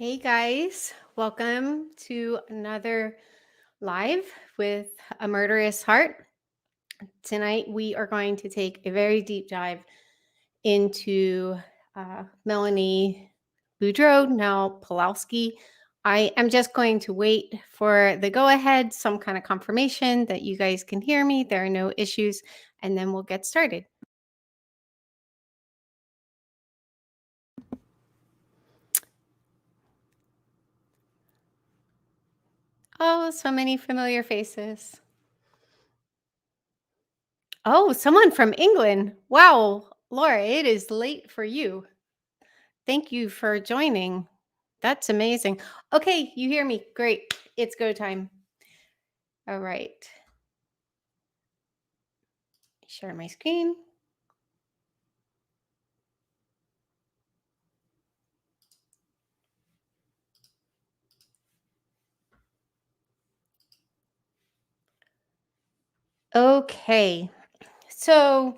Hey guys, welcome to another live with a murderous heart. Tonight we are going to take a very deep dive into Melanie Boudreaux, now Pawlowski. I am just going to wait for the go ahead, some kind of confirmation that you guys can hear me. There are no issues, and then we'll get started. Oh, so many familiar faces. Oh, someone from England. Wow, Laura, it is late for you. Thank you for joining. That's amazing. Okay, you hear me. Great. It's go time. All right. Share my screen. Okay. So,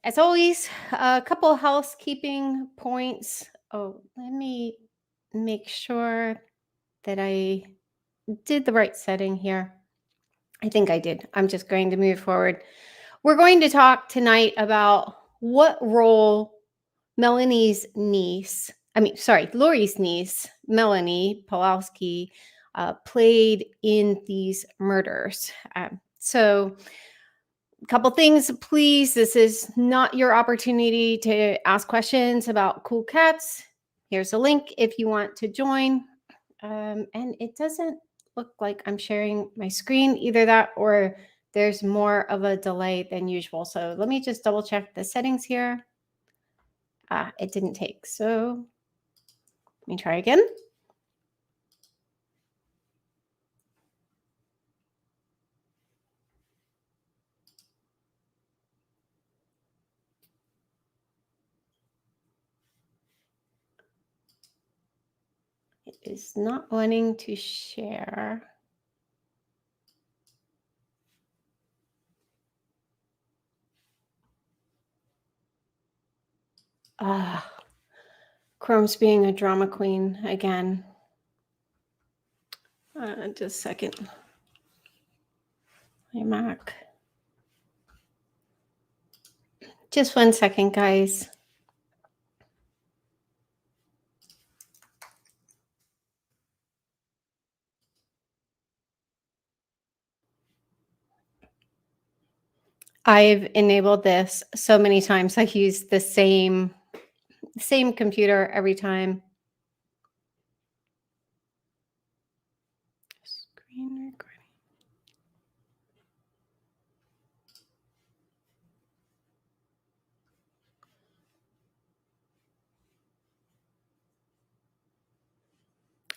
as always, a couple housekeeping points. Oh, let me make sure that I did the right setting here. I think I did. I'm just going to move forward. We're going to talk tonight about what role Melanie's niece, Lori's niece, Melanie Pawlowski, played in these murders. So, a couple things, please. This is not your opportunity to ask questions about cool cats. Here's a link if you want to join. And it doesn't look like I'm sharing my screen, either that or there's more of a delay than usual. So let me just double check the settings here. It didn't take. So let me try again. It is not wanting to share. Chrome's being a drama queen again. Just a second. My Mac. Just 1 second, guys. I've enabled this so many times. I use the same computer every time. Screen recording.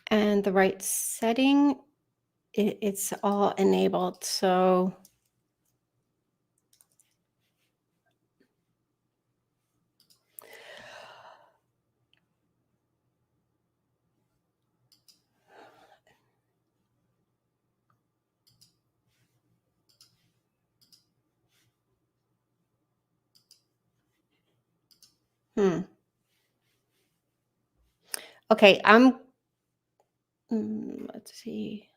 And the right setting, it's all enabled. So okay, let's see.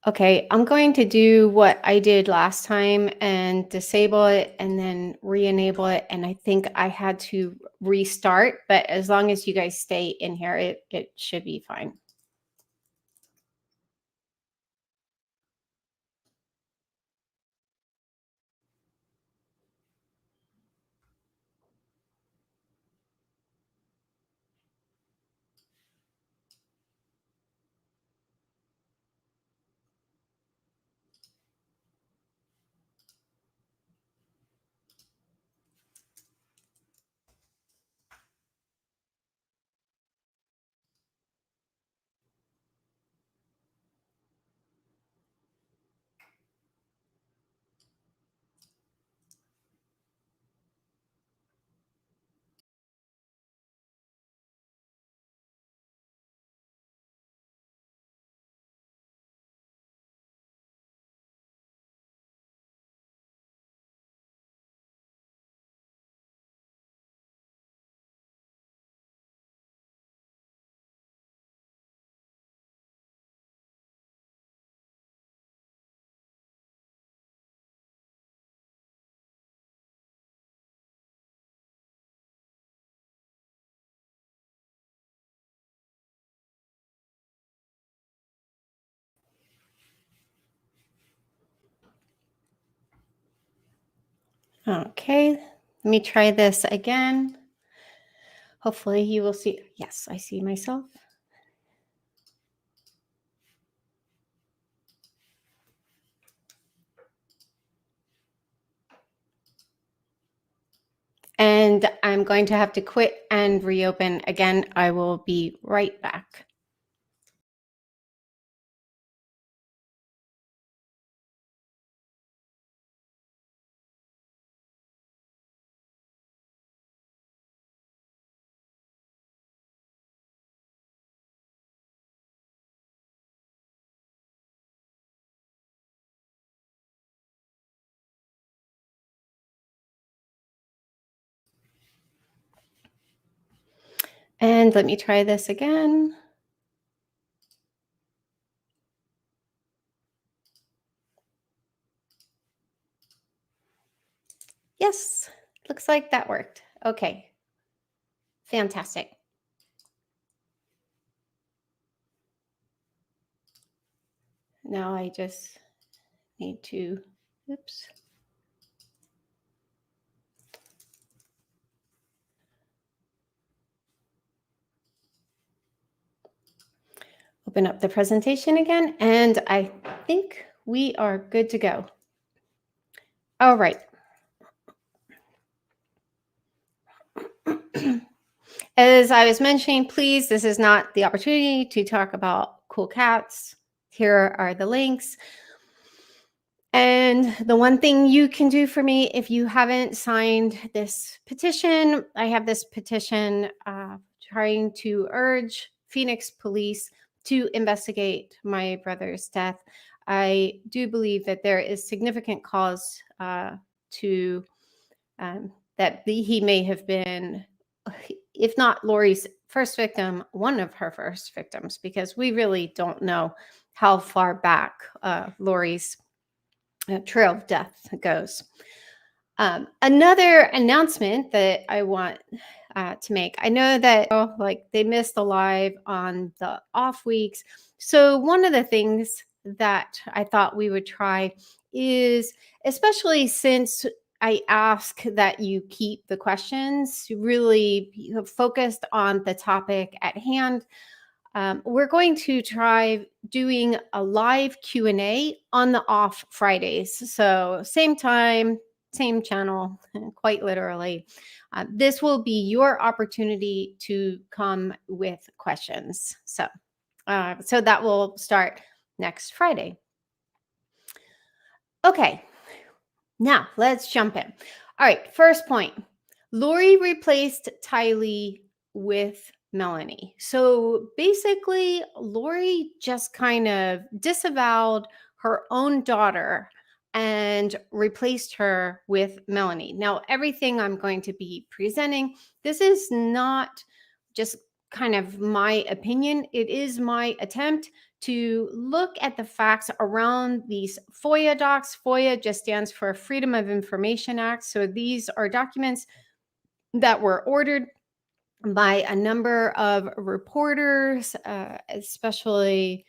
Okay, I'm going to do what I did last time and disable it and then re-enable it. And I think I had to restart, but as long as you guys stay in here, it should be fine. Okay, let me try this again. Hopefully you will see. Yes, I see myself. And I'm going to have to quit and reopen again. I will be right back. And let me try this again. Yes, looks like that worked. Okay, fantastic. Now I just need to, oops. Open up the presentation again, and I think we are good to go. All right. As I was mentioning, please, this is not the opportunity to talk about cool cats. Here are the links. And the one thing you can do for me, if you haven't signed this petition, I have this petition trying to urge Phoenix police to investigate my brother's death. I do believe that there is significant cause to that he may have been, if not Lori's first victim, one of her first victims, because we really don't know how far back Lori's trail of death goes. Another announcement that I want to make. I know that like they missed the live on the off weeks. So one of the things that I thought we would try is, especially since I ask that you keep the questions really focused on the topic at hand. We're going to try doing a live Q&A on the off Fridays. So same time, same channel, quite literally. This will be your opportunity to come with questions. So that will start next Friday. Okay, now let's jump in. All right, first point. Lori replaced Tylee with Melanie. So basically, Lori just kind of disavowed her own daughter and replaced her with Melanie. Now, everything I'm going to be presenting, this is not just kind of my opinion. It is my attempt to look at the facts around these FOIA docs. FOIA just stands for Freedom of Information Act. So these are documents that were ordered by a number of reporters, especially,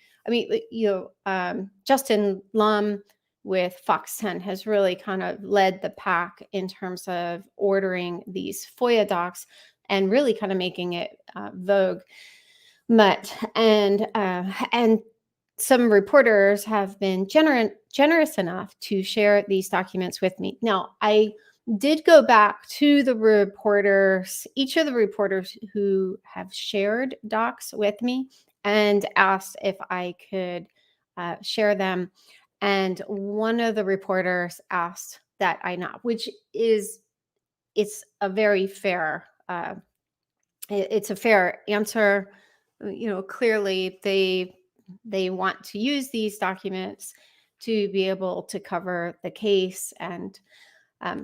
Justin Lum with Fox 10 has really kind of led the pack in terms of ordering these FOIA docs and really kind of making it vogue. And some reporters have been generous enough to share these documents with me. Now, I did go back to the reporters, each of the reporters who have shared docs with me, and asked if I could share them. And one of the reporters asked that I not, which is, it's a very fair, it's a fair answer. Clearly they want to use these documents to be able to cover the case. And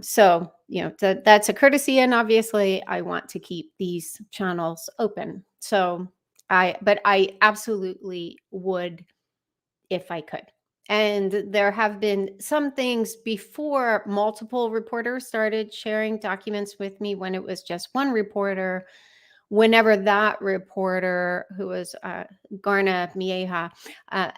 so, that's a courtesy. And obviously, I want to keep these channels open. But I absolutely would if I could. And there have been some things before multiple reporters started sharing documents with me when it was just one reporter, whenever that reporter, who was Garna Mieja,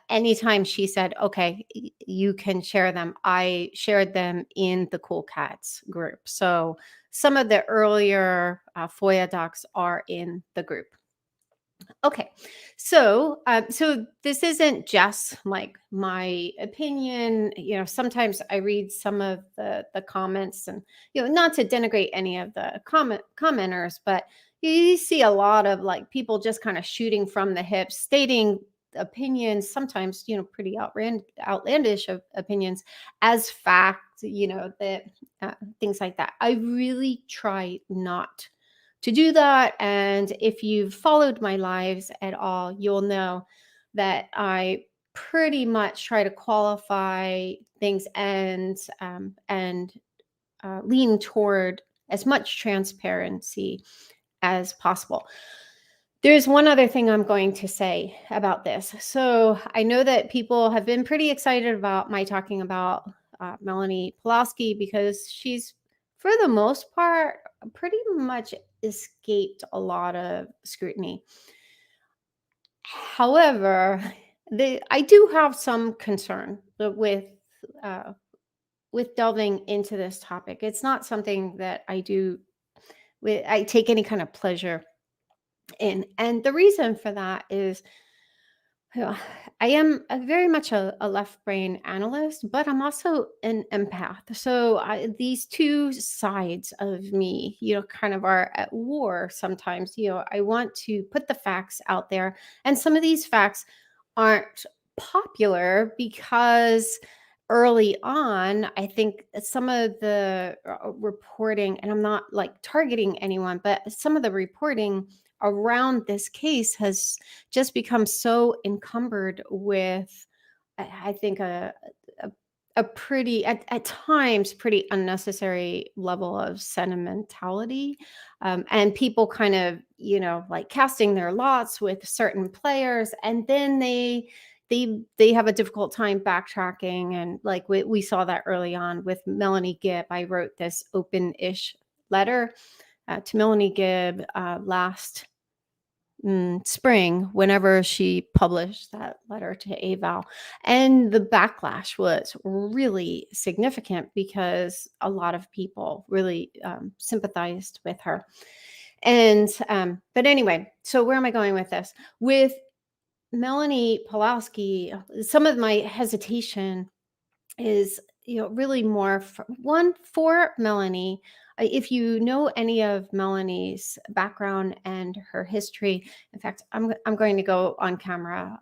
anytime she said, okay, you can share them, I shared them in the Cool Cats group. So some of the earlier FOIA docs are in the group. Okay, so so this isn't just like my opinion. Sometimes I read some of the comments, and not to denigrate any of the commenters, but you see a lot of like people just kind of shooting from the hip, stating opinions, sometimes pretty outlandish opinions as fact. That things like that. I really try not to do that. And if you've followed my lives at all, you'll know that I pretty much try to qualify things and lean toward as much transparency as possible. There's one other thing I'm going to say about this. So I know that people have been pretty excited about my talking about Melanie Pawlowski, because she's, for the most part, pretty much escaped a lot of scrutiny. However, I do have some concern with delving into this topic. It's not something that I take any kind of pleasure in. And the reason for that is, I am very much a left brain analyst, but I'm also an empath. So these two sides of me, kind of are at war sometimes. I want to put the facts out there, and some of these facts aren't popular because early on, I think some of the reporting, and I'm not like targeting anyone, but some of the reporting around this case has just become so encumbered with, I think, a pretty, at times, pretty unnecessary level of sentimentality, and people kind of, like casting their lots with certain players, and then they have a difficult time backtracking. And like we saw that early on with Melanie Gibb. I wrote this open-ish letter to Melanie Gibb last spring, whenever she published that letter to Aval. And the backlash was really significant because a lot of people really sympathized with her. And but anyway, so where am I going with this? With Melanie Pawlowski, some of my hesitation is, really more for Melanie. If you know any of Melanie's background and her history, in fact, I'm going to go on camera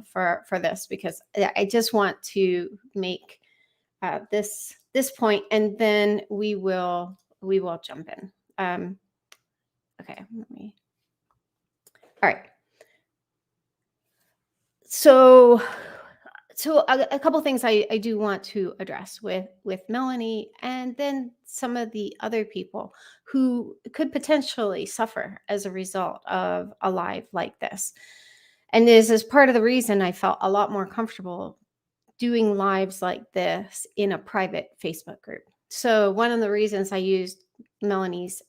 for this, because I just want to make this point, and then we will jump in. Okay, let me. All right. So a couple things I do want to address with Melanie, and then some of the other people who could potentially suffer as a result of a live like this. And this is part of the reason I felt a lot more comfortable doing lives like this in a private Facebook group. So one of the reasons I used Melanie's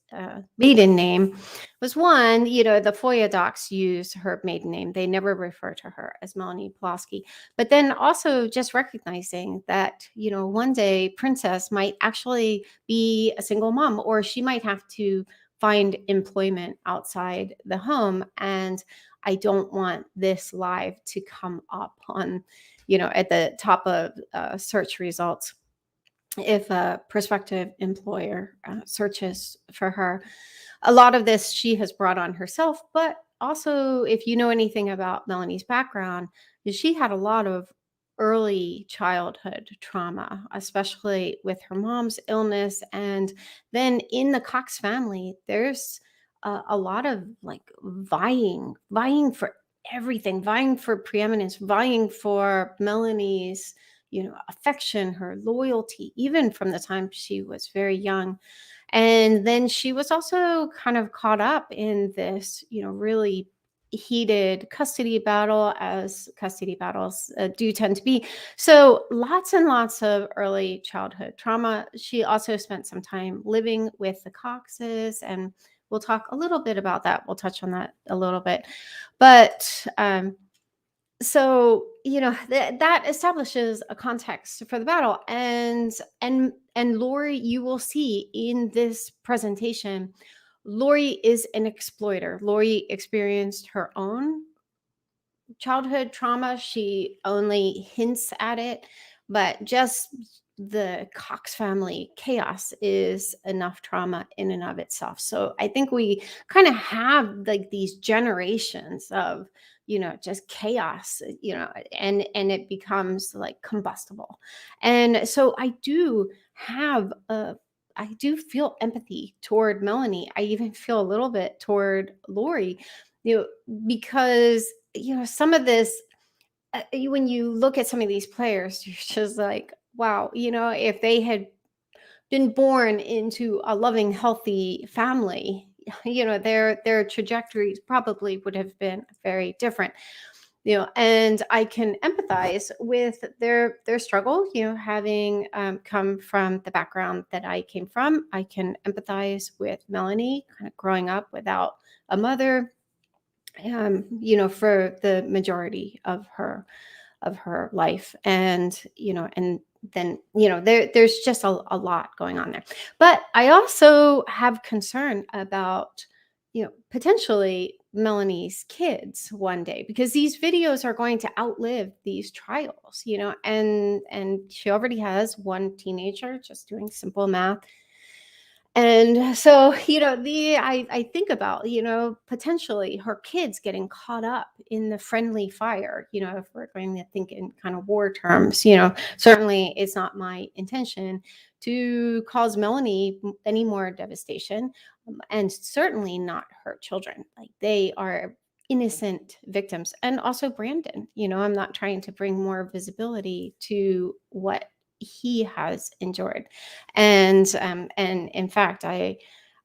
maiden name was, one, the FOIA docs use her maiden name. They never refer to her as Melanie Pawlowski. But then also just recognizing that, one day Princess might actually be a single mom, or she might have to find employment outside the home. And I don't want this live to come up on, at the top of search results if a prospective employer searches for her. A lot of this she has brought on herself, but also, if you know anything about Melanie's background, she had a lot of early childhood trauma, especially with her mom's illness. And then in the Cox family, there's a lot of like vying for everything, vying for preeminence, vying for Melanie's affection, her loyalty, even from the time she was very young. And then she was also kind of caught up in this, really heated custody battle, as custody battles do tend to be. So lots and lots of early childhood trauma. She also spent some time living with the Coxes, and we'll talk a little bit about that. We'll touch on that a little bit. But so that establishes a context for the battle, and Lori, you will see in this presentation, Lori is an exploiter. Lori experienced her own childhood trauma. She only hints at it, but just the Cox family chaos is enough trauma in and of itself. So I think we kind of have like these generations of just chaos, and it becomes like combustible. And so I do feel empathy toward Melanie. I even feel a little bit toward Lori, because some of this, when you look at some of these players, you're just like, wow, if they had been born into a loving, healthy family, their trajectories probably would have been very different. And I can empathize with their struggle, having come from the background that I came from. I can empathize with Melanie kind of growing up without a mother, for the majority of her life. And then, there's just a lot going on there. But I also have concern about, potentially Melanie's kids one day, because these videos are going to outlive these trials, and she already has one teenager, just doing simple math. And so, I think about, potentially her kids getting caught up in the friendly fire, if we're going to think in kind of war terms. Certainly it's not my intention to cause Melanie any more devastation, and certainly not her children. Like, they are innocent victims. And also Brandon, I'm not trying to bring more visibility to what he has endured. And in fact, I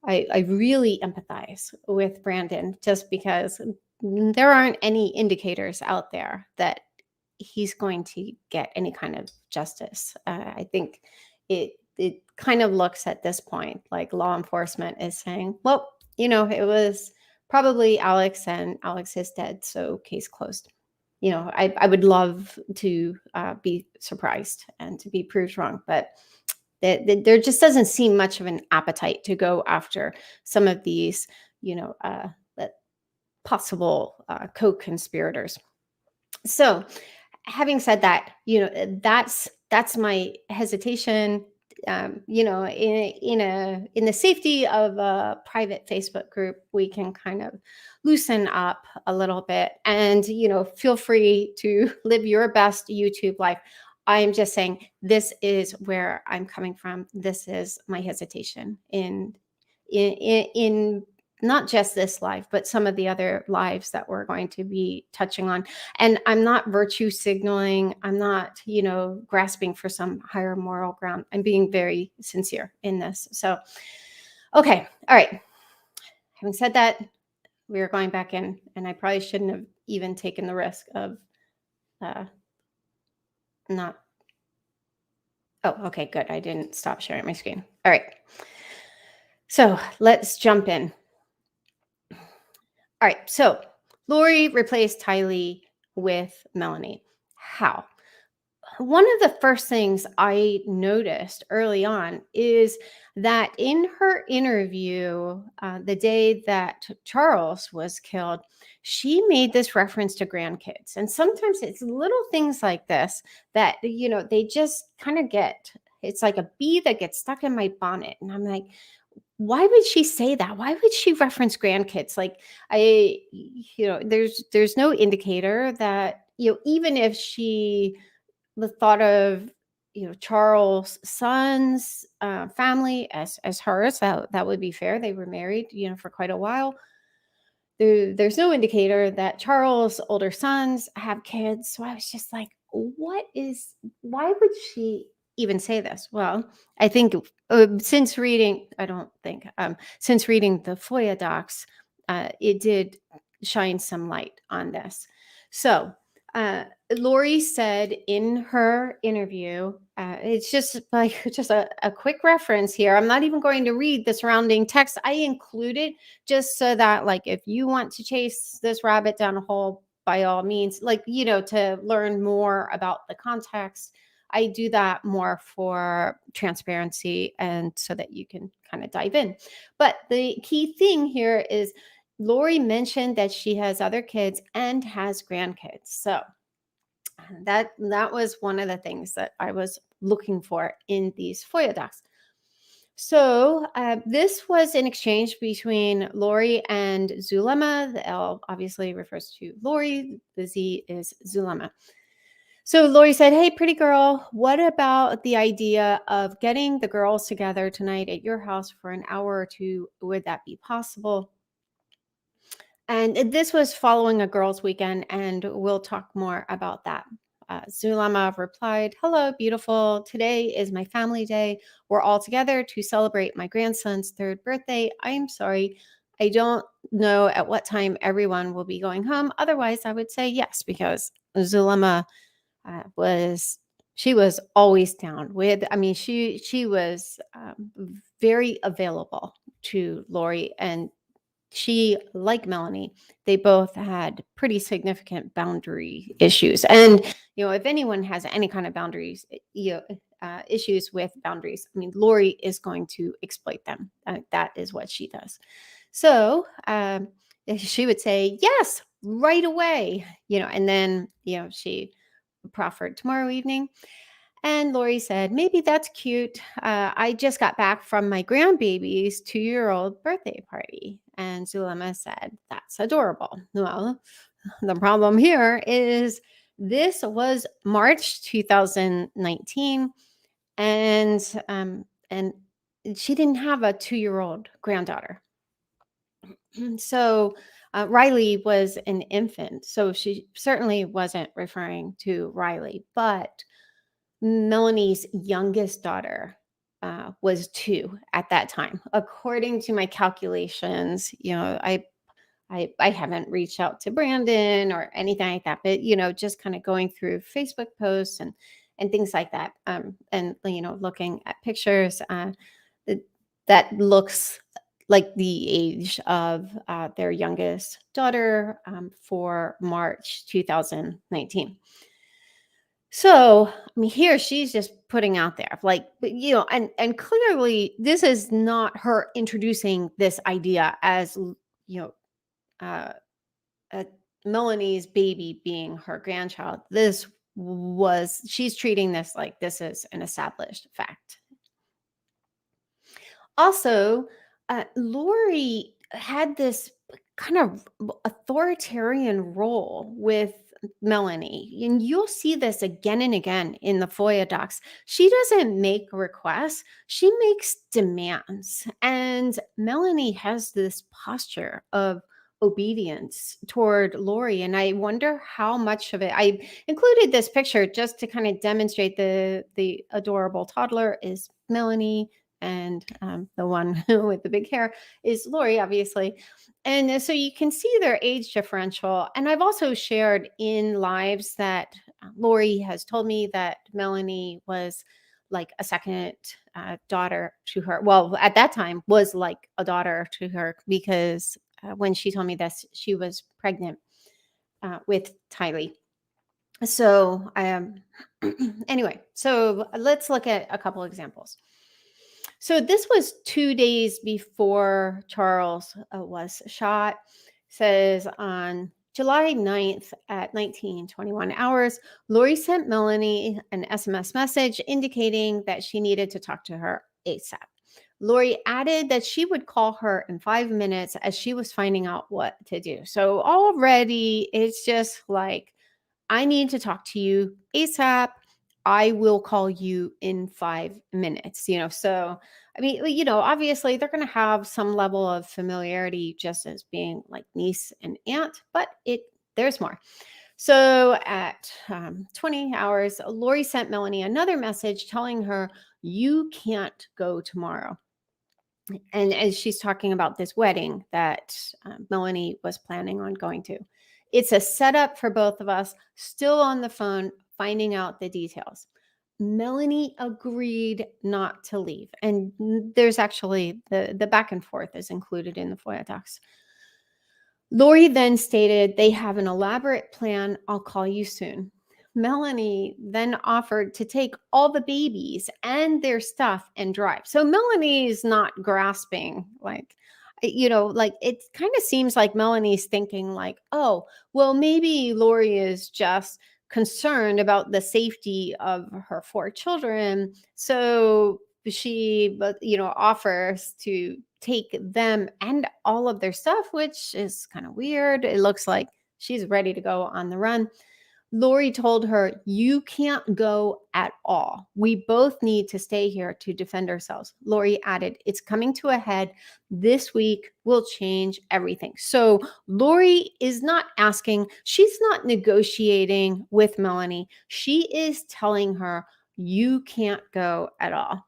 really empathize with Brandon, just because there aren't any indicators out there that he's going to get any kind of justice. I think it kind of looks at this point like law enforcement is saying, well, it was probably Alex, and Alex is dead, so case closed. I would love to be surprised and to be proved wrong, but there just doesn't seem much of an appetite to go after some of these, possible co-conspirators. So, having said that, that's my hesitation. In the safety of a private Facebook group, we can kind of loosen up a little bit, and feel free to live your best YouTube life. I'm just saying, this is where I'm coming from. This is my hesitation in not just this life, but some of the other lives that we're going to be touching on. And I'm not virtue signaling. I'm not, grasping for some higher moral ground. I'm being very sincere in this. So, okay. All right. Having said that, we are going back in, and I probably shouldn't have even taken the risk of not. Oh, okay, good. I didn't stop sharing my screen. All right. So let's jump in. All right, so Lori replaced Tylee with Melanie. How? One of the first things I noticed early on is that in her interview, the day that Charles was killed, she made this reference to grandkids. And sometimes it's little things like this that, they just kind of it's like a bee that gets stuck in my bonnet. And I'm like, why would she say that? Why would she reference grandkids? Like, there's no indicator that, even if she the thought of, Charles' son's family as hers, that would be fair. They were married, for quite a while. There's no indicator that Charles' older sons have kids. So I was just like, why would she even say this? Well, I think since reading the FOIA docs, it did shine some light on this. So Lori said in her interview, it's just like just a quick reference here. I'm not even going to read the surrounding text. I included just so that, like, if you want to chase this rabbit down a hole, by all means, like, to learn more about the context. I do that more for transparency and so that you can kind of dive in. But the key thing here is Lori mentioned that she has other kids and has grandkids. So that was one of the things that I was looking for in these FOIA docs. So this was an exchange between Lori and Zulema. The L obviously refers to Lori. The Z is Zulema. So Lori said, "Hey, pretty girl, what about the idea of getting the girls together tonight at your house for an hour or two? Would that be possible?" And this was following a girls' weekend, and we'll talk more about that. Zulema replied, "Hello, beautiful. Today is my family day. We're all together to celebrate my grandson's third birthday. I'm sorry. I don't know at what time everyone will be going home. Otherwise, I would say yes," because Zulema she was always down with, I mean, she was very available to Lori, and she, like Melanie, they both had pretty significant boundary issues. And, if anyone has any kind of boundaries, issues with boundaries, I mean, Lori is going to exploit them. That is what she does. So she would say, yes, right away, and then, she proffered tomorrow evening. And Lori said, maybe that's cute. I just got back from my grandbaby's 2-year-old birthday party. And Zulema said, that's adorable. Well, the problem here is this was March 2019. And she didn't have a 2-year-old granddaughter. So Riley was an infant. So she certainly wasn't referring to Riley, but Melanie's youngest daughter was 2 at that time. According to my calculations, I haven't reached out to Brandon or anything like that, but just kind of going through Facebook posts and things like that, and looking at pictures, that looks like the age of their youngest daughter for March 2019. So, I mean, here she's just putting out there, like, and clearly this is not her introducing this idea as, you know, uh, uh, Melanie's baby being her grandchild. She's treating this like this is an established fact. Also, Lori had this kind of authoritarian role with Melanie, and you'll see this again and again in the FOIA docs. She doesn't make requests, she makes demands. And Melanie has this posture of obedience toward Lori. And I wonder how much of it, I included this picture just to kind of demonstrate the adorable toddler is Melanie, and the one with the big hair is Lori, obviously. And so you can see their age differential. And I've also shared in lives that Lori has told me that Melanie was like a second daughter to her. Well, at that time was like a daughter to her, because when she told me this, she was pregnant with Tylee. So anyway, so let's look at a couple examples. So this was 2 days before Charles was shot. Says on July 9th at 19:21 hours, Lori sent Melanie an SMS message indicating that she needed to talk to her ASAP. Lori added that she would call her in 5 minutes as she was finding out what to do. So already it's just like, I need to talk to you ASAP. I will call you in 5 minutes. So I mean, obviously they're going to have some level of familiarity just as being like niece and aunt, but there's more. So at 20 hours, Lori sent Melanie another message telling her, you can't go tomorrow. And as she's talking about this wedding that Melanie was planning on going to. It's a setup for both of us, still on the phone, finding out the details. Melanie agreed not to leave. And there's actually the back and forth is included in the FOIA docs. Lori then stated they have an elaborate plan. I'll call you soon. Melanie then offered to take all the babies and their stuff and drive. So Melanie's not grasping, like, like it kind of seems like Melanie's thinking like, oh, well, maybe Lori is just concerned about the safety of her 4 children. So she, offers to take them and all of their stuff, which is kind of weird. It looks like she's ready to go on the run. Lori told her, you can't go at all. We both need to stay here to defend ourselves. Lori added, it's coming to a head. This week will change everything. So Lori is not asking, she's not negotiating with Melanie. She is telling her, you can't go at all.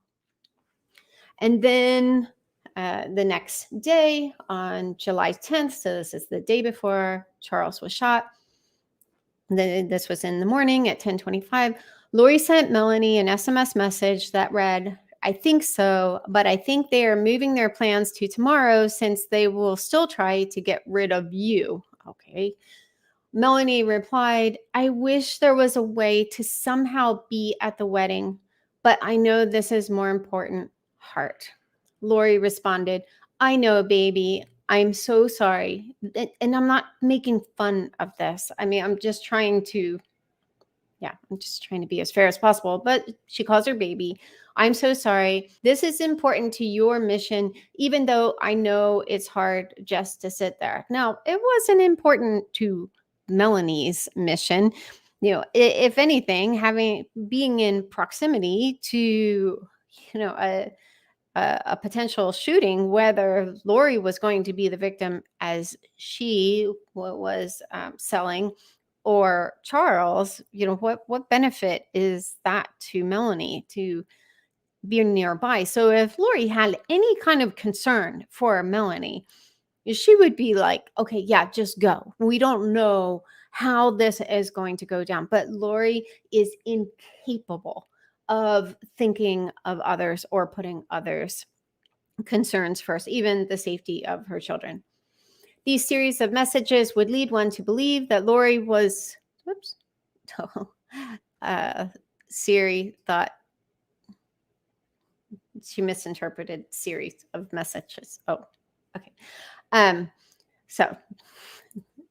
And then the next day on July 10th, so this is the day before Charles was shot, this was in the morning at 10:25, Lori sent Melanie an SMS message that read, I think so, but I think they are moving their plans to tomorrow since they will still try to get rid of you. Okay. Melanie replied, I wish there was a way to somehow be at the wedding, but I know this is more important. Heart. Lori responded, I know, baby. I'm so sorry. And I'm not making fun of this. I mean, I'm just trying to be as fair as possible. But she calls her baby. I'm so sorry. This is important to your mission, even though I know it's hard just to sit there. Now, it wasn't important to Melanie's mission. If anything, being in proximity to, a potential shooting, whether Lori was going to be the victim as she was selling, or Charles, what benefit is that to Melanie to be nearby? So if Lori had any kind of concern for Melanie, she would be like, okay, yeah, just go. We don't know how this is going to go down. But Lori is incapable of thinking of others or putting others' concerns first, even the safety of her children. These series of messages would lead one to believe that Lori was, Siri thought she misinterpreted series of messages. Oh, okay. So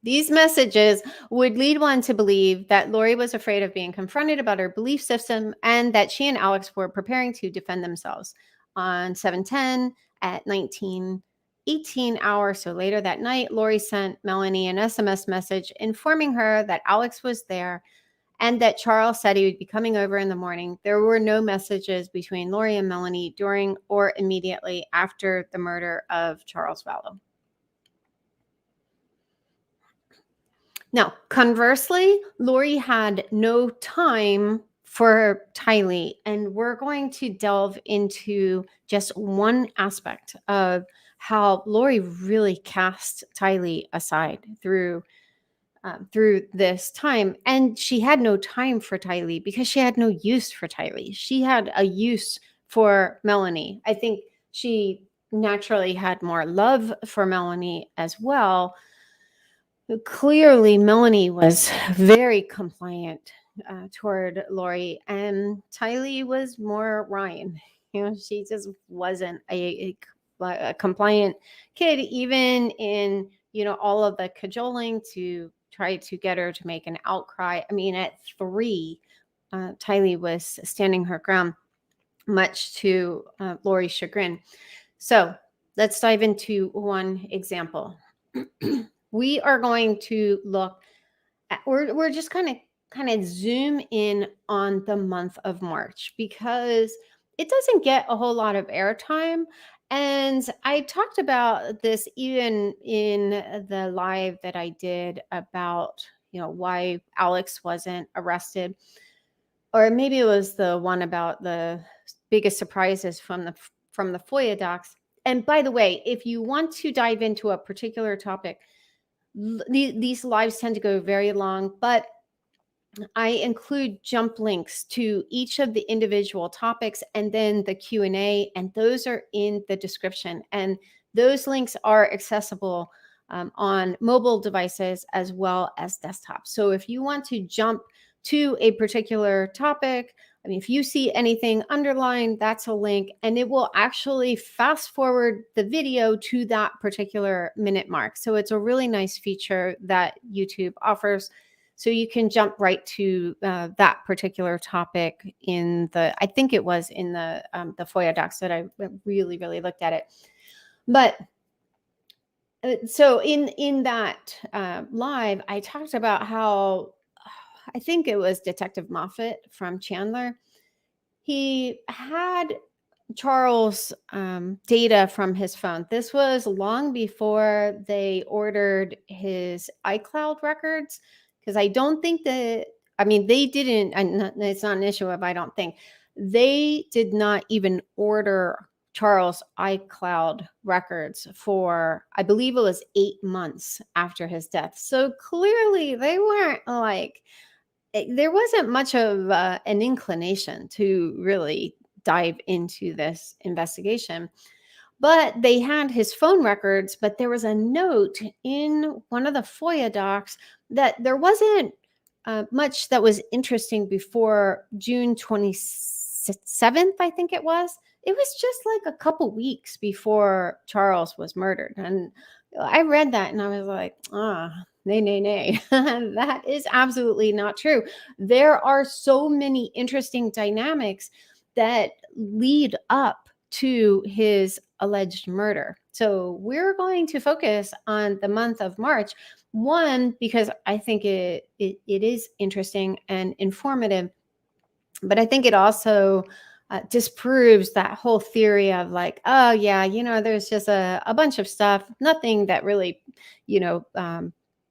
these messages would lead one to believe that Lori was afraid of being confronted about her belief system and that she and Alex were preparing to defend themselves. On 7/10 at 19:18 hours, so later that night, Lori sent Melanie an SMS message informing her that Alex was there and that Charles said he would be coming over in the morning. There were no messages between Lori and Melanie during or immediately after the murder of Charles Vallow. Now, conversely, Lori had no time for Tylee, and we're going to delve into just one aspect of how Lori really cast Tylee aside through this time. And she had no time for Tylee because she had no use for Tylee. She had a use for Melanie. I think she naturally had more love for Melanie as well. Clearly, Melanie was very compliant toward Lori, and Tylee was more Ryan. She just wasn't a compliant kid, even in all of the cajoling to try to get her to make an outcry. I mean, at 3, Tylee was standing her ground, much to Lori's chagrin. So let's dive into one example. We are going to look at, we're just kind of zoom in on the month of March because it doesn't get a whole lot of airtime. And I talked about this even in the live that I did about, why Alex wasn't arrested. Or maybe it was the one about the biggest surprises from the FOIA docs. And by the way, if you want to dive into a particular topic, these lives tend to go very long, but I include jump links to each of the individual topics and then the Q&A, and those are in the description. And those links are accessible on mobile devices as well as desktop. So if you want to jump to a particular topic, I mean, if you see anything underlined, that's a link, and it will actually fast forward the video to that particular minute mark. So it's a really nice feature that YouTube offers. So you can jump right to that particular topic in the, I think it was in the FOIA docs that I really, really looked at it. But so in that live, I talked about how I think it was Detective Moffat from Chandler. He had Charles data from his phone. This was long before they ordered his iCloud records, because I don't think that, I mean, they didn't, and it's not an issue of I don't think, they did not even order Charles' iCloud records for, I believe it was 8 months after his death. So clearly they weren't like, there wasn't much of an inclination to really dive into this investigation. But they had his phone records, but there was a note in one of the FOIA docs that there wasn't much that was interesting before June 27th, I think it was. It was just like a couple weeks before Charles was murdered. And I read that and I was like, nay. That is absolutely not true. There are so many interesting dynamics that lead up to his alleged murder. So we're going to focus on the month of March. One, because I think it is interesting and informative, but I think it also disproves that whole theory of like, oh yeah, there's just a bunch of stuff, nothing that really,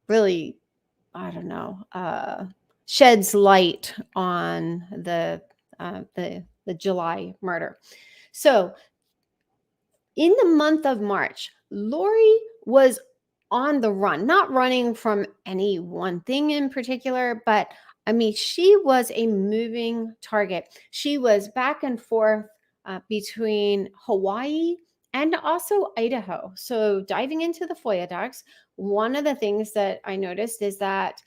really, I don't know, sheds light on the July murder. So in the month of March, Lori was on the run, not running from any one thing in particular, but I mean, she was a moving target. She was back and forth between Hawaii and also Idaho. So diving into the FOIA docs, one of the things that I noticed is that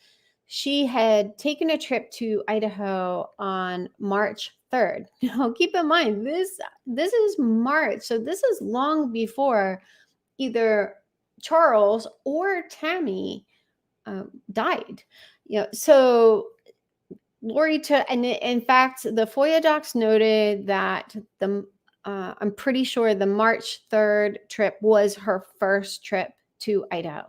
she had taken a trip to Idaho on March 3rd. Now, keep in mind, this is March. So this is long before either Charles or Tammy died. So Lori and in fact, the FOIA docs noted that I'm pretty sure the March 3rd trip was her first trip to Idaho.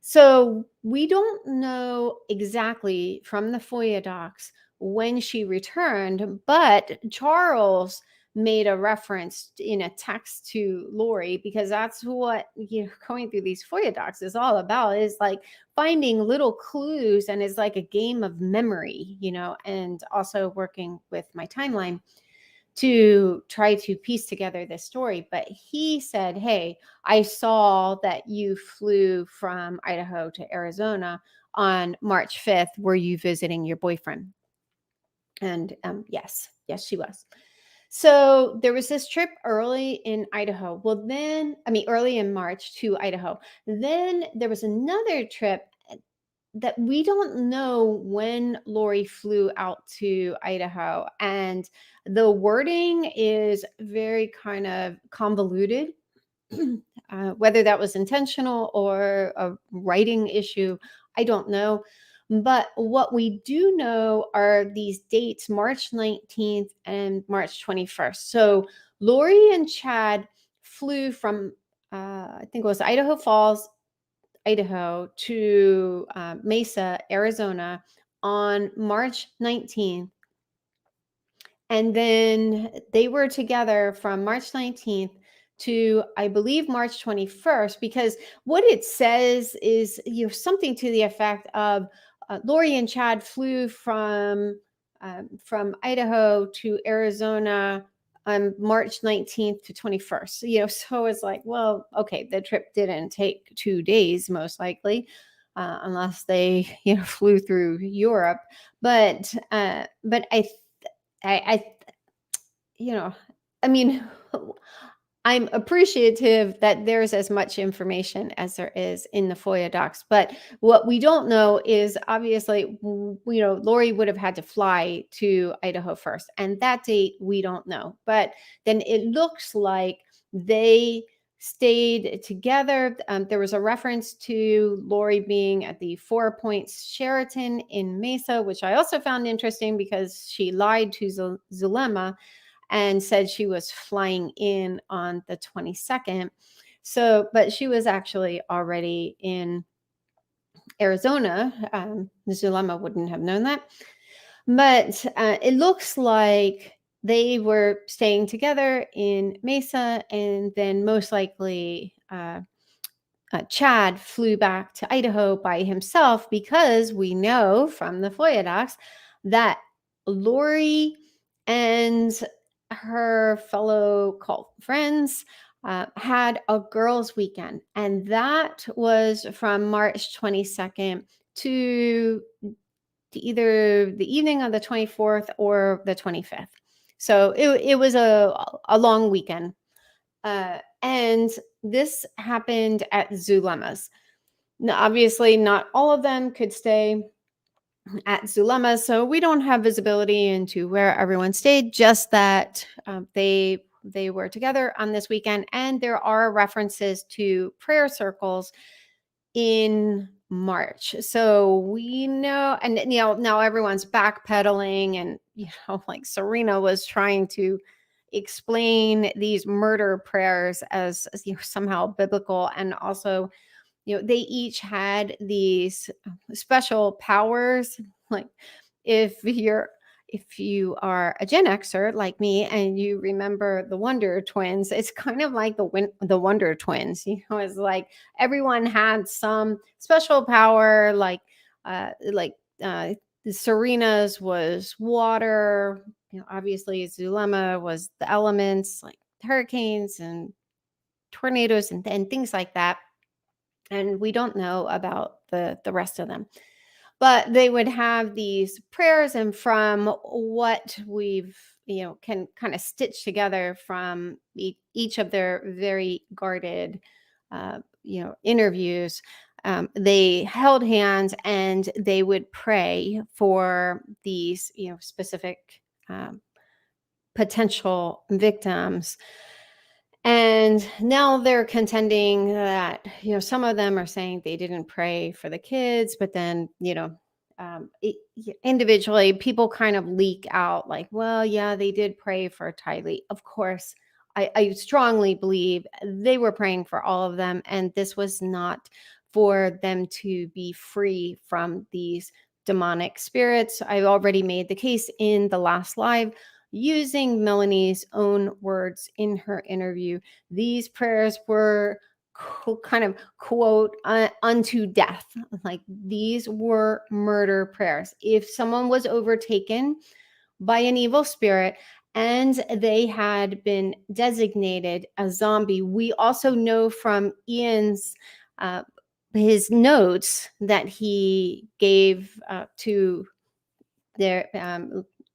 So we don't know exactly from the FOIA docs when she returned, but Charles made a reference in a text to Lori, because that's what going through these FOIA docs is all about, is like finding little clues, and it's like a game of memory, and also working with my timeline to try to piece together this story. But he said, hey, I saw that you flew from Idaho to Arizona on March 5th. Were you visiting your boyfriend? And yes, she was. So there was this trip early in Idaho. Well, then, early in March to Idaho. Then there was another trip that we don't know when Lori flew out to Idaho. And the wording is very kind of convoluted. Whether that was intentional or a writing issue, I don't know. But what we do know are these dates, March 19th and March 21st. So Lori and Chad flew from, I think it was Idaho Falls, Idaho to Mesa, Arizona on March 19th. And then they were together from March 19th to, I believe, March 21st, because what it says is something to the effect of Lori and Chad flew from Idaho to Arizona on March 19th to 21st. So it's like, well, okay, the trip didn't take 2 days, most likely. unless they, flew through Europe. But I, you know, I mean, I'm appreciative that there's as much information as there is in the FOIA docs. But what we don't know is obviously, Lori would have had to fly to Idaho first. And that date, we don't know. But then it looks like they stayed together. There was a reference to Lori being at the Four Points Sheraton in Mesa, which I also found interesting because she lied to Zulema and said she was flying in on the 22nd. So, but she was actually already in Arizona. Zulema wouldn't have known that. But it looks like they were staying together in Mesa, and then most likely Chad flew back to Idaho by himself, because we know from the FOIA docs that Lori and her fellow cult friends had a girls' weekend, and that was from March 22nd to either the evening of the 24th or the 25th. So it was a long weekend. And this happened at Zulema's. Now, obviously, not all of them could stay at Zulema, so we don't have visibility into where everyone stayed, just that they were together on this weekend. And there are references to prayer circles in March. So we know, and now everyone's backpedaling, and like Serena was trying to explain these murder prayers as somehow biblical, and also they each had these special powers. Like if you are a Gen Xer like me and you remember the Wonder Twins, it's kind of like the Wonder Twins. It's like everyone had some special power. Serena's was water. Obviously Zulema was the elements, like hurricanes and tornadoes and things like that. And we don't know about the rest of them. But they would have these prayers, and from what we've can kind of stitch together from each of their very guarded interviews, they held hands and they would pray for these specific potential victims. And now they're contending that, some of them are saying they didn't pray for the kids, but then, individually, people kind of leak out like, well, yeah, they did pray for Tylee. Of course, I strongly believe they were praying for all of them. And this was not for them to be free from these demonic spirits. I already made the case in the last live, using Melanie's own words in her interview. These prayers were kind of quote unto death. Like, these were murder prayers. If someone was overtaken by an evil spirit and they had been designated a zombie, we also know from Ian's his notes that he gave to their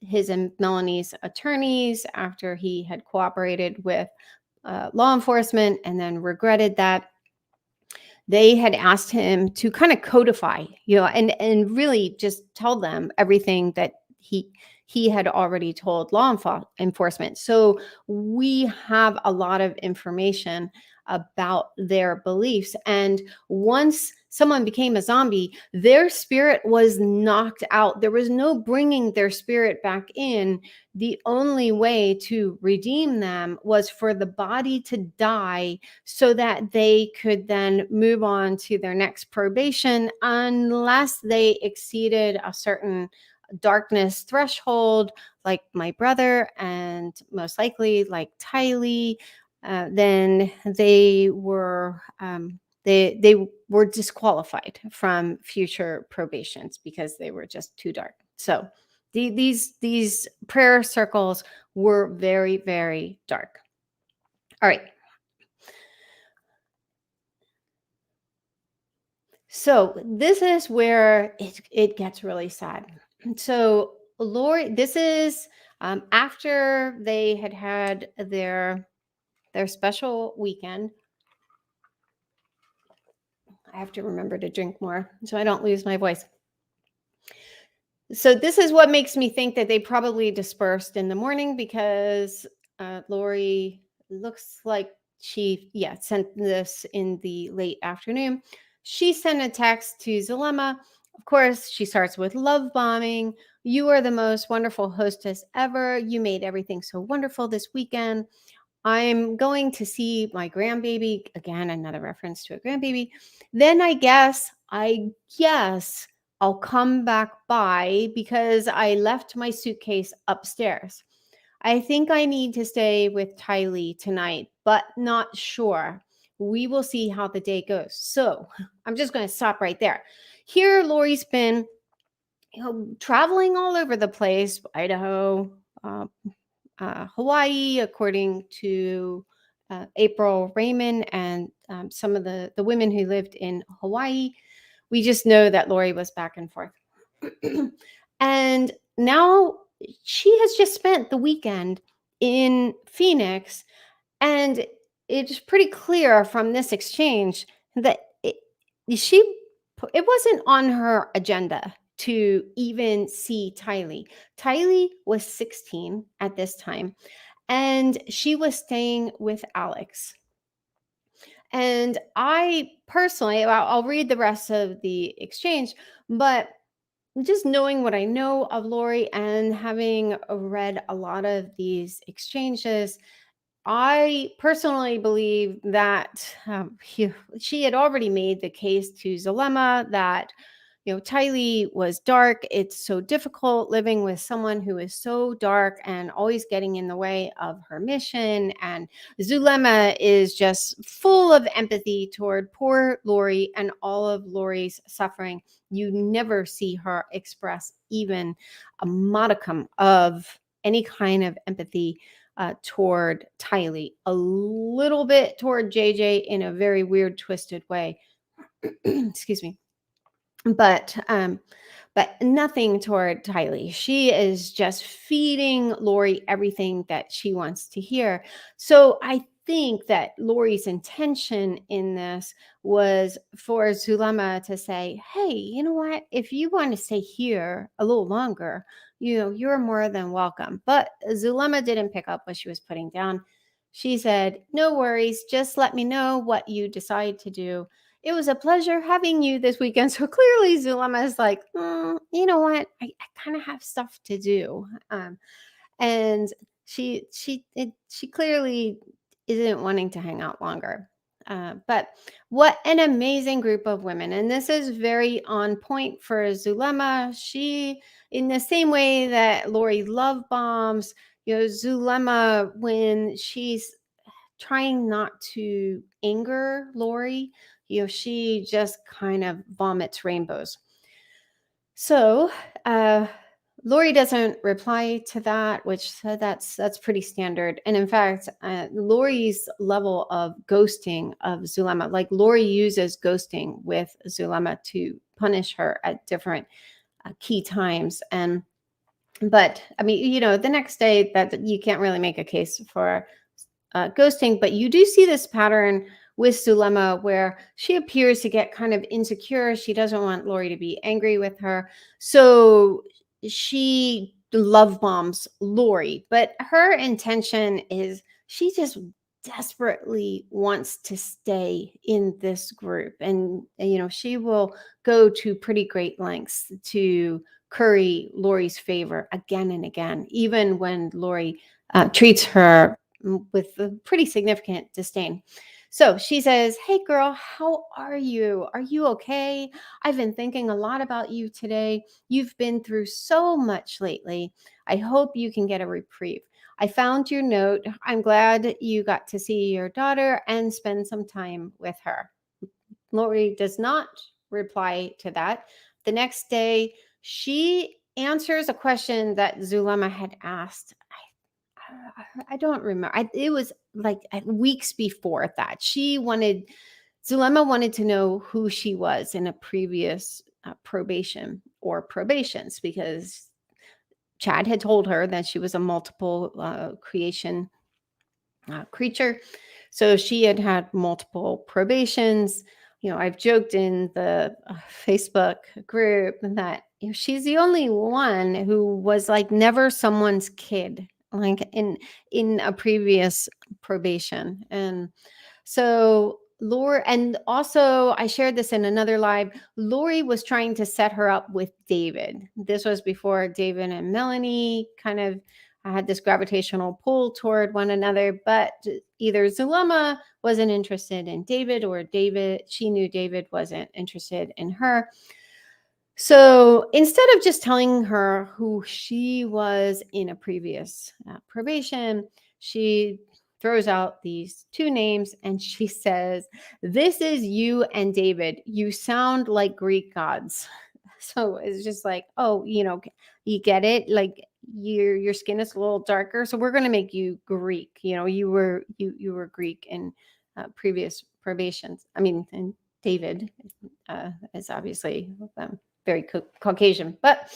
his and Melanie's attorneys after he had cooperated with law enforcement and then regretted that. They had asked him to kind of codify, and really just tell them everything that he had already told law enforcement. So we have a lot of information about their beliefs. And once someone became a zombie, their spirit was knocked out. There was no bringing their spirit back in. The only way to redeem them was for the body to die so that they could then move on to their next probation, unless they exceeded a certain darkness threshold, like my brother, and most likely like Tylee. Then they were disqualified from future probations because they were just too dark. So these prayer circles were very, very dark. All right. So this is where it gets really sad. So Lori, this is after they had their special weekend. I have to remember to drink more so I don't lose my voice. So this is what makes me think that they probably dispersed in the morning because Lori looks like she, sent this in the late afternoon. She sent a text to Zulema. Of course, she starts with love bombing. You are the most wonderful hostess ever. You made everything so wonderful this weekend. I'm going to see my grandbaby. Again, another reference to a grandbaby. Then I guess I'll come back by because I left my suitcase upstairs. I think I need to stay with Tylee tonight, but not sure. We will see how the day goes. So I'm just going to stop right there. Here, Lori's been, traveling all over the place, Idaho, Hawaii, according to April Raymond and some of the women who lived in Hawaii. We just know that Lori was back and forth. And now she has just spent the weekend in Phoenix. And it's pretty clear from this exchange that it wasn't on her agenda to even see Tylee. Tylee was 16 at this time, and she was staying with Alex. And I personally, I'll read the rest of the exchange, but just knowing what I know of Lori and having read a lot of these exchanges, I personally believe that she had already made the case to Zulema that, Tylee was dark. It's so difficult living with someone who is so dark and always getting in the way of her mission. And Zulema is just full of empathy toward poor Lori and all of Lori's suffering. You never see her express even a modicum of any kind of empathy toward Tylee, a little bit toward JJ in a very weird, twisted way. Excuse me. But nothing toward Tylee. She is just feeding Lori everything that she wants to hear. So I think that Lori's intention in this was for Zulema to say, hey, you know what? If you want to stay here a little longer, you're more than welcome. But Zulema didn't pick up what she was putting down. She said, no worries. Just let me know what you decide to do. It was a pleasure having you this weekend. So clearly Zulema is like, you know what? I kind of have stuff to do. And she clearly isn't wanting to hang out longer. But what an amazing group of women. And this is very on point for Zulema. She, in the same way that Lori love bombs, Zulema, when she's trying not to anger Lori, she just kind of vomits rainbows. So Lori doesn't reply to that, which that's pretty standard. And in fact, Lori's level of ghosting of Zulema, like Lori uses ghosting with Zulema to punish her at different key times. But I mean, the next day that you can't really make a case for ghosting, but you do see this pattern with Zulema where she appears to get kind of insecure. She doesn't want Lori to be angry with her. So she love bombs Lori, but her intention is she just desperately wants to stay in this group. And she will go to pretty great lengths to curry Lori's favor again and again, even when Lori treats her with a pretty significant disdain. So she says, hey girl, how are you? Are you okay? I've been thinking a lot about you today. You've been through so much lately. I hope you can get a reprieve. I found your note. I'm glad you got to see your daughter and spend some time with her. Lori does not reply to that. The next day, she answers a question that Zulema had asked. I don't remember. It was like weeks before that. She wanted Zulema wanted to know who she was in a previous probation or probations, because Chad had told her that she was a multiple creation creature. So she had had multiple probations. I've joked in the Facebook group that she's the only one who was like never someone's kid, like in a previous probation. And so Lori, and also I shared this in another live, Lori was trying to set her up with David. This was before David and Melanie kind of had this gravitational pull toward one another, but either Zulema wasn't interested in David, or she knew David wasn't interested in her. So instead of just telling her who she was in a previous probation, she throws out these two names and she says, "This is you and David. You sound like Greek gods." So it's just like, oh, you get it. Like your skin is a little darker, so we're going to make you Greek. You were Greek in previous probations. I mean, and David is obviously very Caucasian. But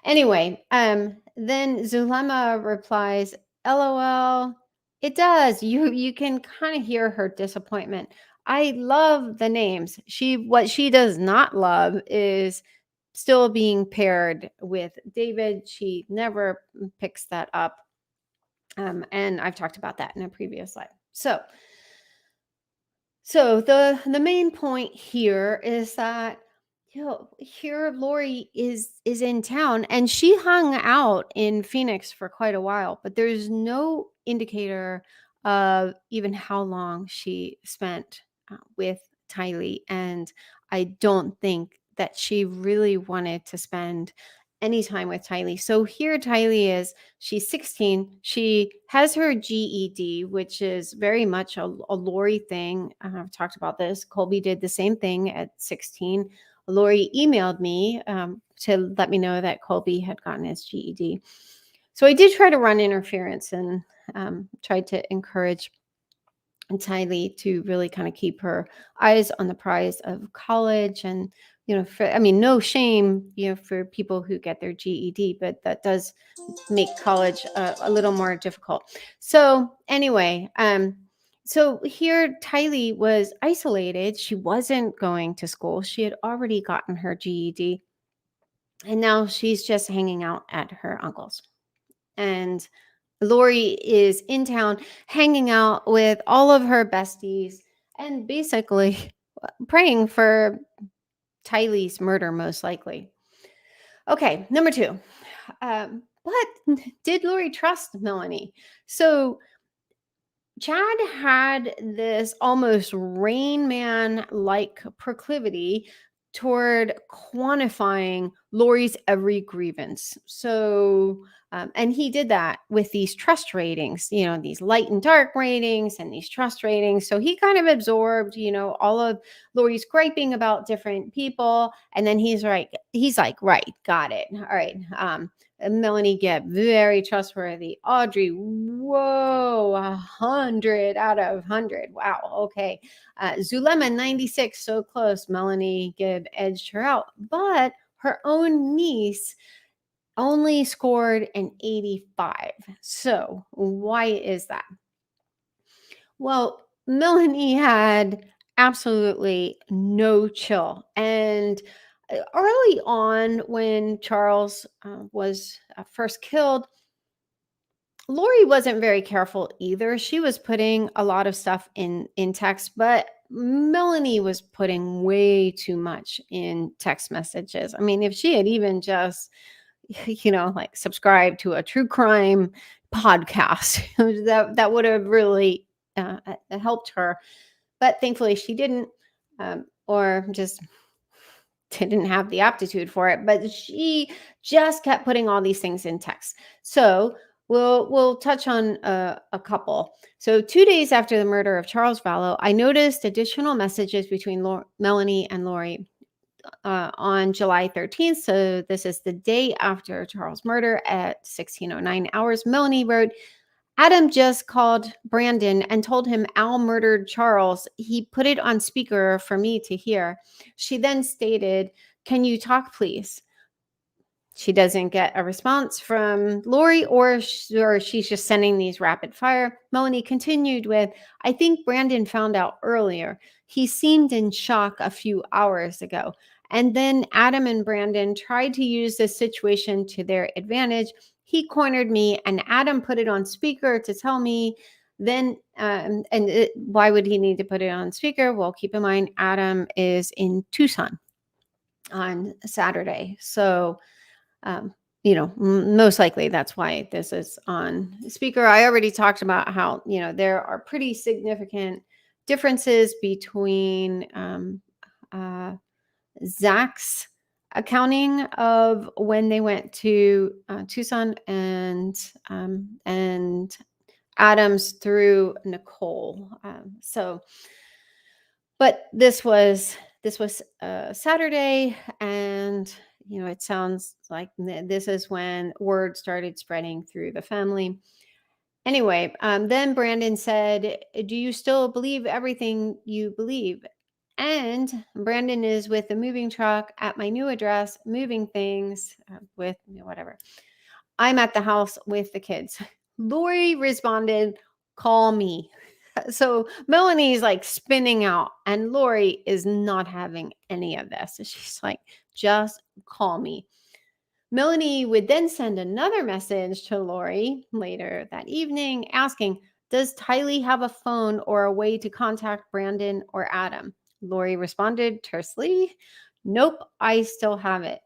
anyway, then Zulema replies, "LOL, it does." You can kind of hear her disappointment. I love the names. What she does not love is still being paired with David. She never picks that up. And I've talked about that in a previous slide. So the main point here is that here Lori is in town, and she hung out in Phoenix for quite a while, but there's no indicator of even how long she spent with Tylee, and I don't think that she really wanted to spend any time with Tylee. So here Tylee is, she's 16. She has her GED, which is very much a Lori thing. I've talked about this. Colby did the same thing at 16. Lori emailed me to let me know that Colby had gotten his GED. So I did try to run interference and tried to encourage Tylee to really kind of keep her eyes on the prize of college. And no shame for people who get their GED, but that does make college a little more difficult. So anyway, so here Tylee was isolated. She wasn't going to school. She had already gotten her GED, and now she's just hanging out at her uncle's. And Lori is in town hanging out with all of her besties and basically praying for Tylee's murder, most likely. Okay, number 2. But did Lori trust Melanie? So Chad had this almost Rain Man-like proclivity toward quantifying Lori's every grievance. So, and he did that with these trust ratings, these light and dark ratings and these trust ratings. So he kind of absorbed, all of Lori's griping about different people. And then he's like, right, got it. All right. Melanie Gibb, very trustworthy. Audrey, whoa, 100 out of 100. Wow, okay. Zulema, 96, so close. Melanie Gibb edged her out. But her own niece only scored an 85. So why is that? Well, Melanie had absolutely no chill. And early on, when Charles was first killed, Lori wasn't very careful either. She was putting a lot of stuff in text, but Melanie was putting way too much in text messages. I mean, if she had even just, like subscribed to a true crime podcast, that would have really helped her. But thankfully she didn't, or just didn't have the aptitude for it. But she just kept putting all these things in text. So we'll touch on a couple. So 2 days after the murder of Charles Vallow, I noticed additional messages between Melanie and Lori on July 13th. So this is the day after Charles' murder at 16:09 hours. Melanie wrote, Adam just called Brandon and told him Al murdered Charles. He put it on speaker for me to hear. She then stated, "Can you talk, please?" She doesn't get a response from Lori, or she's just sending these rapid fire. Melanie continued with, "I think Brandon found out earlier. He seemed in shock a few hours ago. And then Adam and Brandon tried to use this situation to their advantage. He cornered me, and Adam put it on speaker to tell me. Then, why would he need to put it on speaker? Well, keep in mind, Adam is in Tucson on Saturday. So, most likely that's why this is on speaker. I already talked about how, there are pretty significant differences between Zach's accounting of when they went to Tucson and Adams through Nicole. But this was Saturday, and it sounds like this is when word started spreading through the family. Anyway, then Brandon said, "Do you still believe everything you believe?" And Brandon is with the moving truck at my new address, moving things with whatever. I'm at the house with the kids. Lori responded, "Call me." So Melanie's like spinning out, and Lori is not having any of this. She's like, "Just call me." Melanie would then send another message to Lori later that evening asking, "Does Tylee have a phone or a way to contact Brandon or Adam?" Lori responded tersely, "Nope, I still have it."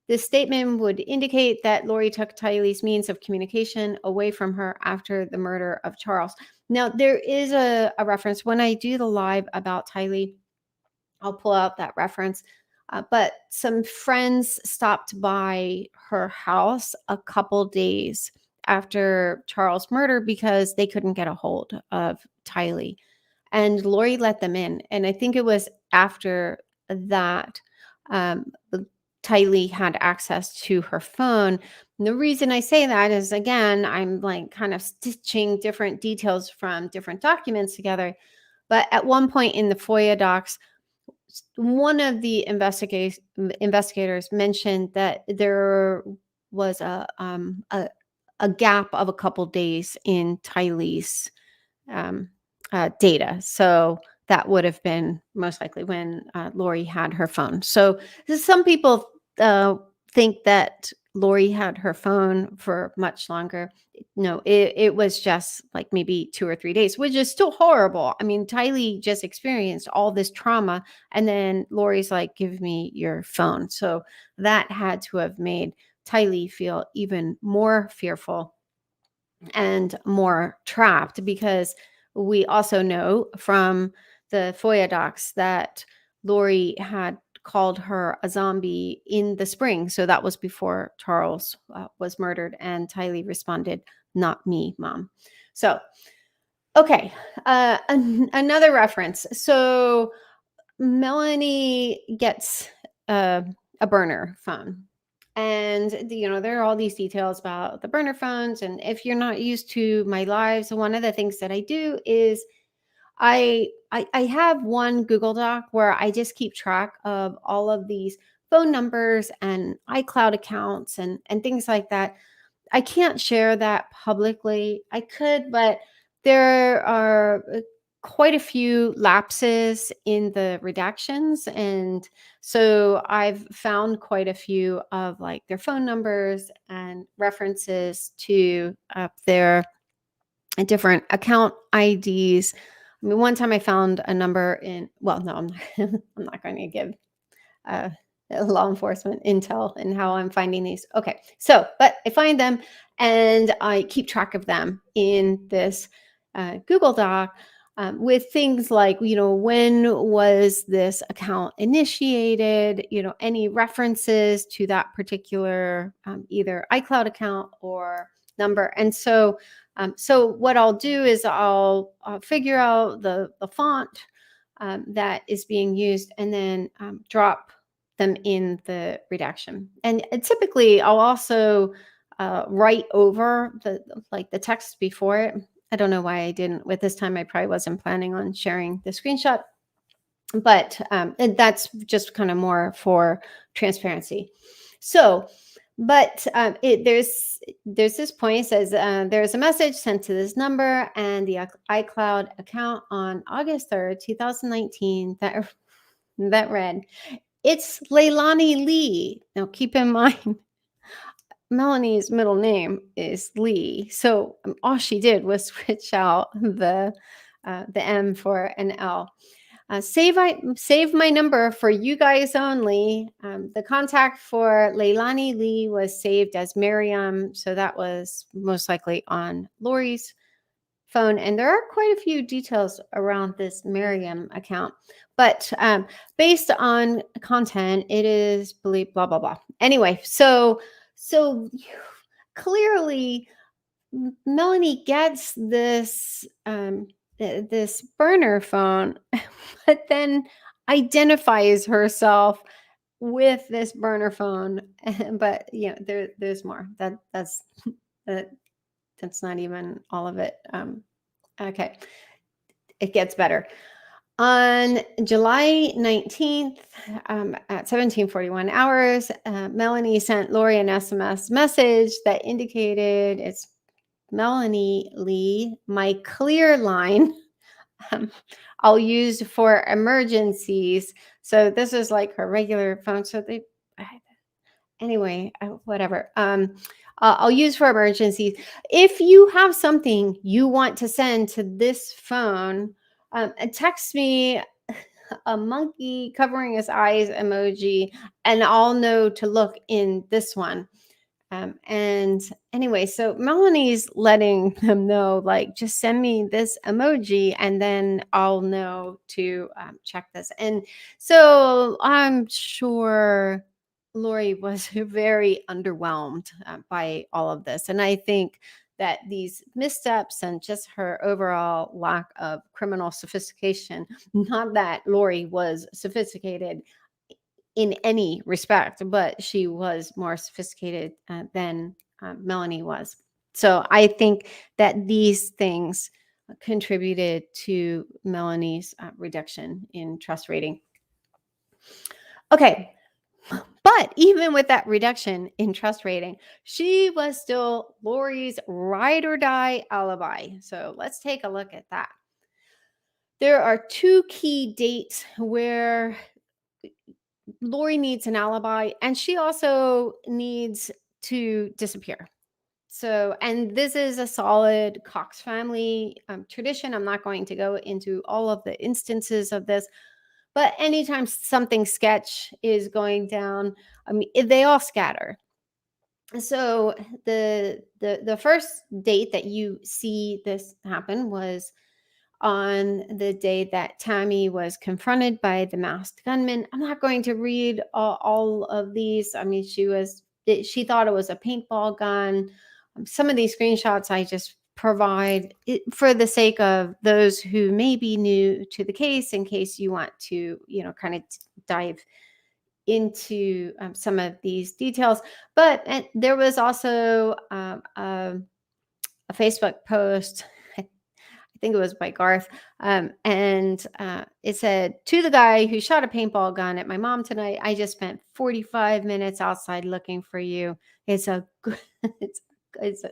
This statement would indicate that Lori took Tylee's means of communication away from her after the murder of Charles. Now, there is a reference when I do the live about Tylee. I'll pull out that reference. But some friends stopped by her house a couple days after Charles' murder because they couldn't get a hold of Tylee. And Lori let them in. And I think it was after that Tylee had access to her phone. And the reason I say that is, again, I'm like kind of stitching different details from different documents together. But at one point in the FOIA docs, one of the investigators mentioned that there was a gap of a couple days in Tylee's data. So that would have been most likely when Lori had her phone. So some people think that Lori had her phone for much longer. No, it was just like maybe 2 or 3 days, which is still horrible. I mean, Tylee just experienced all this trauma, and then Lori's like, "Give me your phone." So that had to have made Tylee feel even more fearful and more trapped, because we also know from the FOIA docs that Lori had called her a zombie in the spring. So that was before Charles was murdered. And Tylee responded, "Not me, Mom." So, okay. Another reference. So Melanie gets a burner phone. And there are all these details about the burner phones. And if you're not used to my lives, one of the things that I do is I have one Google Doc where I just keep track of all of these phone numbers and iCloud accounts and things like that. I can't share that publicly. I could, but there are quite a few lapses in the redactions. And so I've found quite a few of like their phone numbers and references to their different account IDs. I mean, one time I found a number well, no, I'm not, I'm not going to give uh, law enforcement intel and how I'm finding these. Okay. So, but I find them and I keep track of them in this Google Doc with things like, when was this account initiated, any references to that particular either iCloud account or number. And so, what I'll do is I'll figure out the font that is being used and then drop them in the redaction. And typically I'll also right over the text before it. I don't know why I didn't. With this time, I probably wasn't planning on sharing the screenshot, but and that's just kind of more for transparency. So, but there's this point. It says there's a message sent to this number and the iCloud account on August 3rd, 2019 that read, "It's Leilani Lee." Now, keep in mind, Melanie's middle name is Lee, so all she did was switch out the M for an L. Save my number for you guys only. The contact for Leilani Lee was saved as Miriam, so that was most likely on Lori's phone. And there are quite a few details around this Miriam account, but based on content, it is believed blah blah blah. Anyway, so clearly Melanie gets this this burner phone, but then identifies herself with this burner phone. But there's more. That's not even all of it. Okay, it gets better. On July 19th, at 17:41 hours, Melanie sent Lori an SMS message that indicated it's Melanie Lee, my clear line I'll use for emergencies. So this is like her regular phone. So anyway, whatever. I'll use for emergencies. If you have something you want to send to this phone, text me a monkey covering his eyes emoji, and I'll know to look in this one. And anyway, so Melanie's letting them know, like, just send me this emoji and then I'll know to check this. And so I'm sure Lori was very underwhelmed by all of this. And I think that these missteps and just her overall lack of criminal sophistication, not that Lori was sophisticated in any respect, but she was more sophisticated than Melanie was. So I think that these things contributed to Melanie's reduction in trust rating. Okay. But even with that reduction in trust rating, she was still Lori's ride or die alibi. So let's take a look at that. There are two key dates where Lori needs an alibi, and she also needs to disappear. So, and this is a solid Cox family tradition. I'm not going to go into all of the instances of this, but anytime something sketch is going down, I mean, they all scatter. So the first date that you see this happen was on the day that Tammy was confronted by the masked gunman. I'm not going to read all of these. I mean, she thought it was a paintball gun. Some of these screenshots I just provide for the sake of those who may be new to the case, in case you want to, kind of dive into some of these details. But there was also a Facebook post, I think it was by Garth, and it said, "To the guy who shot a paintball gun at my mom tonight, I just spent 45 minutes outside looking for you. It's a good,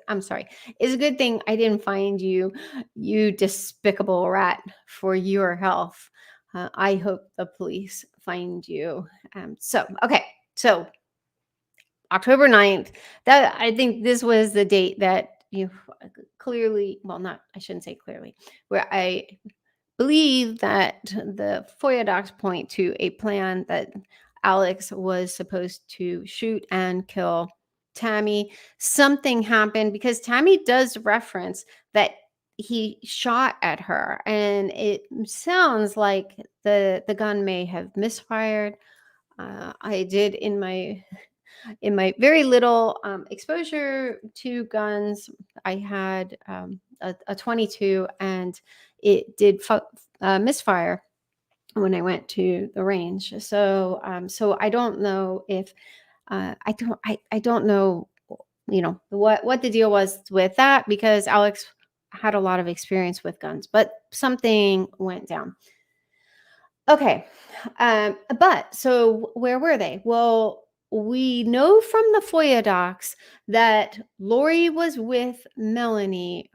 I'm sorry. It's a good thing I didn't find you, you despicable rat, for your health. I hope the police find you." Okay. So October 9th, that I think this was the date that you clearly, well, not, I shouldn't say clearly, where I believe that the FOIA docs point to a plan that Alex was supposed to shoot and kill Tammy. Something happened because Tammy does reference that he shot at her, and it sounds like the gun may have misfired. I did in my very little exposure to guns, I had a 22, and it did misfire when I went to the range. So I don't know if I don't know what the deal was with that, because Alex had a lot of experience with guns, but something went down. Okay. But so where were they? Well, we know from the FOIA docs that Lori was with Melanie.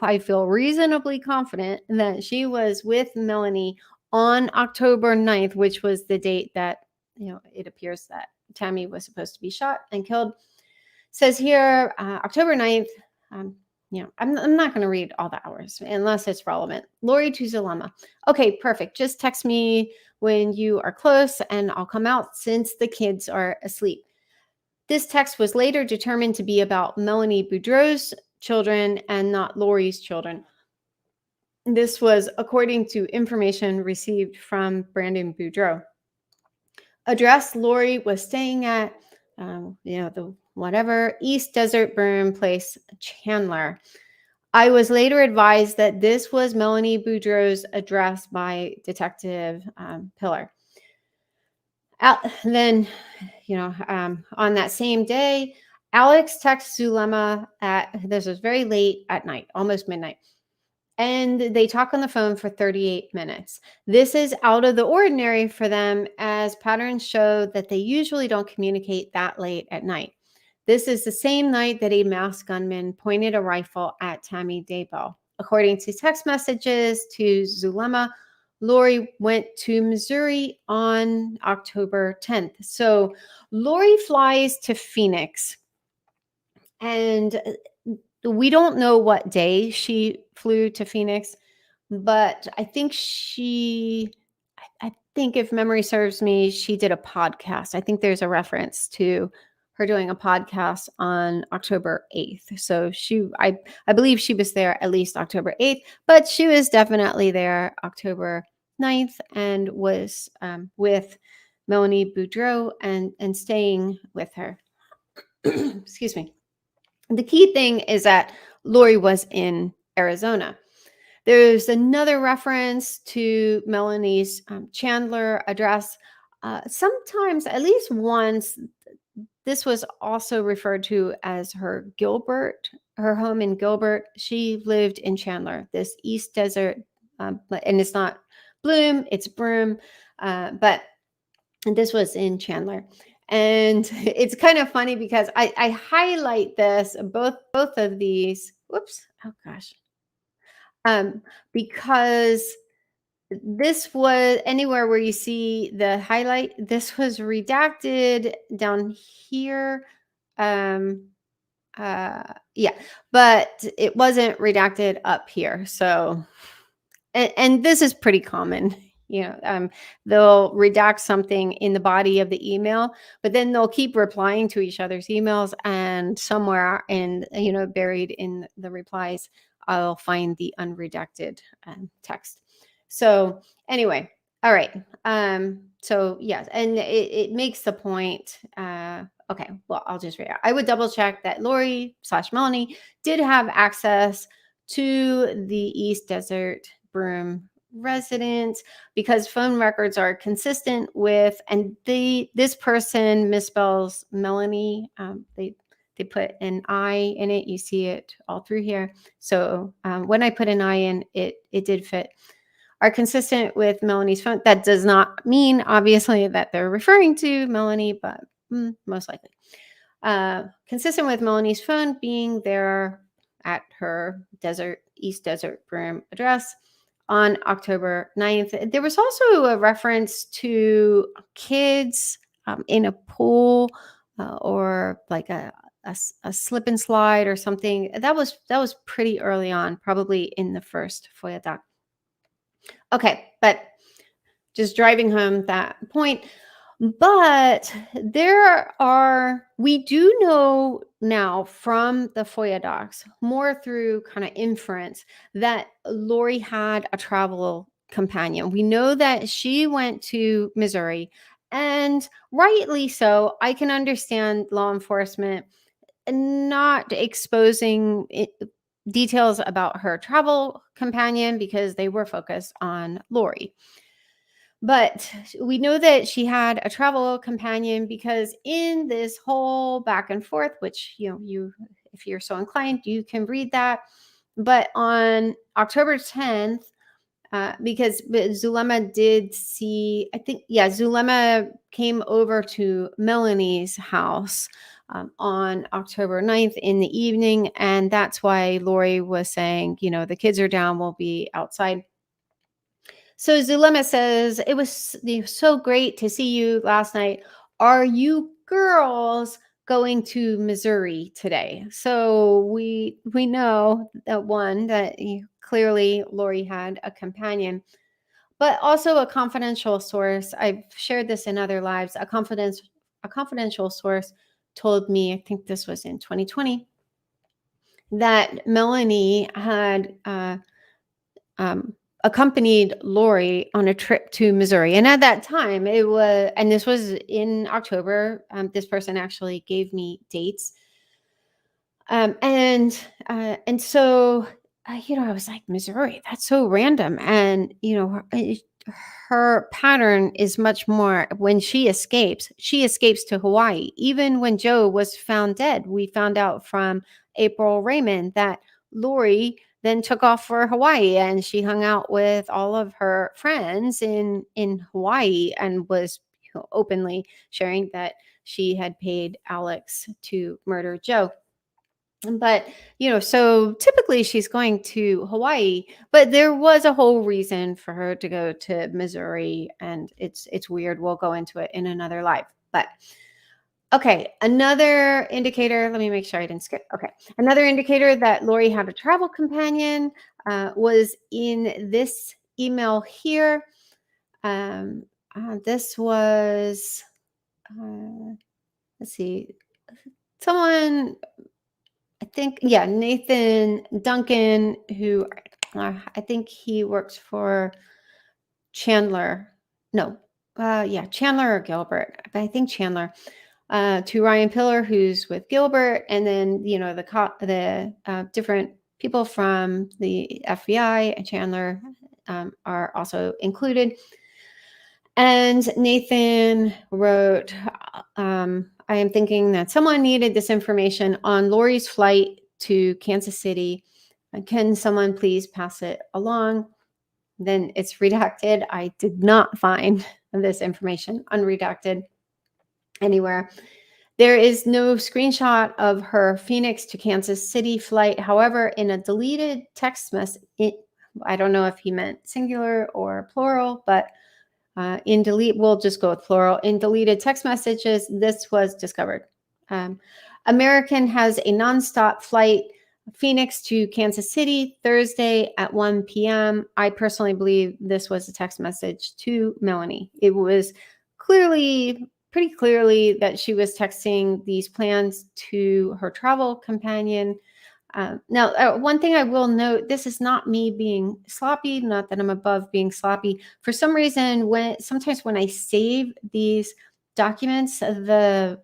I feel reasonably confident that she was with Melanie on October 9th, which was the date that, it appears that Tammy was supposed to be shot and killed. Says here, October 9th. I'm not going to read all the hours unless it's relevant. Lori to Zulema. Okay, perfect. Just text me when you are close and I'll come out since the kids are asleep. This text was later determined to be about Melanie Boudreaux's children and not Lori's children. This was according to information received from Brandon Boudreaux. Address: Lori was staying at, the whatever, East Desert Broom Place, Chandler. I was later advised that this was Melanie Boudreaux's address by Detective Pillar. Then, on that same day, Alex texts Zulema this was very late at night, almost midnight. And they talk on the phone for 38 minutes. This is out of the ordinary for them, as patterns show that they usually don't communicate that late at night. This is the same night that a masked gunman pointed a rifle at Tammy Daybell. According to text messages to Zulema, Lori went to Missouri on October 10th. So Lori flies to Phoenix, and we don't know what day she flew to Phoenix, but I think I think if memory serves me, she did a podcast. I think there's a reference to her doing a podcast on October 8th. So I believe she was there at least October 8th, but she was definitely there October 9th and was with Melanie Boudreaux and staying with her. Excuse me. The key thing is that Lori was in Arizona. There's another reference to Melanie's Chandler address. Sometimes, at least once, this was also referred to as her home in Gilbert. She lived in Chandler, this East Desert, and it's not Bloom, it's Broom, but this was in Chandler. And it's kind of funny because I highlight this, both of these. Whoops. Oh gosh. Because this was anywhere where you see the highlight, this was redacted down here. Yeah, but it wasn't redacted up here. So, and this is pretty common. They'll redact something in the body of the email, but then they'll keep replying to each other's emails, and somewhere buried in the replies, I'll find the unredacted text. So anyway, all right. So yes, and it makes the point. Okay, well, I'll just read it. I would double check that Lori/Melanie did have access to the East Desert Broom residence, because phone records are consistent with, and this person misspells Melanie. They put an I in it. You see it all through here. So when I put an I in, it did fit. Are consistent with Melanie's phone. That does not mean, obviously, that they're referring to Melanie, but most likely. Consistent with Melanie's phone being there at her East Desert Broom address on October 9th. There was also a reference to kids in a pool or like a slip and slide or something. That was pretty early on, probably in the first FOIA doc. Okay, but just driving home that point. But we do know now from the FOIA docs, more through kind of inference, that Lori had a travel companion. We know that she went to Missouri, and rightly so. I can understand law enforcement not exposing details about her travel companion because they were focused on Lori. But we know that she had a travel companion because in this whole back and forth, which, if you're so inclined, you can read that. But on October 10th, because Zulema did see, I think, Zulema came over to Melanie's house on October 9th in the evening. And that's why Lori was saying, the kids are down, we'll be outside. So Zulema says, it was so great to see you last night. Are you girls going to Missouri today? So we know that clearly Lori had a companion, but also a confidential source. I've shared this in other lives. A confidential source told me, I think this was in 2020, that Melanie had accompanied Lori on a trip to Missouri. And at that time, this was in October. This person actually gave me dates. And so, I was like, Missouri, that's so random. And, her pattern is much more when she escapes to Hawaii. Even when Joe was found dead, we found out from April Raymond that Lori then took off for Hawaii, and she hung out with all of her friends in Hawaii and was openly sharing that she had paid Alex to murder Joe. But, so typically she's going to Hawaii, but there was a whole reason for her to go to Missouri, and it's weird. We'll go into it in another live. But okay, another indicator, let me make sure I didn't skip. Okay, another indicator that Lori had a travel companion was in this email here. This was, let's see, someone, I think, Nathan Duncan, who I think he works for Chandler. No, Chandler or Gilbert. But I think Chandler. To Ryan Pillar, who's with Gilbert, and then the different people from the FBI and Chandler are also included. And Nathan wrote, I am thinking that someone needed this information on Lori's flight to Kansas City. Can someone please pass it along? Then it's redacted. I did not find this information unredacted anywhere. There is no screenshot of her Phoenix to Kansas City flight. However, in a deleted text message, I don't know if he meant singular or plural, but we'll just go with plural. In deleted text messages, this was discovered. American has a nonstop flight, Phoenix to Kansas City, Thursday at 1 p.m. I personally believe this was a text message to Melanie. It was pretty clearly that she was texting these plans to her travel companion. Now, one thing I will note, this is not me being sloppy, not that I'm above being sloppy. For some reason, sometimes when I save these documents, the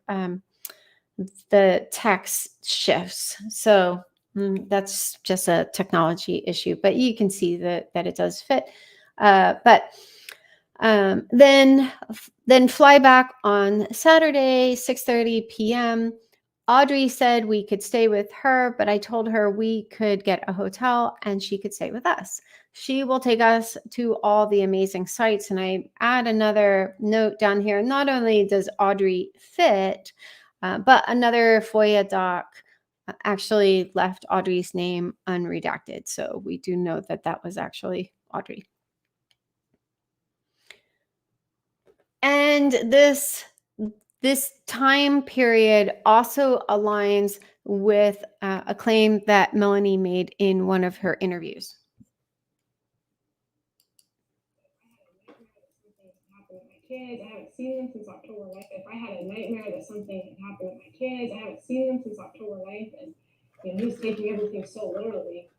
text shifts. So that's just a technology issue, but you can see that it does fit. But then fly back on Saturday, 6:30 p.m. Audrey said we could stay with her, but I told her we could get a hotel and she could stay with us. She will take us to all the amazing sites. And I add another note down here. Not only does Audrey fit, but another FOIA doc actually left Audrey's name unredacted. So we do know that was actually Audrey. And this time period also aligns with a claim that Melanie made in one of her interviews. Kids, I haven't seen them since October 9th. If I had a nightmare that something had happened with my kids, I haven't seen them since October 9th, and he's taking everything so literally.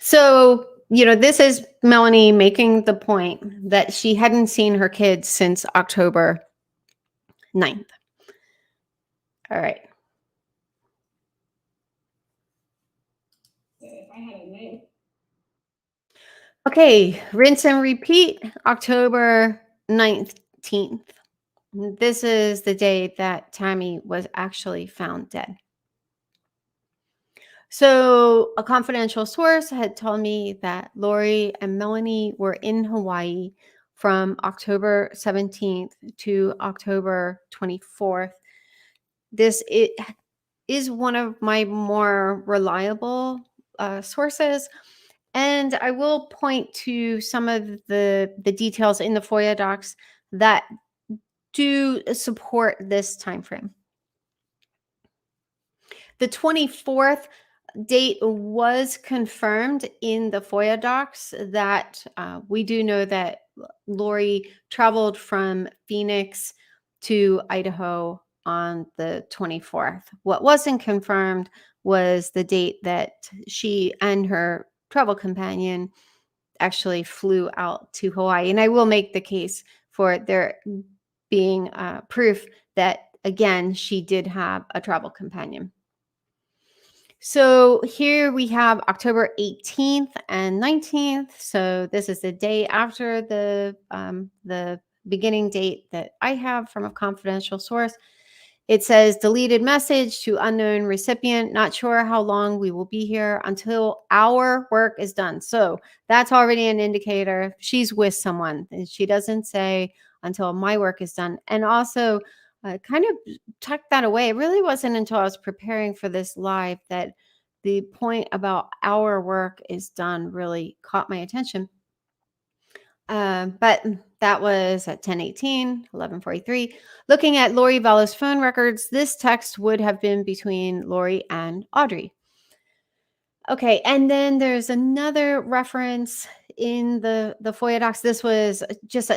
So, this is Melanie making the point that she hadn't seen her kids since October 9th. All right. Okay, rinse and repeat, October 19th. This is the day that Tammy was actually found dead. So, a confidential source had told me that Lori and Melanie were in Hawaii from October 17th to October 24th. It is one of my more reliable sources. And I will point to some of the details in the FOIA docs that do support this time frame. The 24th date was confirmed in the FOIA docs that we do know that Lori traveled from Phoenix to Idaho on the 24th. What wasn't confirmed was the date that she and her travel companion actually flew out to Hawaii. And I will make the case for there being proof that, again, she did have a travel companion. So here we have October 18th and 19th. So this is the day after the beginning date that I have from a confidential source. It says deleted message to unknown recipient. Not sure how long we will be here until our work is done. So that's already an indicator she's with someone. And she doesn't say until my work is done. And also kind of tucked that away. It really wasn't until I was preparing for this live that the point about our work is done really caught my attention. But that was at 10:18, 11:43. Looking at Lori Vallow's phone records, this text would have been between Lori and Audrey. Okay, and then there's another reference in the FOIA docs. This was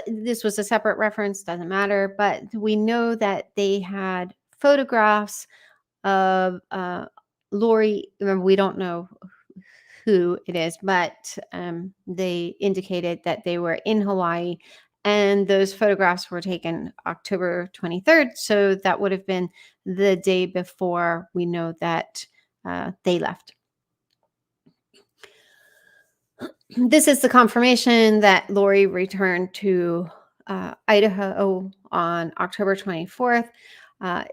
this was a separate reference, doesn't matter, but we know that they had photographs of Lori. Remember, we don't know who it is, but they indicated that they were in Hawaii, and those photographs were taken October 23rd. So that would have been the day before we know that they left. This is the confirmation that Lori returned to Idaho on October 24th.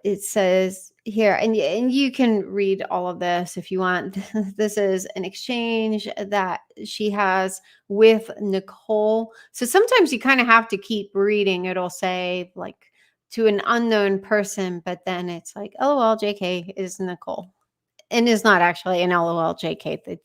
It says here, and you can read all of this if you want. This is an exchange that she has with Nicole. So sometimes you kind of have to keep reading. It'll say like to an unknown person, but then it's like, oh, well, JK is Nicole. And is not actually an LOL JK.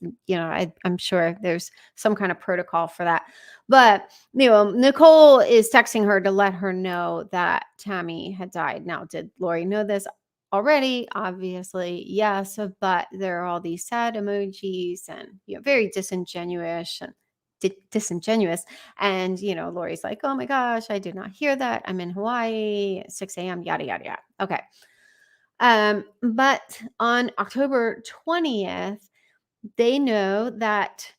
I'm sure there's some kind of protocol for that. But, Nicole is texting her to let her know that Tammy had died. Now, did Lori know this already? Obviously, yes. But there are all these sad emojis and, very disingenuous and disingenuous. And, Lori's like, oh my gosh, I did not hear that. I'm in Hawaii, 6 a.m., yada, yada, yada. Okay. But on October 20th, they know that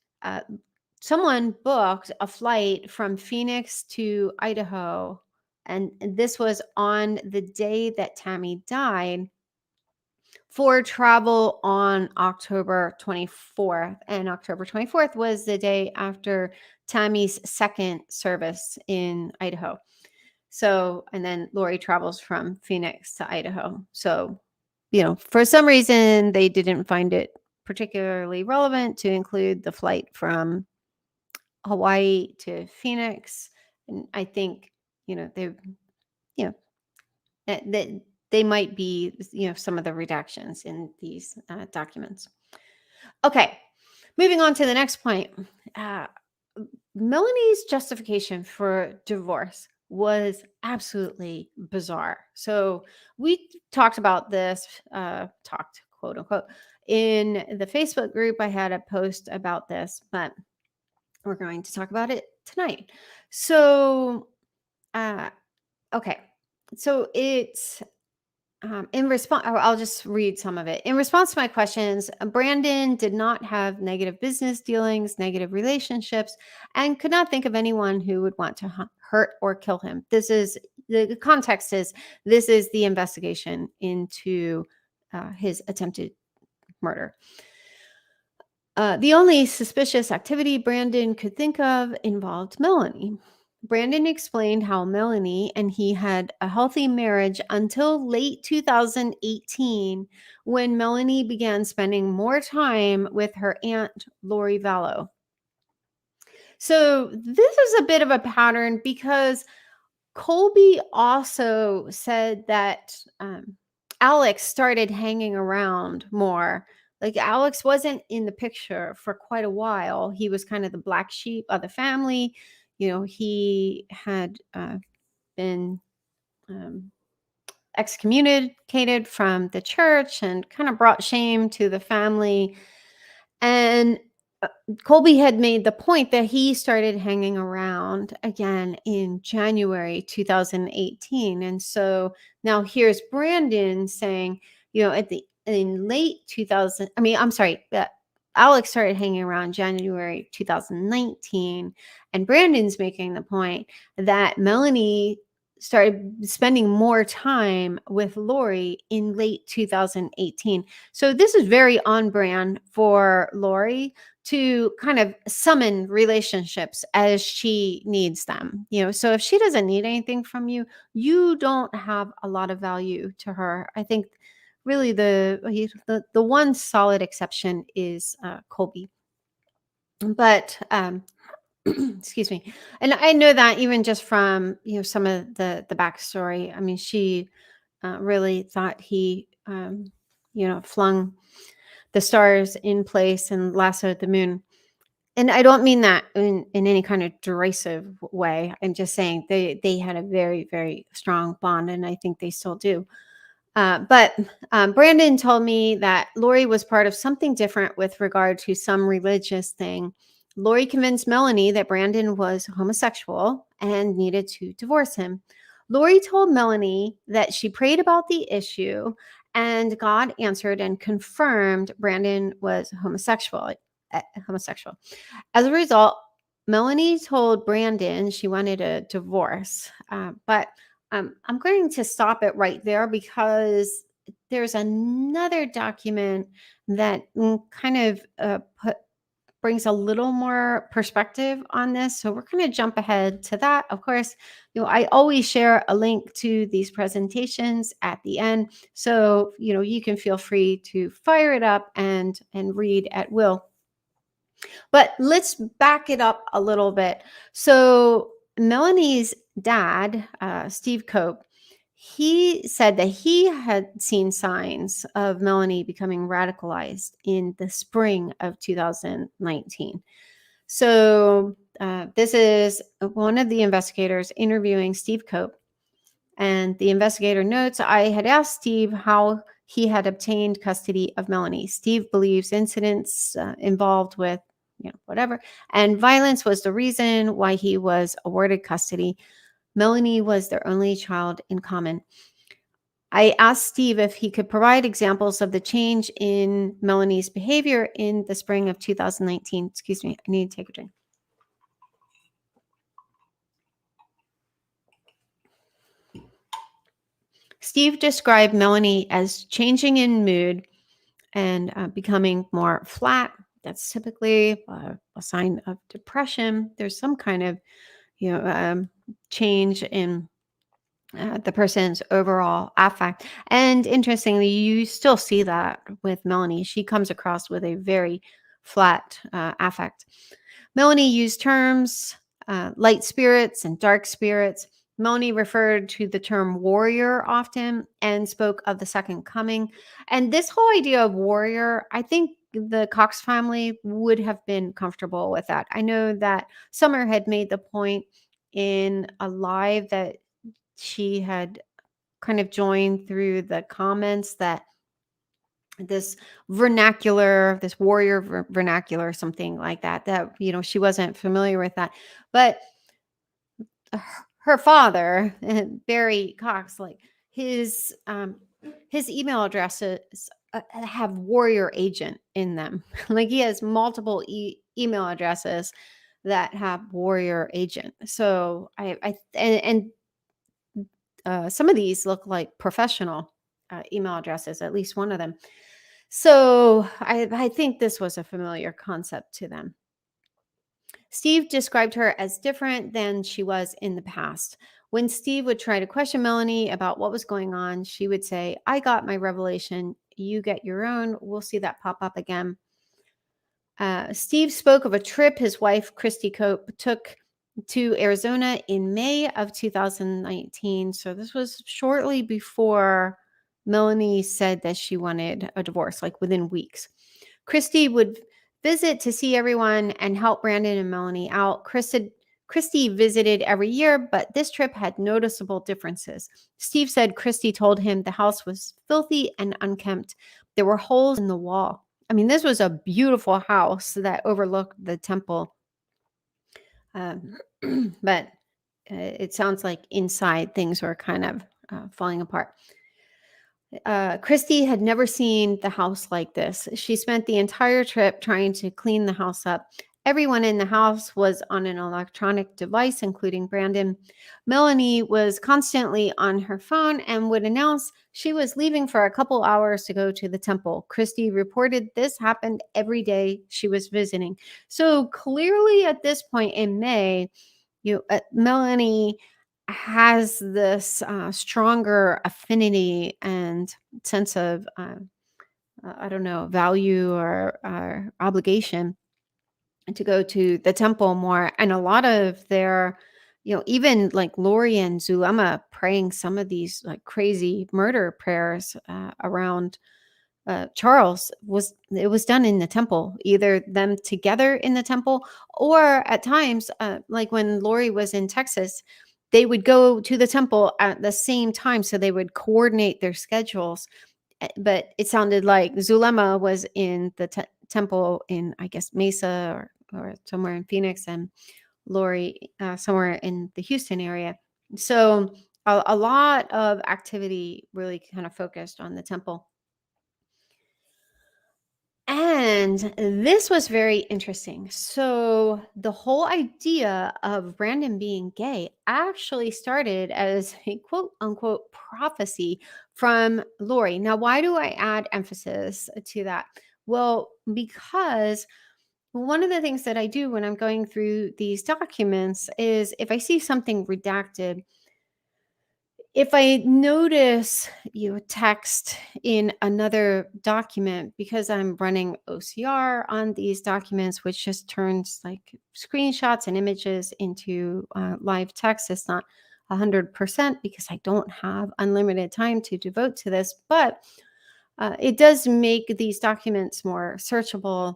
someone booked a flight from Phoenix to Idaho. And this was on the day that Tammy died for travel on October 24th. And October 24th was the day after Tammy's second service in Idaho. So, and then Lori travels from Phoenix to Idaho. So, for some reason, they didn't find it particularly relevant to include the flight from Hawaii to Phoenix. And I think, they might be, some of the redactions in these documents. Okay, moving on to the next point. Melanie's justification for divorce was absolutely bizarre. So we talked about this, quote unquote, in the Facebook group. I had a post about this, but we're going to talk about it tonight. So, okay. So it's in response, I'll just read some of it. In response to my questions, Brandon did not have negative business dealings, negative relationships, and could not think of anyone who would want to hurt or kill him. This is the context is this is the investigation into his attempted murder. The only suspicious activity Brandon could think of involved Melanie. Brandon explained how Melanie and he had a healthy marriage until late 2018 when Melanie began spending more time with her aunt, Lori Vallow. So, this is a bit of a pattern because Colby also said that Alex started hanging around more. Like Alex wasn't in the picture for quite a while. He was kind of the black sheep of the family. He had been um, excommunicated from the church and kind of brought shame to the family. And Colby had made the point that he started hanging around again in January 2018. And so now here's Brandon saying, in late 2000, I mean, I'm sorry, Alex started hanging around January 2019. And Brandon's making the point that Melanie started spending more time with Lori in late 2018. So this is very on brand for Lori to kind of summon relationships as she needs them. So if she doesn't need anything from you, you don't have a lot of value to her. I think really the one solid exception is Colby. But excuse me. And I know that even just from, some of the backstory. I mean, she really thought he flung the stars in place and lassoed the moon. And I don't mean that in any kind of derisive way. I'm just saying they had a very, very strong bond, and I think they still do. But Brandon told me that Lori was part of something different with regard to some religious thing. Lori convinced Melanie that Brandon was homosexual and needed to divorce him. Lori told Melanie that she prayed about the issue and God answered and confirmed Brandon was homosexual. Homosexual. As a result, Melanie told Brandon she wanted a divorce, but I'm going to stop it right there because there's another document that kind of brings a little more perspective on this. So we're going to jump ahead to that. Of course, I always share a link to these presentations at the end. So, you can feel free to fire it up and read at will. But let's back it up a little bit. So Melanie's dad, Steve Cope, he said that he had seen signs of Melanie becoming radicalized in the spring of 2019. So this is one of the investigators interviewing Steve Cope. And the investigator notes, I had asked Steve how he had obtained custody of Melanie. Steve believes incidents involved with whatever. And violence was the reason why he was awarded custody. Melanie was their only child in common. I asked Steve if he could provide examples of the change in Melanie's behavior in the spring of 2019. Excuse me, I need to take a drink. Steve described Melanie as changing in mood and becoming more flat. That's typically a sign of depression. There's some kind of change in the person's overall affect. And interestingly, you still see that with Melanie. She comes across with a very flat affect. Melanie used terms light spirits and dark spirits. Melanie referred to the term warrior often and spoke of the second coming. And this whole idea of warrior, I think the Cox family would have been comfortable with that. I know that Summer had made the point in a live that she had kind of joined through the comments that this vernacular, this warrior vernacular, something like that, she wasn't familiar with that. But her father, Barry Cox, like his email addresses have warrior agent in them. Like he has multiple email addresses that have warrior agent. So some of these look like professional email addresses, at least one of them. So I think this was a familiar concept to them. Steve described her as different than she was in the past. When Steve would try to question Melanie about what was going on, she would say, I got my revelation. You get your own. We'll see that pop up again. Steve spoke of a trip his wife, Christy Cope, took to Arizona in May of 2019. So this was shortly before Melanie said that she wanted a divorce, like within weeks. Christy would visit to see everyone and help Brandon and Melanie out. Christy visited every year, but this trip had noticeable differences. Steve said Christy told him the house was filthy and unkempt. There were holes in the wall. I mean, this was a beautiful house that overlooked the temple. But it sounds like inside things were kind of falling apart. Christy had never seen the house like this. She spent the entire trip trying to clean the house up. Everyone in the house was on an electronic device, including Brandon. Melanie was constantly on her phone and would announce she was leaving for a couple hours to go to the temple. Christy reported this happened every day she was visiting. So clearly at this point in May, Melanie has this stronger affinity and sense of I don't know, value or obligation to go to the temple more. And a lot of their, even like Lori and Zulema praying some of these like crazy murder prayers around Charles was done in the temple, either them together in the temple, or at times, like when Lori was in Texas, they would go to the temple at the same time, so they would coordinate their schedules. But it sounded like Zulema was in the temple in, I guess, Mesa or somewhere in Phoenix, and Lori somewhere in the Houston area. So a lot of activity really kind of focused on the temple. And this was very interesting. So the whole idea of Brandon being gay actually started as a quote unquote prophecy from Lori. Now, why do I add emphasis to that? Well, because one of the things that I do when I'm going through these documents is if I see something redacted, if I notice text in another document, because I'm running OCR on these documents, which just turns like screenshots and images into live text, it's not 100% because I don't have unlimited time to devote to this, but it does make these documents more searchable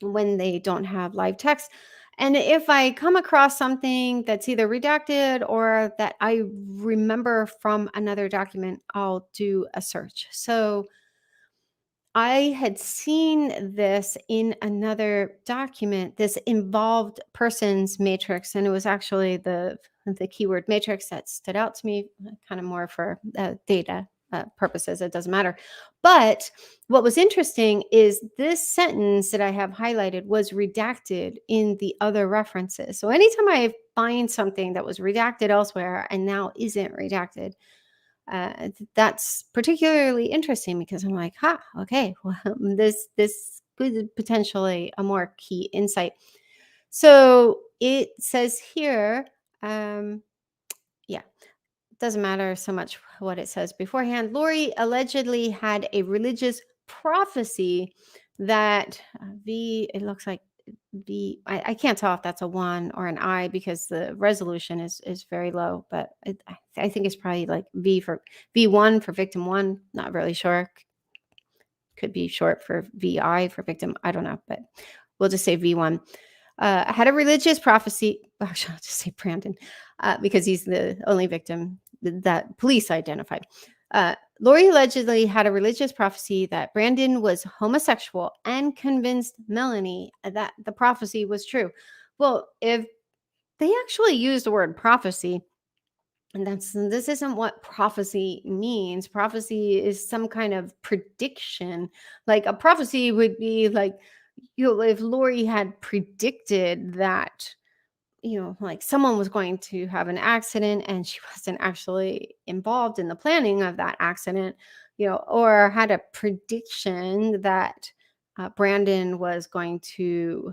when they don't have live text. And if I come across something that's either redacted or that I remember from another document, I'll do a search. So I had seen this in another document, this involved persons matrix, and it was actually the keyword matrix that stood out to me, kind of more for data purposes. It doesn't matter. But what was interesting is this sentence that I have highlighted was redacted in the other references. So anytime I find something that was redacted elsewhere and now isn't redacted, that's particularly interesting because I'm like, okay, well, this could potentially a more key insight. So it says here, yeah, doesn't matter so much what it says beforehand. Lori allegedly had a religious prophecy that it looks like I can't tell if that's a 1 or an I because the resolution is very low, but I think it's probably like V1 for victim 1. Not really sure. Could be short for VI for victim. I don't know, but we'll just say V1. I had a religious prophecy. Actually, I'll just say Brandon because he's the only victim that police identified. Lori allegedly had a religious prophecy that Brandon was homosexual and convinced Melanie that the prophecy was true. Well, if they actually use the word prophecy, and this isn't what prophecy means. Prophecy is some kind of prediction. Like a prophecy would be like, if Lori had predicted that like someone was going to have an accident and she wasn't actually involved in the planning of that accident, or had a prediction that Brandon was going to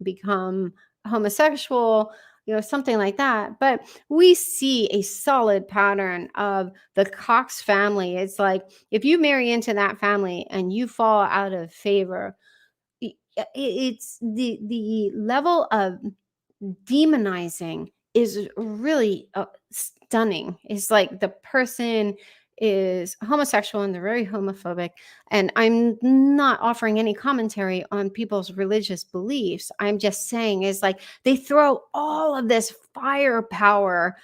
become homosexual, something like that. But we see a solid pattern of the Cox family. It's like if you marry into that family and you fall out of favor, it's the level of demonizing is really stunning. It's like the person is homosexual and they're very homophobic. And I'm not offering any commentary on people's religious beliefs. I'm just saying is like they throw all of this firepower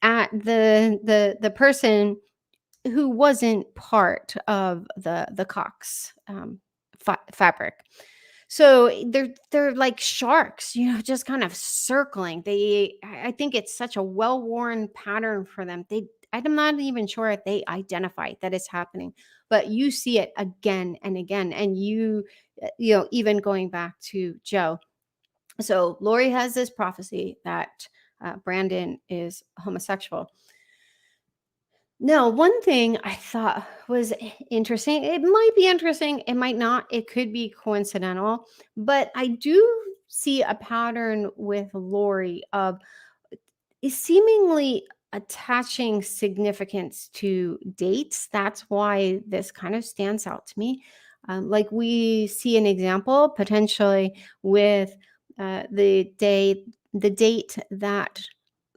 at the person who wasn't part of the Cox fabric. So they're like sharks, just kind of circling. I think it's such a well-worn pattern for them. I'm not even sure if they identify that it's happening, but you see it again and again. And even going back to Joe. So Lori has this prophecy that Brandon is homosexual. Now, one thing I thought was interesting, it might be interesting, it might not, it could be coincidental, but I do see a pattern with Lori of seemingly attaching significance to dates. That's why this kind of stands out to me. Like we see an example potentially with the date that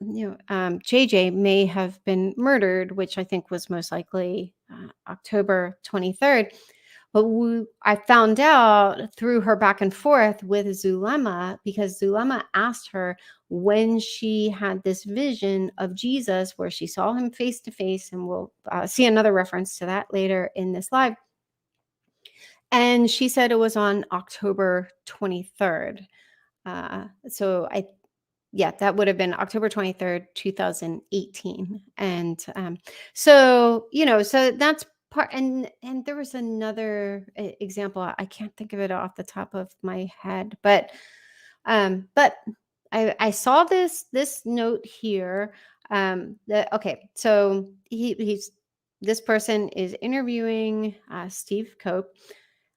JJ may have been murdered, which I think was most likely October 23rd. But I found out through her back and forth with Zulema, because Zulema asked her when she had this vision of Jesus where she saw him face to face, and we'll see another reference to that later in this live. And she said it was on October 23rd. That would have been October 23rd, 2018. And so that's part. And there was another example. I can't think of it off the top of my head, but I saw this note here. So this person is interviewing Steve Cope.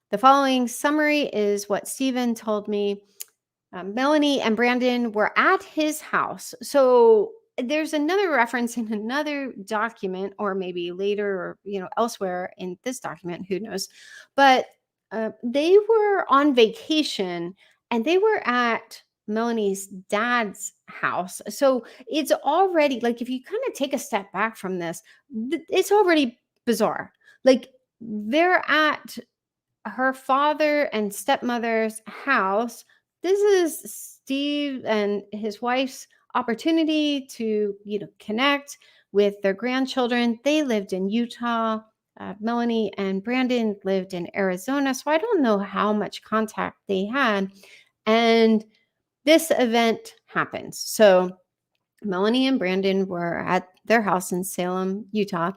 The following summary is what Stephen told me. Melanie and Brandon were at his house. So there's another reference in another document, or maybe later, or elsewhere in this document, who knows. But they were on vacation and they were at Melanie's dad's house. So it's already like, if you kind of take a step back from this, it's already bizarre. Like they're at her father and stepmother's house. This is Steve and his wife's opportunity to, connect with their grandchildren. They lived in Utah. Melanie and Brandon lived in Arizona. So I don't know how much contact they had. And this event happens. So Melanie and Brandon were at their house in Salem, Utah.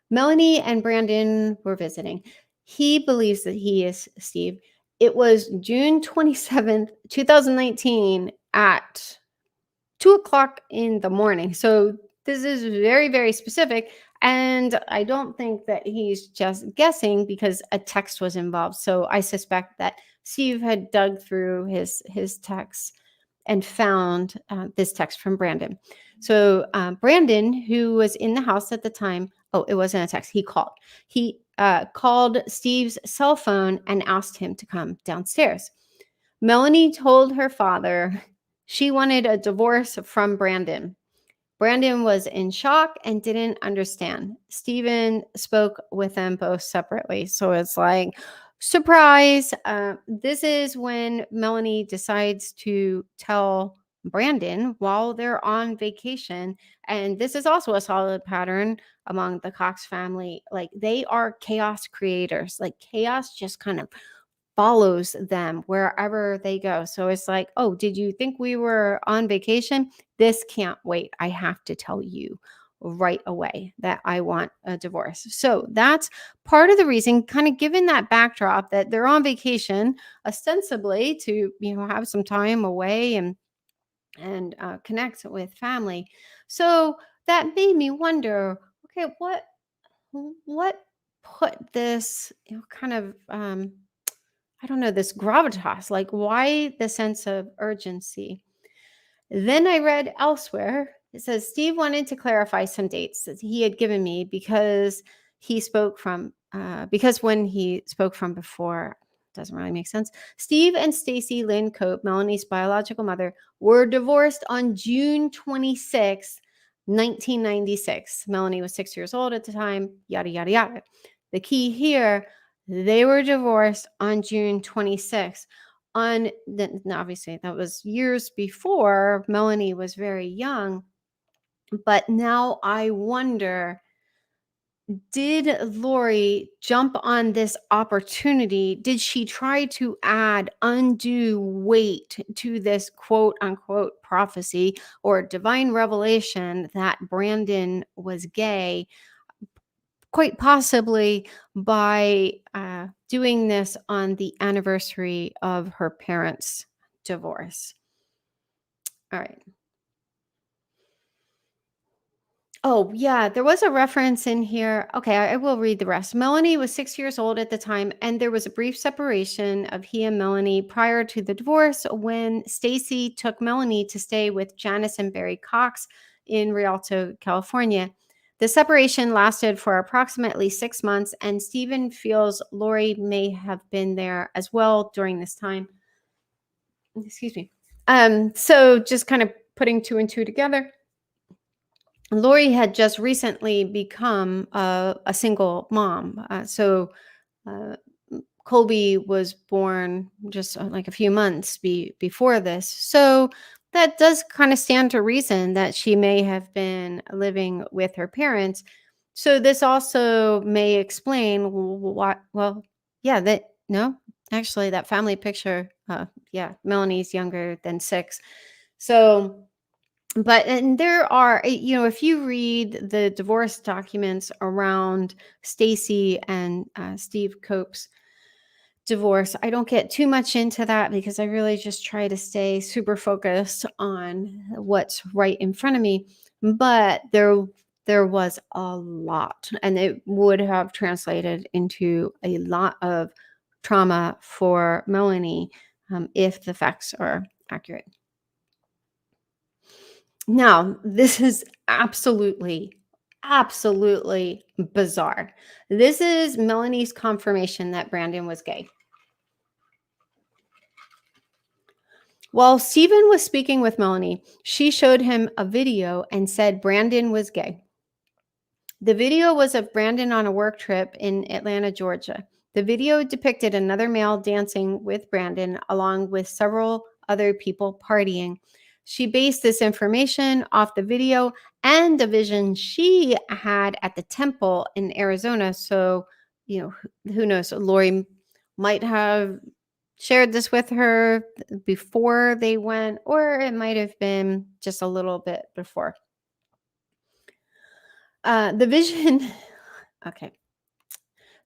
Melanie and Brandon were visiting. He believes that he is Steve. It was June 27th, 2019 at 2:00 in the morning. So this is very, very specific. And I don't think that he's just guessing because a text was involved. So I suspect that Steve had dug through his texts and found this text from Brandon. So Brandon, who was in the house at the time, it wasn't a text, he called. He called Steve's cell phone and asked him to come downstairs. Melanie told her father she wanted a divorce from Brandon. Brandon was in shock and didn't understand. Stephen spoke with them both separately. So it's like, surprise. This is when Melanie decides to tell Brandon while they're on vacation. And this is also a solid pattern among the Cox family. Like they are chaos creators. Like chaos just kind of follows them wherever they go. So it's like, oh, did you think we were on vacation? This can't wait. I have to tell you right away that I want a divorce. So that's part of the reason, kind of given that backdrop that they're on vacation ostensibly to, have some time away and and connect with family. So that made me wonder, okay, what put this, kind of, I don't know, this gravitas, like why the sense of urgency? Then I read elsewhere. It says Steve wanted to clarify some dates that he had given me because when he spoke from before, doesn't really make sense. Steve and Stacy Lynn Cope, Melanie's biological mother, were divorced on June 26, 1996. Melanie was 6 years old at the time, yada, yada, yada. The key here, they were divorced on June 26th. Obviously, that was years before Melanie was very young. But now I wonder, did Lori jump on this opportunity? Did she try to add undue weight to this quote unquote prophecy or divine revelation that Brandon was gay? Quite possibly by doing this on the anniversary of her parents' divorce. All right. Oh, yeah, there was a reference in here. Okay, I will read the rest. Melanie was 6 years old at the time, and there was a brief separation of he and Melanie prior to the divorce when Stacy took Melanie to stay with Janice and Barry Cox in Rialto, California. The separation lasted for approximately 6 months, and Stephen feels Lori may have been there as well during this time. Excuse me. So just kind of putting two and two together. Lori had just recently become a single mom. Uh, Colby was born just like a few months before this. So that does kind of stand to reason that she may have been living with her parents. So this also may explain what, well, yeah, actually, that family picture, yeah, Melanie's younger than 6. So, and there are, if you read the divorce documents around Stacy and Steve Cope's divorce, I don't get too much into that because I really just try to stay super focused on what's right in front of me. But there was a lot, and it would have translated into a lot of trauma for Melanie if the facts are accurate. Now, this is absolutely bizarre. This is Melanie's confirmation that Brandon was gay. While Stephen was speaking with Melanie, she showed him a video and said Brandon was gay. The video was of Brandon on a work trip in Atlanta, Georgia. The video depicted another male dancing with Brandon along with several other people partying. She based this information off the video and the vision she had at the temple in Arizona. So, who knows? Lori might have shared this with her before they went, or it might have been just a little bit before. The vision, okay.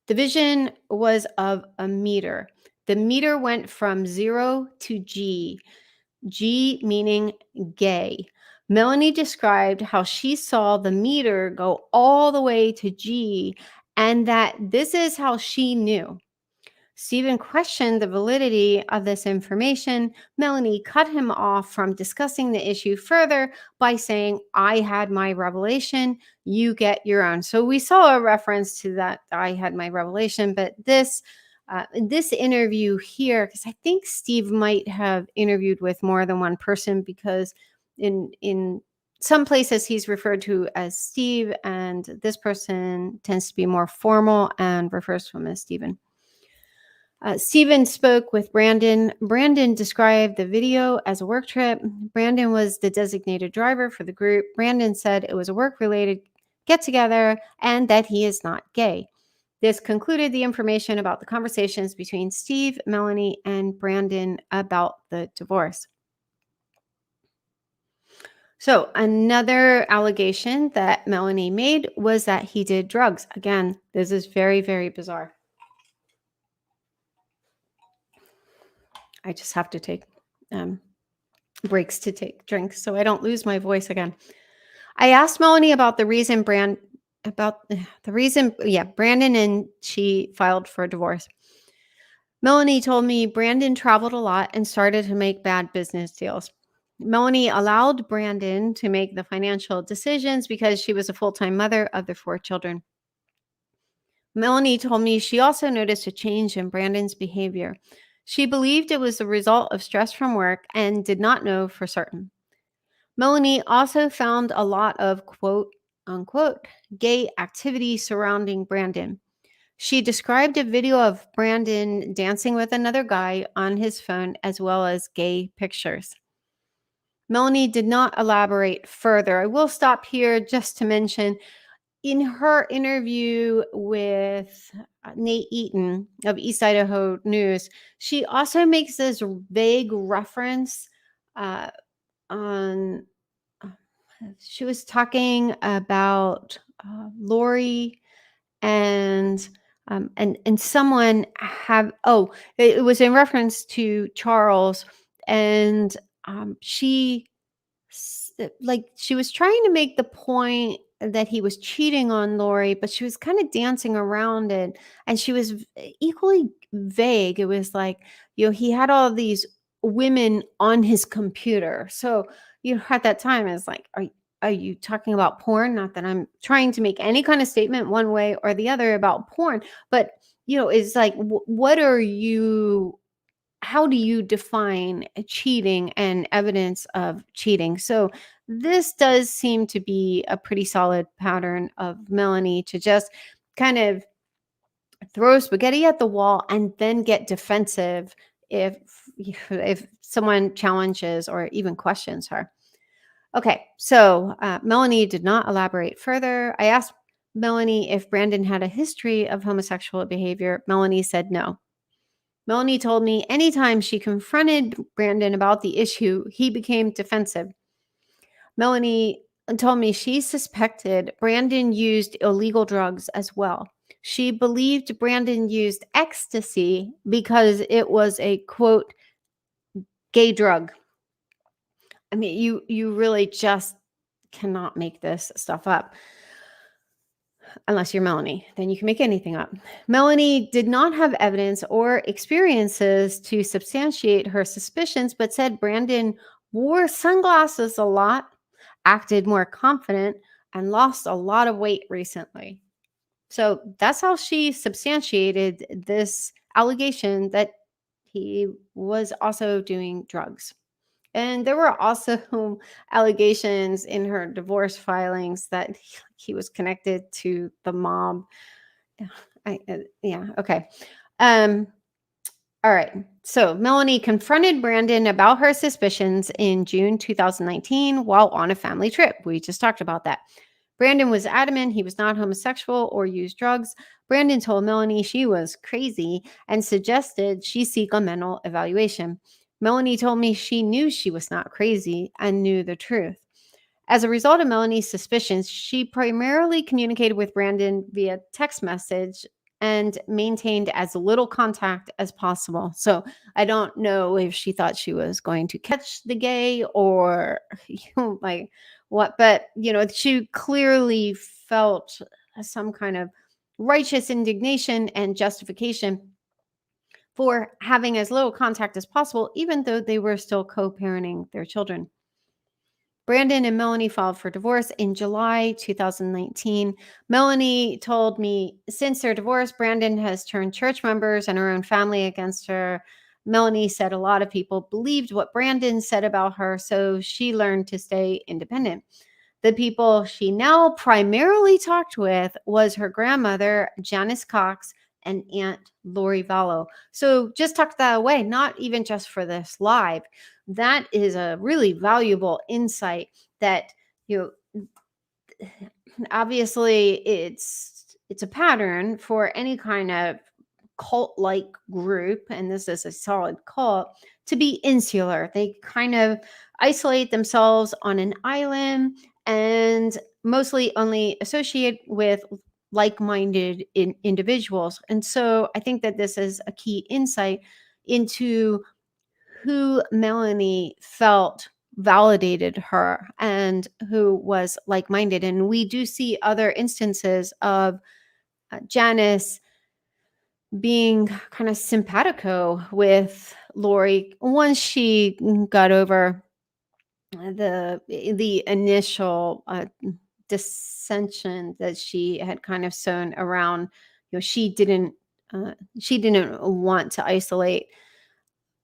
The vision was of a meter. The meter went from 0 to G. G meaning gay. Melanie described how she saw the meter go all the way to G and that this is how she knew. Stephen questioned the validity of this information. Melanie cut him off from discussing the issue further by saying, I had my revelation, you get your own. So we saw a reference to that, I had my revelation, but this interview here, because I think Steve might have interviewed with more than one person, because in some places he's referred to as Steve, and this person tends to be more formal and refers to him as Stephen. Stephen spoke with Brandon. Brandon described the video as a work trip. Brandon was the designated driver for the group. Brandon said it was a work-related get-together and that he is not gay. This concluded the information about the conversations between Steve, Melanie, and Brandon about the divorce. So another allegation that Melanie made was that he did drugs. Again, this is very, very bizarre. I just have to take breaks to take drinks so I don't lose my voice again. I asked Melanie about the reason Brandon and she filed for divorce. Melanie told me Brandon traveled a lot and started to make bad business deals. Melanie allowed Brandon to make the financial decisions because she was a full-time mother of their 4 children. Melanie told me she also noticed a change in Brandon's behavior. She believed it was the result of stress from work and did not know for certain. Melanie also found a lot of quote unquote gay activity surrounding Brandon. She described a video of Brandon dancing with another guy on his phone as well as gay pictures. Melanie did not elaborate further. I will stop here just to mention in her interview with Nate Eaton of East Idaho News, she also makes this vague reference on. She was talking about Lori and someone it was in reference to Charles and she she was trying to make the point that he was cheating on Lori, but she was kind of dancing around it and she was equally vague. It was like, he had all these women on his computer. So, at that time it's like, are you talking about porn? Not that I'm trying to make any kind of statement one way or the other about porn, but it's like, what are you how do you define cheating and evidence of cheating? So this does seem to be a pretty solid pattern of Melanie to just kind of throw spaghetti at the wall and then get defensive if someone challenges or even questions her. Okay, so Melanie did not elaborate further. I asked Melanie if Brandon had a history of homosexual behavior. Melanie said no. Melanie told me anytime she confronted Brandon about the issue, he became defensive. Melanie told me she suspected Brandon used illegal drugs as well. She believed Brandon used ecstasy because it was a, quote, gay drug. I mean, you really just cannot make this stuff up. Unless you're Melanie, then you can make anything up. Melanie did not have evidence or experiences to substantiate her suspicions, but said Brandon wore sunglasses a lot, acted more confident, and lost a lot of weight recently. So that's how she substantiated this allegation that he was also doing drugs. And there were also allegations in her divorce filings that he was connected to the mob. Okay. All right. So Melanie confronted Brandon about her suspicions in June 2019 while on a family trip. We just talked about that. Brandon was adamant he was not homosexual or used drugs. Brandon told Melanie she was crazy and suggested she seek a mental evaluation. Melanie told me she knew she was not crazy and knew the truth. As a result of Melanie's suspicions, she primarily communicated with Brandon via text message and maintained as little contact as possible. So I don't know if she thought she was going to catch the gay or like what, but she clearly felt some kind of righteous indignation and justification for having as little contact as possible, even though they were still co-parenting their children. Brandon and Melanie filed for divorce in July 2019. Melanie told me since their divorce, Brandon has turned church members and her own family against her. Melanie said a lot of people believed what Brandon said about her, so she learned to stay independent. The people she now primarily talked with was her grandmother, Janice Cox, and Aunt Lori Vallow. So just tuck that away, not even just for this live. That is a really valuable insight that, obviously it's a pattern for any kind of cult-like group, and this is a solid cult, to be insular. They kind of isolate themselves on an island and mostly only associate with like-minded individuals. And so I think that this is a key insight into who Melanie felt validated her and who was like-minded. And we do see other instances of Janice being kind of simpatico with Lori once she got over the initial dissension that she had kind of sown around. She didn't want to isolate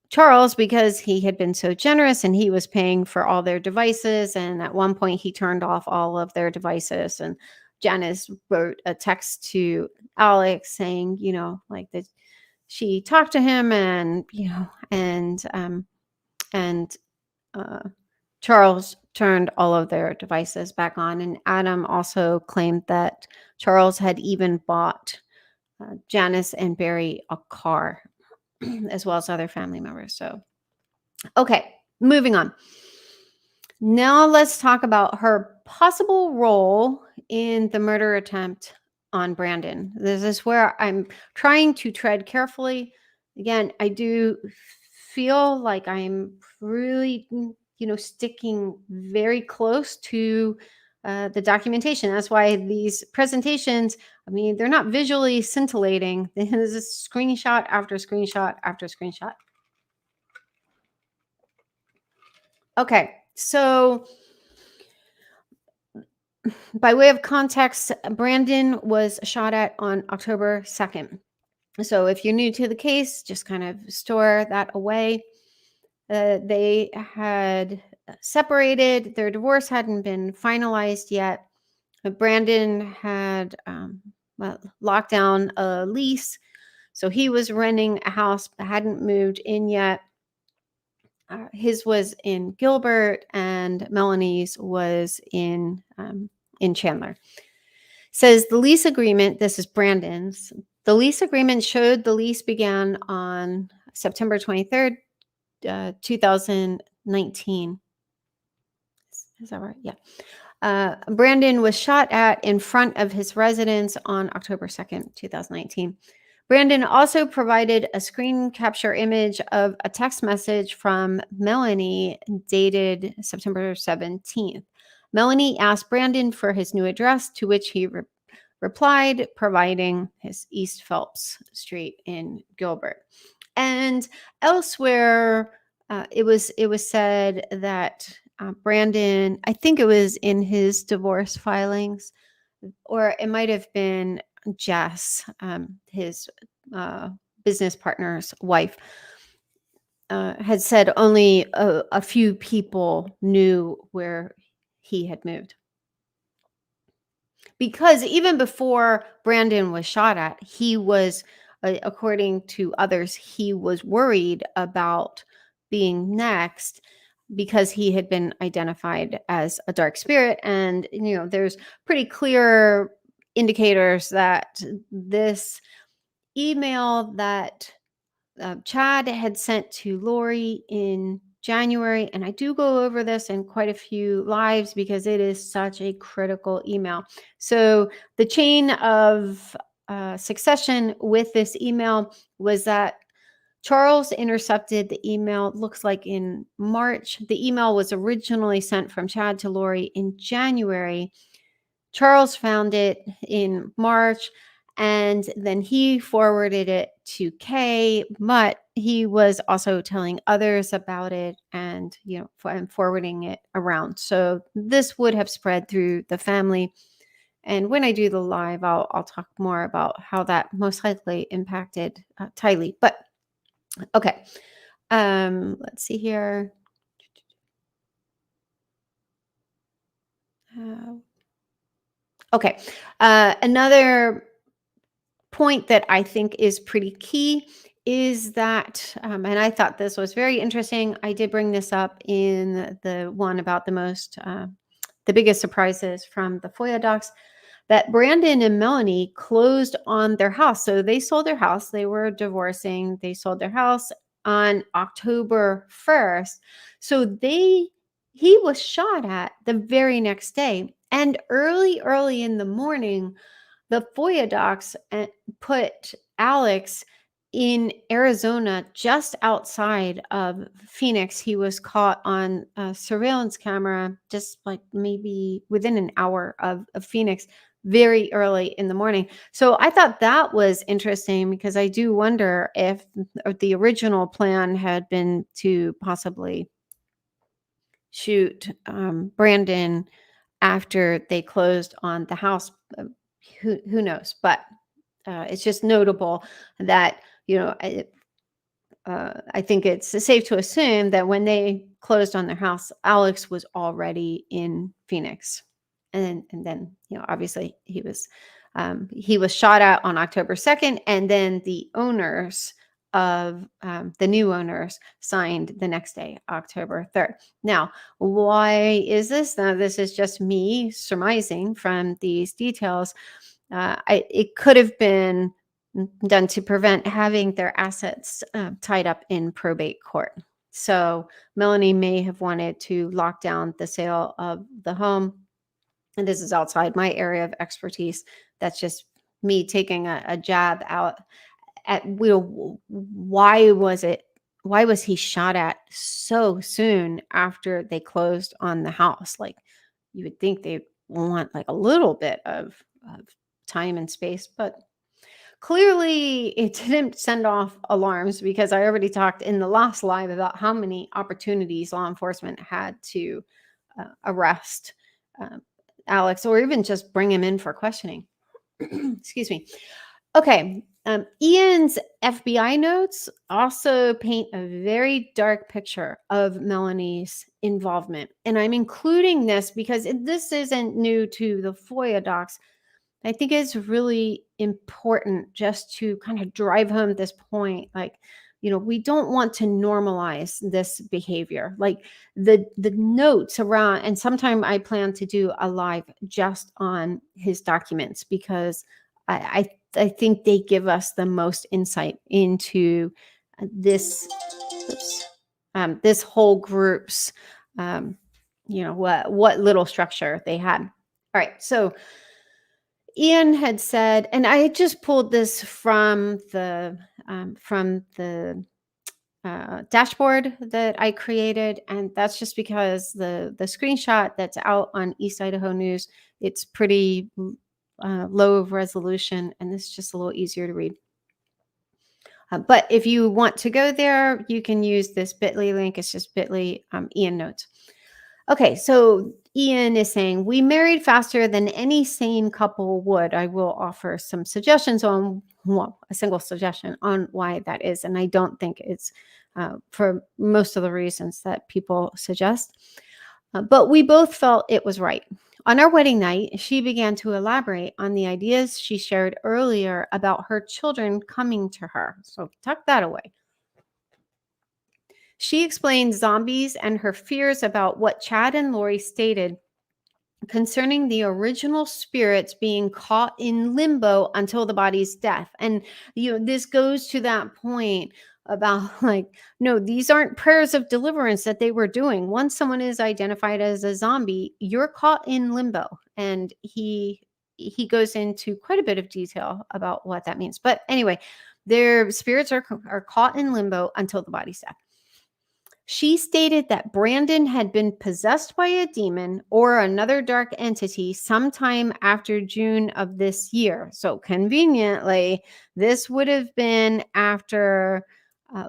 Charles because he had been so generous and he was paying for all their devices. And at one point, he turned off all of their devices. And Janice wrote a text to Alex saying, like that she talked to him, and Charles turned all of their devices back on. And Adam also claimed that Charles had even bought Janice and Barry a car, as well as other family members. So, okay, moving on. Now let's talk about her possible role in the murder attempt on Brandon. This is where I'm trying to tread carefully. Again, I do feel like I'm really, sticking very close to the documentation. That's why these presentations, they're not visually scintillating. There's a screenshot after screenshot after screenshot. Okay, so by way of context, Brandon was shot at on October 2nd. So if you're new to the case, just kind of store that away. They had separated. Their divorce hadn't been finalized yet. Brandon had locked down a lease. So he was renting a house but hadn't moved in yet. His was in Gilbert and Melanie's was in Chandler. Says the lease agreement, this is Brandon's, the lease agreement showed the lease began on September 23rd, 2019. Is that right? Yeah. Brandon was shot at in front of his residence on October 2nd, 2019. Brandon also provided a screen capture image of a text message from Melanie dated September 17th. Melanie asked Brandon for his new address, to which he replied, providing his East Phelps Street in Gilbert. And elsewhere, it was said that Brandon, I think it was in his divorce filings, or it might have been Jess, his business partner's wife, had said only a few people knew where he had moved. Because even before Brandon was shot at, he was, according to others, he was worried about being next because he had been identified as a dark spirit. And, there's pretty clear indicators that this email that Chad had sent to Lori in January, and I do go over this in quite a few lives because it is such a critical email. So the chain of succession with this email was that Charles intercepted the email, looks like in March. The email was originally sent from Chad to Lori in January. Charles found it in March, and then he forwarded it to Kay, but he was also telling others about it and, and forwarding it around. So this would have spread through the family. And when I do the live, I'll talk more about how that most likely impacted Tylee. But okay, let's see here. Okay, another point that I think is pretty key is that, and I thought this was very interesting. I did bring this up in the one about the biggest surprises from the FOIA docs, that Brandon and Melanie closed on their house. So they sold their house. They were divorcing. They sold their house on October 1st. So he was shot at the very next day. And early in the morning, the FOIA docs put Alex in Arizona, just outside of Phoenix. He was caught on a surveillance camera, just like maybe within an hour of Phoenix, very early in the morning. So I thought that was interesting because I do wonder if the original plan had been to possibly shoot Brandon after they closed on the house. Who knows? But it's just notable that, I think it's safe to assume that when they closed on their house, Alex was already in Phoenix, and then obviously he was shot at on October 2nd, and then the owners of the new owners signed the next day, October 3rd. Now, why is this? Now, this is just me surmising from these details. It could have been done to prevent having their assets tied up in probate court. So Melanie may have wanted to lock down the sale of the home. And this is outside my area of expertise. That's just me taking a jab out at why was he shot at so soon after they closed on the house? Like, you would think they want like a little bit of time and space, but clearly it didn't send off alarms, because I already talked in the last live about how many opportunities law enforcement had to arrest Alex, or even just bring him in for questioning. Excuse me. Okay. Ian's FBI notes also paint a very dark picture of Melanie's involvement. And I'm including this because this isn't new to the FOIA docs. I think it's really important just to kind of drive home this point. Like, we don't want to normalize this behavior. Like the notes around, and sometime I plan to do a live just on his documents, because I think they give us the most insight into this this whole group's what little structure they had. All right, so Ian had said, and I had just pulled this from the dashboard that I created, and that's just because the screenshot that's out on East Idaho News, it's pretty low resolution, and this is just a little easier to read. But if you want to go there, you can use this bit.ly link. It's just bit.ly Ian notes. Okay, so Ian is saying, we married faster than any sane couple would. I will offer some suggestions on, a single suggestion on why that is. And I don't think it's for most of the reasons that people suggest. But we both felt it was right. On our wedding night, she began to elaborate on the ideas she shared earlier about her children coming to her. So tuck that away. She explained zombies and her fears about what Chad and Lori stated concerning the original spirits being caught in limbo until the body's death. And, this goes to that point about like, no, these aren't prayers of deliverance that they were doing. Once someone is identified as a zombie, you're caught in limbo. And he goes into quite a bit of detail about what that means. But anyway, their spirits are caught in limbo until the body's death. She stated that Brandon had been possessed by a demon or another dark entity sometime after June of this year. So conveniently, this would have been after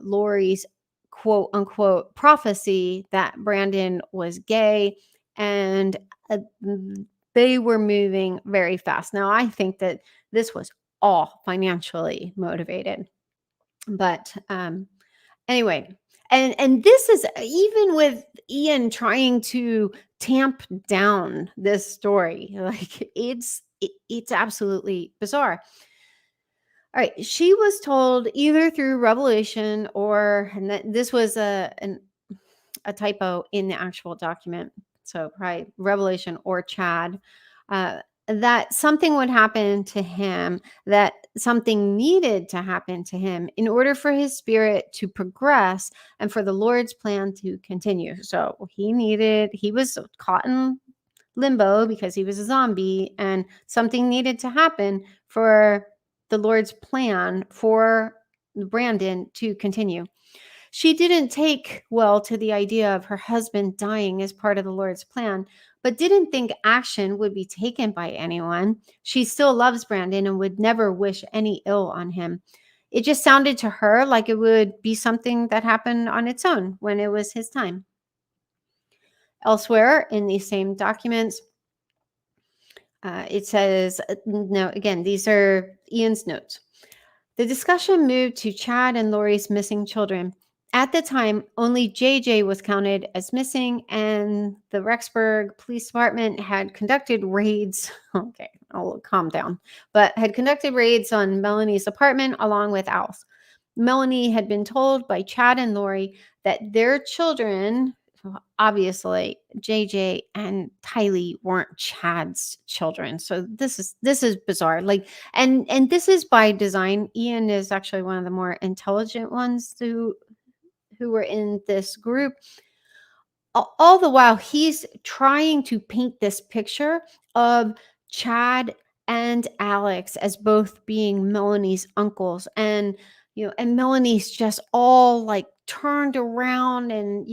Lori's quote unquote prophecy that Brandon was gay, and they were moving very fast. Now, I think that this was all financially motivated. But anyway, and this is even with Ian trying to tamp down this story. Like it's absolutely bizarre. All right, she was told either through revelation or, and this was a typo in the actual document, so probably revelation or Chad, that something would happen to him, that something needed to happen to him in order for his spirit to progress and for the Lord's plan to continue. So he was caught in limbo because he was a zombie, and something needed to happen for the Lord's plan for Brandon to continue. She didn't take well to the idea of her husband dying as part of the Lord's plan, but didn't think action would be taken by anyone. She still loves Brandon and would never wish any ill on him. It just sounded to her like it would be something that happened on its own when it was his time. Elsewhere in these same documents, it says, no, again, these are Ian's notes. The discussion moved to Chad and Lori's missing children. At the time, only JJ was counted as missing, and the Rexburg Police Department had conducted raids. Okay, I'll calm down. But had conducted raids on Melanie's apartment along with Al's. Melanie had been told by Chad and Lori that their children, obviously JJ and Tylee, weren't Chad's children. So this is bizarre. Like, and this is by design. Ian is actually one of the more intelligent ones who were in this group. All the while he's trying to paint this picture of Chad and Alex as both being Melanie's uncles, and and Melanie's just all like turned around and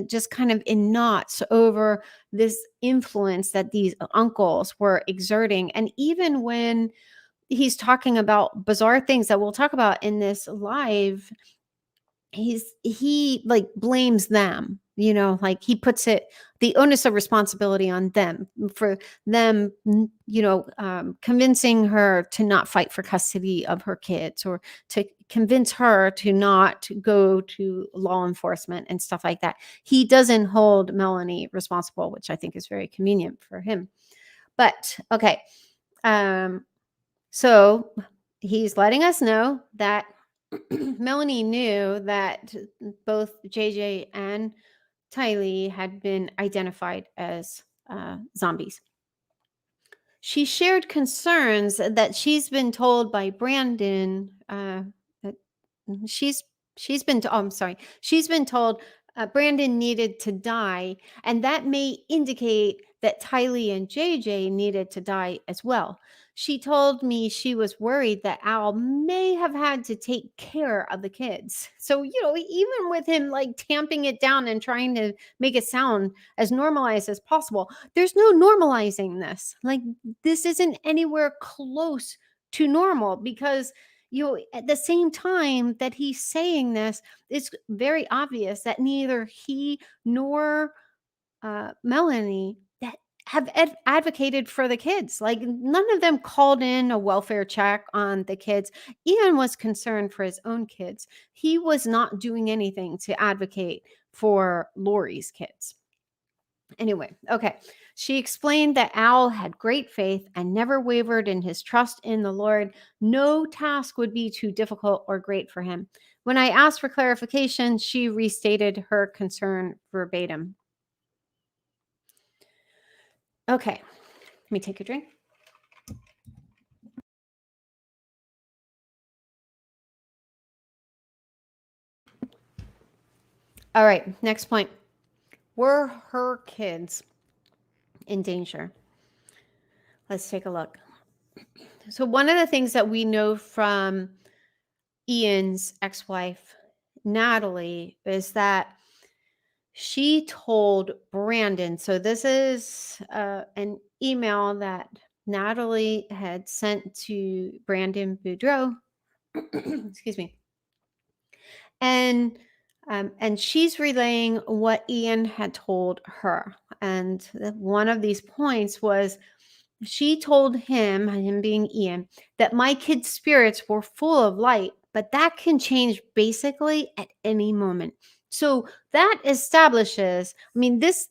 just kind of in knots over this influence that these uncles were exerting. And even when he's talking about bizarre things that we'll talk about in this live, he like blames them, like he puts the onus of responsibility on them for them, convincing her to not fight for custody of her kids, or to convince her to not go to law enforcement and stuff like that. He doesn't hold Melanie responsible, which I think is very convenient for him. But okay, so he's letting us know that Melanie knew that both JJ and Tylee had been identified as zombies. She shared concerns that she's been told by Brandon that she's been oh, I'm sorry. She's been told Brandon needed to die, and that may indicate that Tylee and JJ needed to die as well. She told me she was worried that Al may have had to take care of the kids. So, even with him like tamping it down and trying to make it sound as normalized as possible, there's no normalizing this. Like, this isn't anywhere close to normal, because at the same time that he's saying this, it's very obvious that neither he nor Melanie that have advocated for the kids. Like, none of them called in a welfare check on the kids. Ian was concerned for his own kids. He was not doing anything to advocate for Lori's kids. Anyway, okay. She explained that Al had great faith and never wavered in his trust in the Lord. No task would be too difficult or great for him. When I asked for clarification, she restated her concern verbatim. Okay, let me take a drink. All right, next point. Were her kids in danger? Let's take a look. So one of the things that we know from Ian's ex-wife, Natalie, is that she told Brandon, so this is an email that Natalie had sent to Brandon Boudreaux, excuse me, and she's relaying what Ian had told her. And one of these points was, she told him being Ian, that my kids' spirits were full of light, but that can change basically at any moment. So that establishes, this,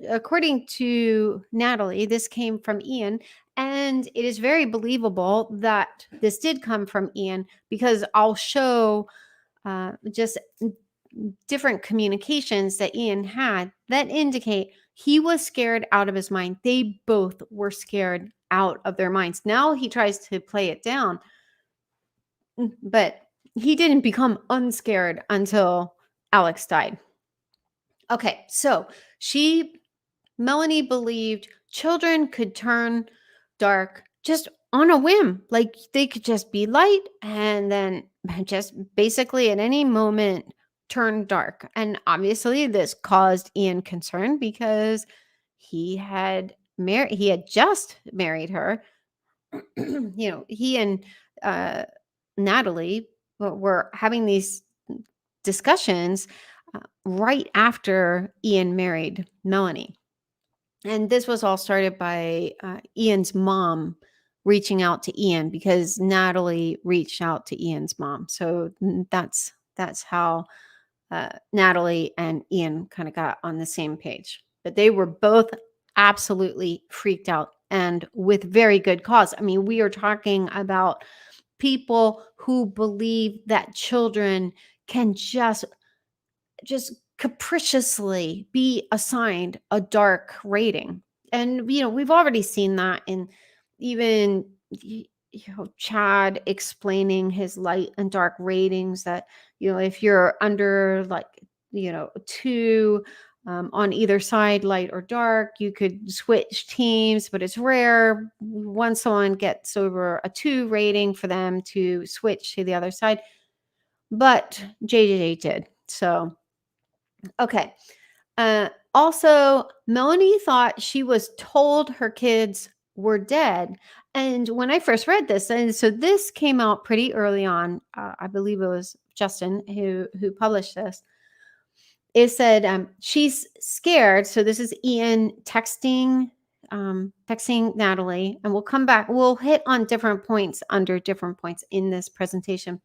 according to Natalie, this came from Ian, and it is very believable that this did come from Ian, because I'll show just different communications that Ian had that indicate he was scared out of his mind. They both were scared out of their minds. Now he tries to play it down, but he didn't become unscared until Alex died. Okay, so Melanie believed children could turn dark just on a whim. Like they could just be light and then just basically at any moment turn dark. And obviously this caused Ian concern because he had just married her. He and uh, Natalie were having these discussions right after Ian married Melanie. And this was all started by Ian's mom reaching out to Ian because Natalie reached out to Ian's mom. So that's how Natalie and Ian kind of got on the same page. But they were both absolutely freaked out and with very good cause. I mean, we are talking about people who believe that children can just capriciously be assigned a dark rating. And we've already seen that in even Chad explaining his light and dark ratings, that if you're under like 2 on either side, light or dark, you could switch teams, but it's rare once someone gets over a 2 rating for them to switch to the other side. But JJ did. So okay. Also, Melanie thought she was told her kids were dead. And when I first read this, and so this came out pretty early on, I believe it was Justin who published this. It said she's scared. So this is Ian texting Natalie, and we'll come back. We'll hit on different points under different points in this presentation.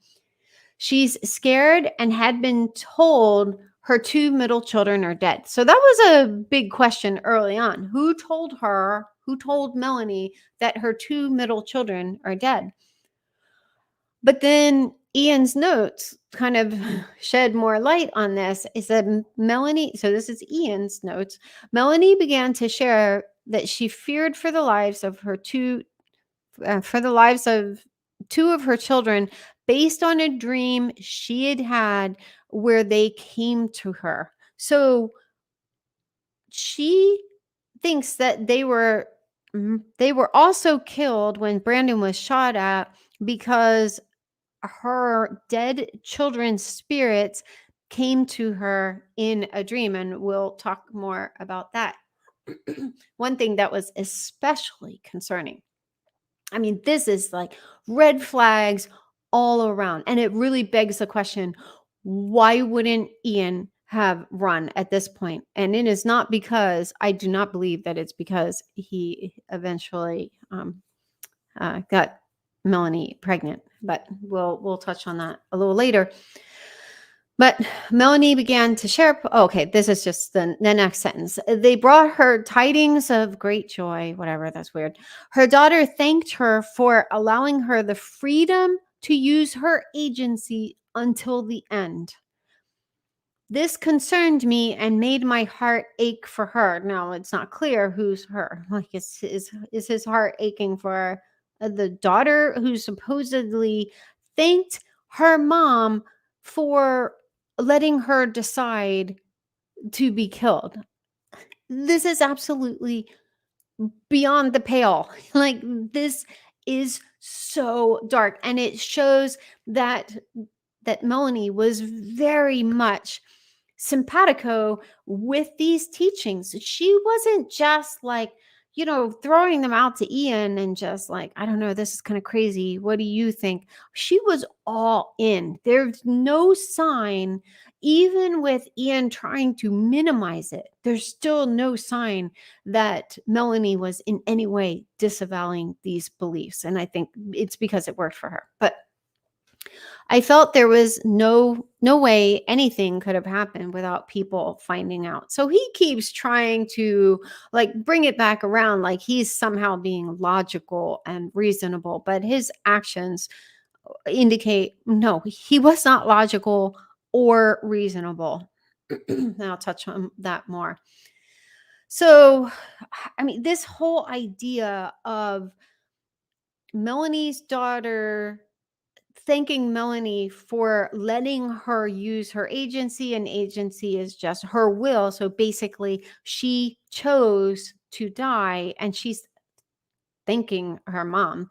She's scared and had been told her 2 middle children are dead. So that was a big question early on. Who told Melanie that her 2 middle children are dead? But then Ian's notes kind of shed more light on this. It said Melanie, so this is Ian's notes. Melanie began to share that she feared for the lives of her 2 of her children based on a dream she had had where they came to her. So she thinks that they were also killed when Brandon was shot at because her dead children's spirits came to her in a dream, and we'll talk more about that. One thing that was especially concerning, I mean, this is like red flags all around. And it really begs the question, why wouldn't Ian have run at this point? And it is not because, I do not believe that it's because he eventually got Melanie pregnant, but we'll touch on that a little later. But Melanie began to share. Oh, okay, this is just the next sentence. They brought her tidings of great joy, whatever, that's weird. Her daughter thanked her for allowing her the freedom to use her agency until the end. This concerned me and made my heart ache for her. Now, it's not clear who's her. Like, is his heart aching for the daughter who supposedly thanked her mom for letting her decide to be killed? This is absolutely beyond the pale. Like, this is so dark, and it shows that Melanie was very much simpatico with these teachings. She wasn't just like, throwing them out to Ian and just like, I don't know, this is kind of crazy. What do you think? She was all in. There's no sign, even with Ian trying to minimize it, there's still no sign that Melanie was in any way disavowing these beliefs. And I think it's because it worked for her. But I felt there was no way anything could have happened without people finding out. So he keeps trying to like bring it back around, like he's somehow being logical and reasonable, but his actions indicate no, he was not logical or reasonable. And I'll touch on that more. So, I mean, this whole idea of Melanie's daughter thanking Melanie for letting her use her agency, and agency is just her will. So basically, she chose to die and she's thanking her mom.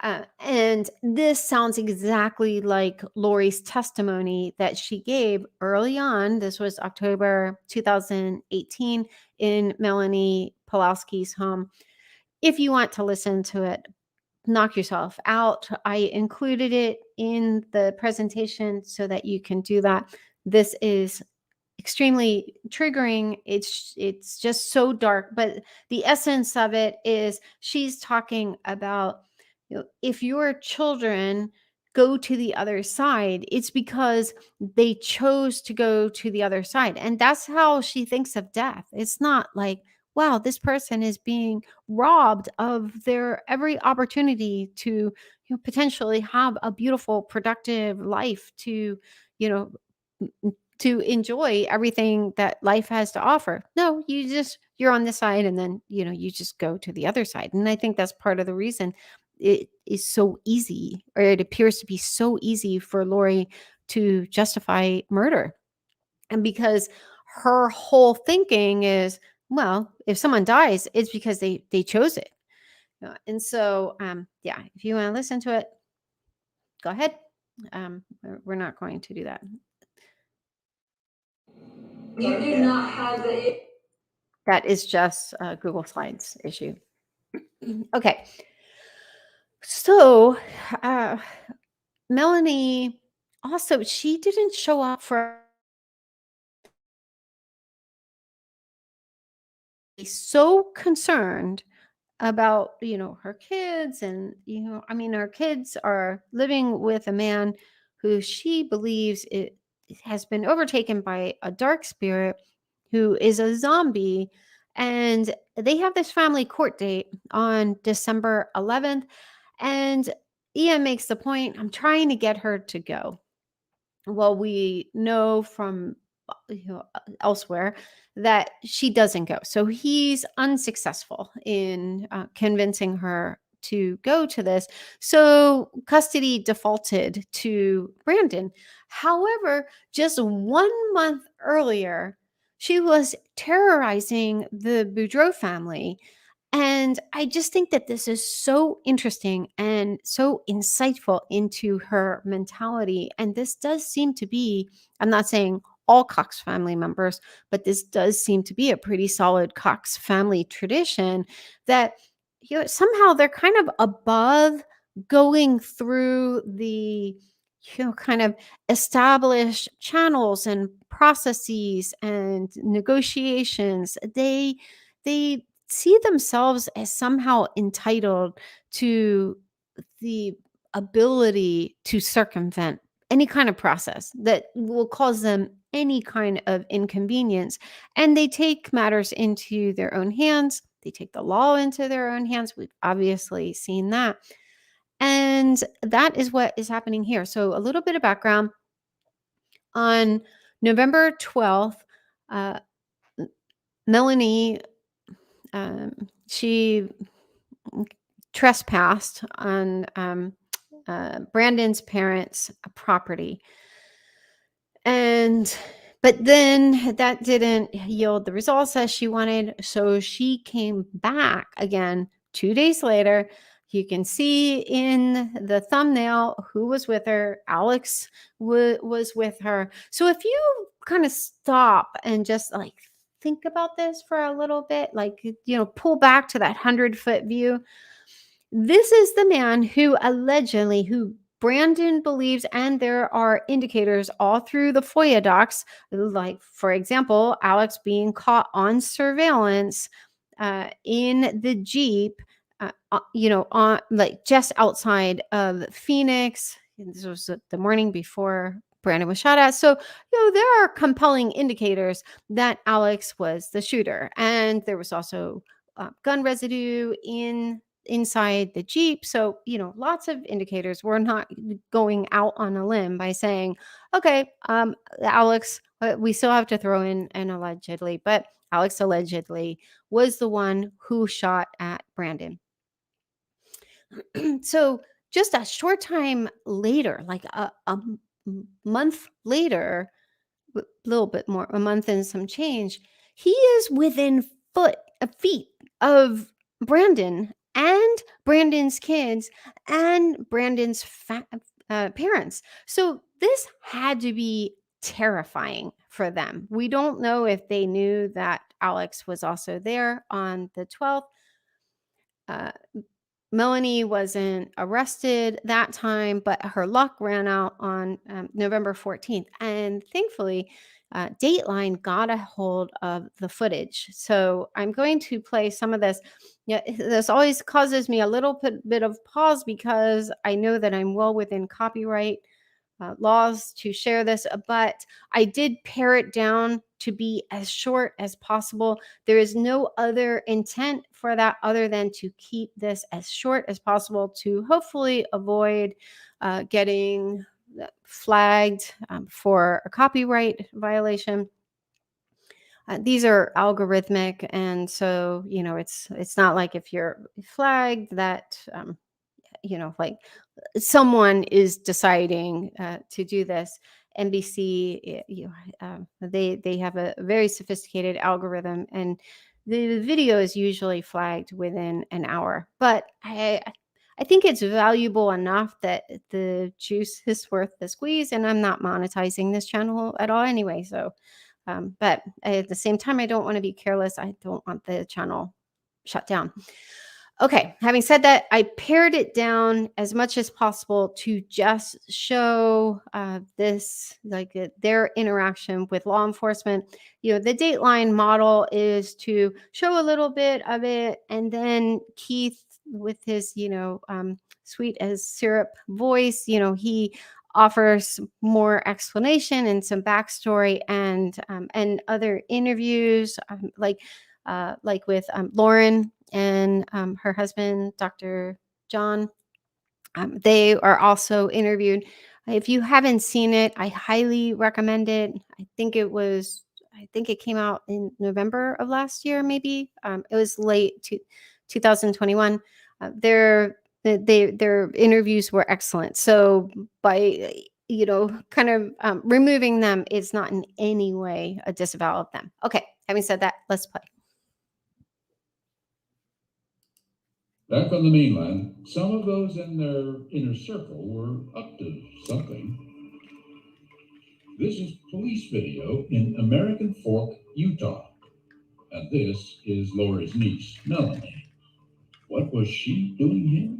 And this sounds exactly like Lori's testimony that she gave early on. This was October 2018 in Melanie Pawlowski's home. If you want to listen to it, knock yourself out. I included it in the presentation so that you can do that. This is extremely triggering. It's just so dark, but the essence of it is she's talking about, if your children go to the other side, it's because they chose to go to the other side. And that's how she thinks of death. It's not like, wow, this person is being robbed of their every opportunity to, potentially have a beautiful, productive life, to, you know, to enjoy everything that life has to offer. No, you're on this side, and then, you just go to the other side. And I think that's part of the reason it is so easy, or it appears to be so easy for Lori to justify murder. And because her whole thinking is, well, if someone dies, it's because they chose it. And so, yeah, if you want to listen to it, go ahead. We're not going to do that. You do not have the. That is just a Google Slides issue. Okay. So, Melanie also, she didn't show up for so concerned about, her kids. And, I mean, her kids are living with a man who she believes it has been overtaken by a dark spirit, who is a zombie. And they have this family court date on December 11th. And Ian makes the point, I'm trying to get her to go. Well, we know from elsewhere that she doesn't go. So he's unsuccessful in convincing her to go to this. So custody defaulted to Brandon. However, just 1 month earlier, she was terrorizing the Boudreaux family. And I just think that this is so interesting and so insightful into her mentality. And this does seem to be, I'm not saying all Cox family members, but this does seem to be a pretty solid Cox family tradition that, somehow they're kind of above going through the, kind of established channels and processes and negotiations. They see themselves as somehow entitled to the ability to circumvent any kind of process that will cause them any kind of inconvenience. And they take matters into their own hands. They take the law into their own hands. We've obviously seen that. And that is what is happening here. So, a little bit of background. On November 12th, uh, Melanie, she trespassed on Brandon's parents' property. But then that didn't yield the results as she wanted. So she came back again 2 days later. You can see in the thumbnail who was with her. Alex was with her. So if you kind of stop and just think about this for a little bit, pull back to that 100-foot view. This is the man who Brandon believes, and there are indicators all through the FOIA docs, like, for example, Alex being caught on surveillance in the Jeep, on just outside of Phoenix. This was the morning before Brandon was shot at. So, there are compelling indicators that Alex was the shooter. And there was also gun residue inside the Jeep. So, lots of indicators. We're not going out on a limb by saying, okay, Alex, we still have to throw in an allegedly, but Alex allegedly was the one who shot at Brandon. So just a short time later, like a month later, a little bit more, a month and some change, he is within feet of Brandon and Brandon's kids and Brandon's parents. So this had to be terrifying for them. We don't know if they knew that Alex was also there on the 12th. Melanie wasn't arrested that time, but her luck ran out on November 14th. And thankfully, Dateline got a hold of the footage. So I'm going to play some of this. Yeah, this always causes me a little bit of pause because I know that I'm well within copyright laws to share this, but I did pare it down to be as short as possible. There is no other intent for that other than to keep this as short as possible to hopefully avoid getting flagged for a copyright violation. These are algorithmic, and so it's not like if you're flagged that like someone is deciding to do this. NBC, they have a very sophisticated algorithm, and the video is usually flagged within an hour. But I think it's valuable enough that the juice is worth the squeeze, and I'm not monetizing this channel at all anyway. So, but at the same time, I don't want to be careless. I don't want the channel shut down. Okay, having said that, I pared it down as much as possible to just show this, like their interaction with law enforcement. The Dateline model is to show a little bit of it, and then Keith, with his, sweet as syrup voice, he offers more explanation and some backstory and other interviews, like with Lauren and her husband, Dr. John. They are also interviewed. If you haven't seen it, I highly recommend it. I think it came out in November of last year, maybe. It was late 2021. Their interviews were excellent. So by kind of removing them is not in any way a disavowal of them. Okay, having said that, let's play. Back on the mainland, some of those in their inner circle were up to something. This is police video in American Fork, Utah. And this is Lori's niece, Melanie. What was she doing here?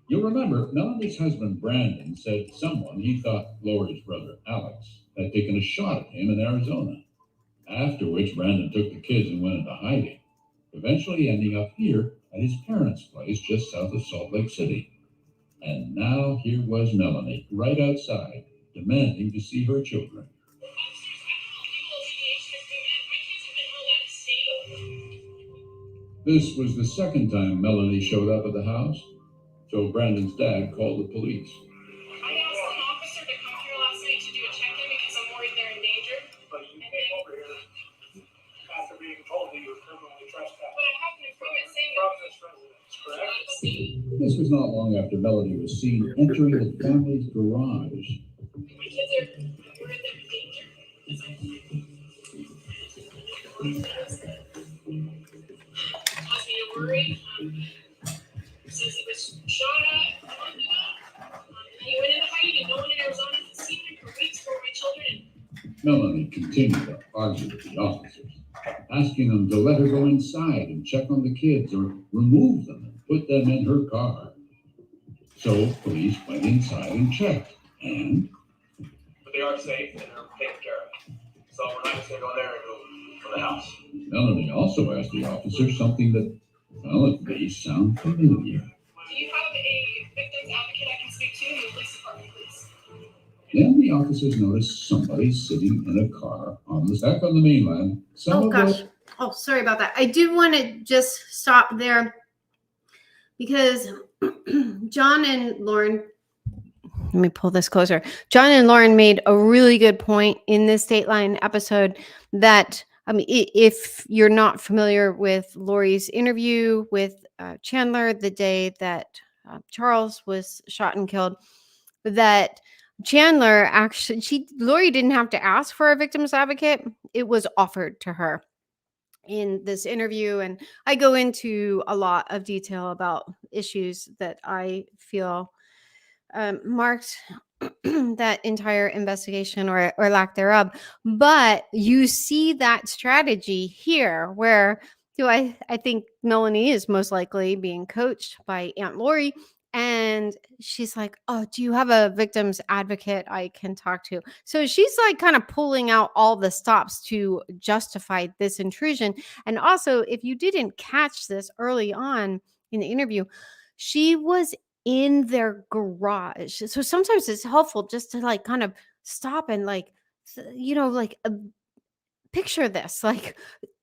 You'll remember, Melanie's husband, Brandon, said someone he thought Lori's brother, Alex, had taken a shot at him in Arizona. After which, Brandon took the kids and went into hiding, eventually ending up here at his parents' place just south of Salt Lake City. And now here was Melanie, right outside, demanding to see her children. This was the second time Melanie showed up at the house, so Brandon's dad called the police. I asked an officer to come here last night to do a check-in because I'm worried they're in danger. But you came over here after being told that you were criminally trespassing. But I have an agreement saying From this residence, correct? This was not long after Melanie was seen entering the family's garage. my kids are worried they're in danger. Caused me to worry. Since he was shot at a month ago, he went into hiding. No one in Arizona has seen him for weeks for my children. Melanie continued to argue with the officers, asking them to let her go inside and check on the kids or remove them and put them in her car. So police went inside and checked, and But they are safe and they're taken care of. So we're not just gonna go in there and go from the house. Melanie also asked the officers something that, well, at least sound familiar. Do you have a victim's advocate I can speak to in the police department, please? Then the officers noticed somebody sitting in a car on the back on the mainland. Oh gosh. Oh, sorry about that. I do want to just stop there because John and Lauren, let me pull this closer. John and Lauren made a really good point in this Dateline episode that, I mean, if you're not familiar with Lori's interview with Chandler the day that Charles was shot and killed, that Chandler actually, Lori didn't have to ask for a victim's advocate. It was offered to her. in this interview, and I go into a lot of detail about issues that I feel marked that entire investigation or lack thereof. But you see that strategy here where I think Melanie is most likely being coached by Aunt Lori. And she's like, oh, do you have a victim's advocate I can talk to? So she's like kind of pulling out all the stops to justify this intrusion. And also, if you didn't catch this early on in the interview, she was in their garage. So sometimes it's helpful just to like kind of stop and like, like picture this. Like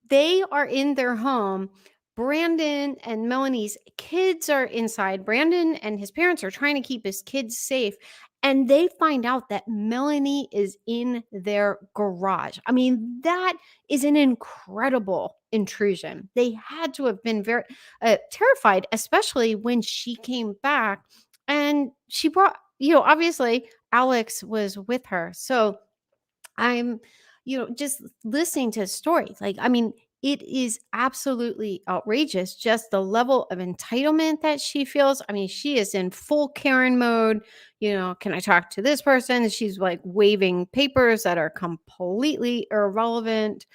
they are in their home. Brandon and Melanie's kids are inside. Brandon and his parents are trying to keep his kids safe. And they find out that Melanie is in their garage. I mean, that is an incredible intrusion. They had to have been very terrified, especially when she came back and she brought, obviously Alex was with her. So I'm, just listening to his story. Like, I mean, it is absolutely outrageous, just the level of entitlement that she feels. I mean, she is in full Karen mode. Can I talk to this person? She's like waving papers that are completely irrelevant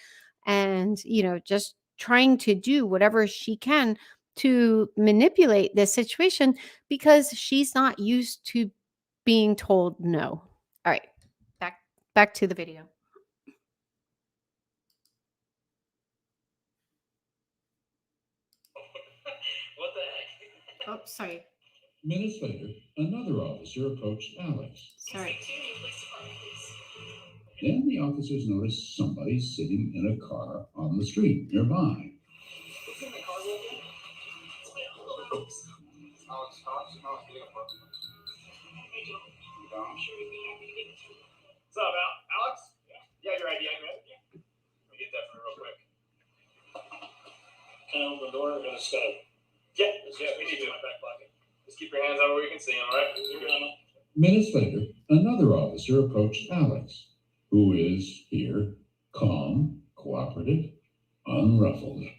and, just trying to do whatever she can to manipulate this situation because she's not used to being told no. All right, back to the video. What the heck? Oh, sorry. Minutes later, another officer approached Alex. Sorry. Then the officers noticed somebody sitting in a car on the street nearby. What's in the car real quick? It's my uncle Alex. Alex Cox? Alex, get up, bro. I don't. I'm sure he'd be happy to give it to you. What's up, Alex? Yeah. You have your ID, right? Yeah. Let me get that for you real quick. Can I open the door or just Yeah, we need to in my back pocket. Just keep your hands out where you can see them, all right? You're good. Minutes later, another officer approached Alex, who is here, calm, cooperative, unruffled.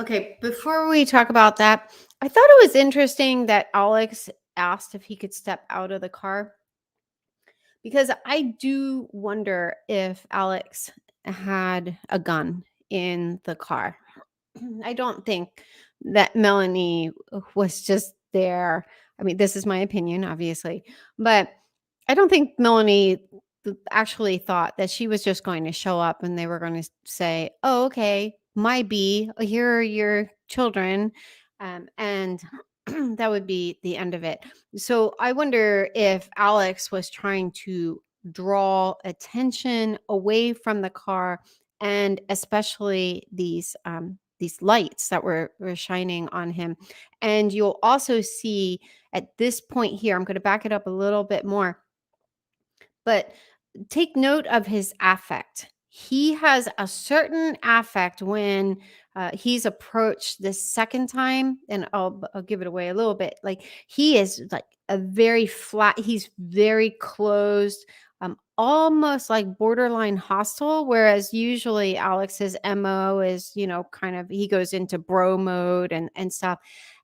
Okay, before we talk about that, I thought it was interesting that Alex asked if he could step out of the car because I do wonder if Alex had a gun in the car. I don't think that Melanie was just there. I mean, this is my opinion, obviously, but I don't think Melanie actually thought that she was just going to show up and they were going to say, oh, okay, my B, here are your children. And that would be the end of it. So I wonder if Alex was trying to draw attention away from the car and especially these lights that were shining on him. And you'll also see at this point here, I'm going to back it up a little bit more, but take note of his affect. He has a certain affect when he's approached the second time, and I'll give it away a little bit. Like he is like a very flat, he's very closed, almost like borderline hostile, whereas usually Alex's MO is, kind of he goes into bro mode and stuff.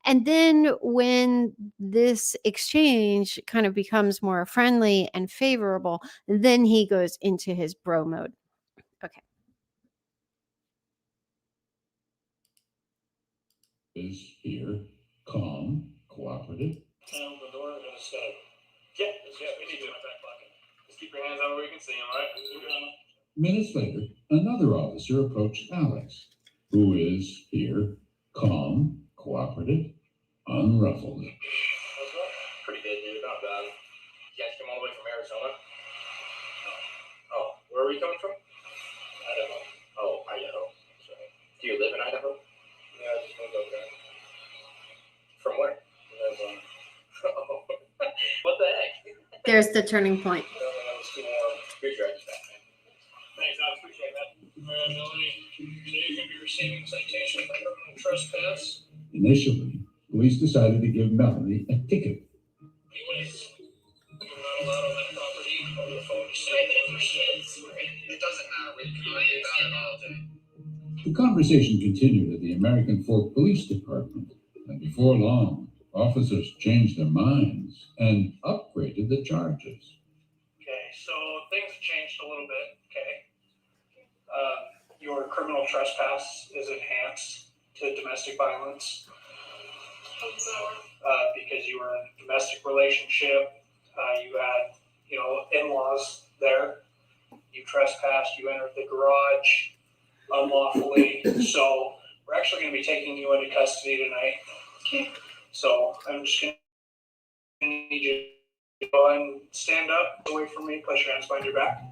And then when this exchange kind of becomes more friendly and favorable, then he goes into his bro mode. Okay. Is here, calm, cooperative. Can I open the door or just Yeah, we need to in my back pocket. Just keep your hands out where you can see them, all right? You're good. Minutes later, another officer approached Alex, who is here, calm, cooperative, unruffled. Pretty good, dude. Not bad. You guys come all the way from Arizona? Oh, where are you coming from? Idaho. Oh, Idaho. Sorry. Do you live in Idaho? Yeah, I just moved up there. From where? Arizona. Oh. What the heck? There's the turning point. Thanks, I appreciate that. Melanie, today you're going to be receiving a citation for criminal trespass. Initially, police decided to give Melanie a ticket. Anyways, you're not allowed on that property over the phone. You say, Right, but if my kids were in it doesn't matter. We can argue about it all day. The conversation continued at the American Fork Police Department, and before long, officers changed their minds and upgraded the charges. Okay, so things changed a little bit, okay? Your criminal trespass is enhanced to domestic violence. How does that work? Because you were in a domestic relationship, you had, in-laws there. You trespassed, you entered the garage unlawfully. So we're actually going to be taking you into custody tonight. Okay. So I'm just going to need you to go and stand up away from me, place your hands behind your back.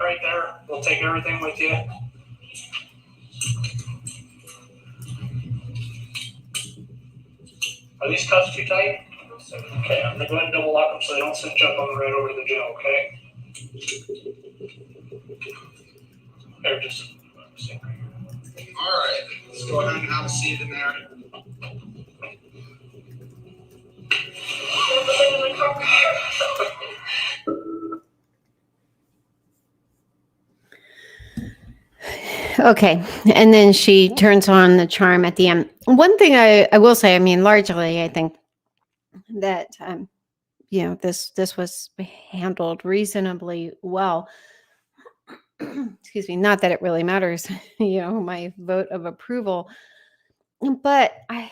Right there, we'll take everything with you. Are these cuffs too tight? Okay, I'm gonna go ahead and double lock them so they don't cinch up on the right over to the jail, okay? There, just. Alright, let's go ahead and have a seat in there. Okay. And then she turns on the charm at the end. One thing I will say, I mean, largely, I think that, this was handled reasonably well. Excuse me. Not that it really matters, my vote of approval. But I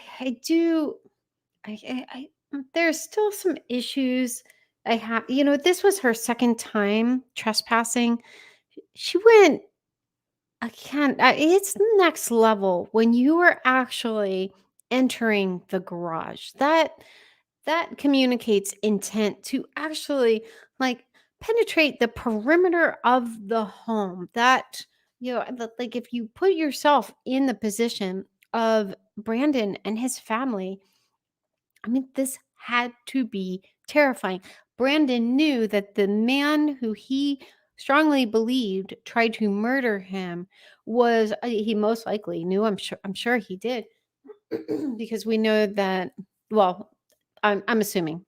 there's still some issues I have. This was her second time trespassing. She went, it's next level when you are actually entering the garage. That communicates intent to actually like penetrate the perimeter of the home. That, like if you put yourself in the position of Brandon and his family, I mean, this had to be terrifying. Brandon knew that the man who he strongly believed tried to murder him was, he most likely knew, I'm sure he did, because we know that, well, I'm assuming,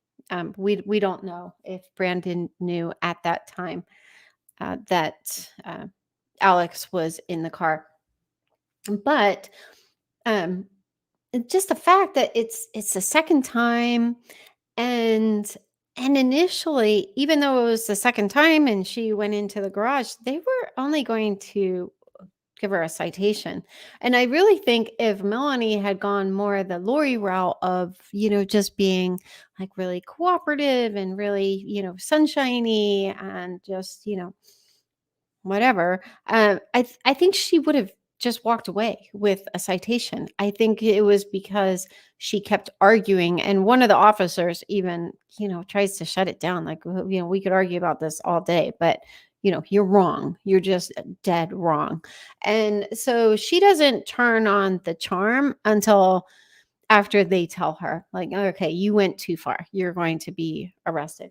we don't know if Brandon knew at that time that Alex was in the car. But just the fact that it's the second time, and initially, even though it was the second time and she went into the garage, they were only going to give her a citation. And I really think if Melanie had gone more the Lori route of, just being like really cooperative and really, sunshiny and just, whatever, I think she would have just walked away with a citation. I think it was because she kept arguing, and one of the officers even, tries to shut it down. Like, we could argue about this all day, but you're wrong. You're just dead wrong. And so she doesn't turn on the charm until after they tell her, like, okay, you went too far. You're going to be arrested.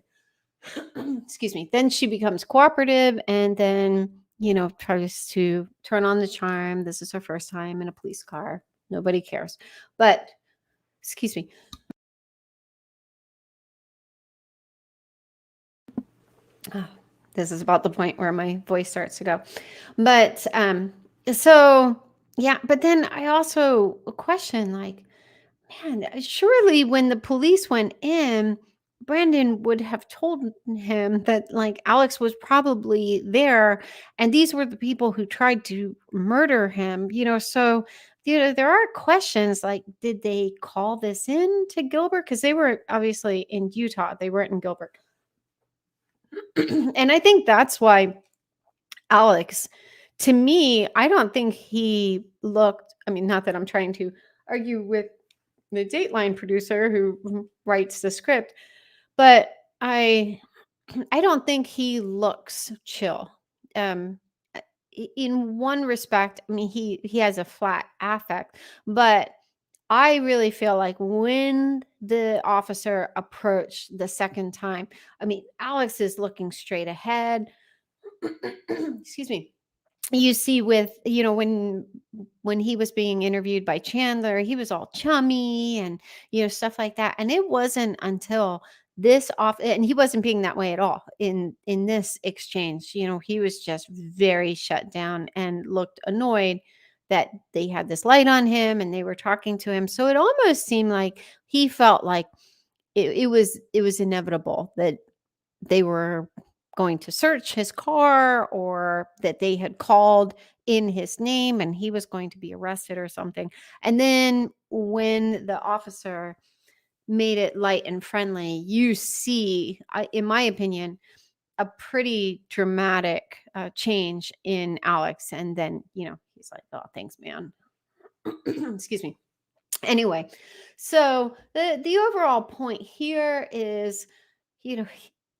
Excuse me. Then she becomes cooperative, and then, tries to turn on the charm. This is her first time in a police car. Nobody cares. But, excuse me. Oh, this is about the point where my voice starts to go. But, so, yeah. But then I also question, like, man, surely when the police went in, Brandon would have told him that like Alex was probably there, and these were the people who tried to murder him, so there are questions like, did they call this in to Gilbert? Because they were obviously in Utah, they weren't in Gilbert. And I think that's why Alex, to me, I don't think he looked, I mean, not that I'm trying to argue with the Dateline producer who writes the script, but I don't think he looks chill. In one respect, I mean, he has a flat affect, but I really feel like when the officer approached the second time, I mean, Alex is looking straight ahead. Excuse me. You see with, when he was being interviewed by Chandler, he was all chummy and, stuff like that. And it wasn't until this off, and he wasn't being that way at all in this exchange. He was just very shut down and looked annoyed that they had this light on him and they were talking to him. So it almost seemed like he felt like it was inevitable that they were going to search his car, or that they had called in his name and he was going to be arrested or something. And then when the officer made it light and friendly, you see, in my opinion, a pretty dramatic change in Alex. And then, he's like, "Oh, thanks, man." Excuse me. Anyway, so the overall point here is,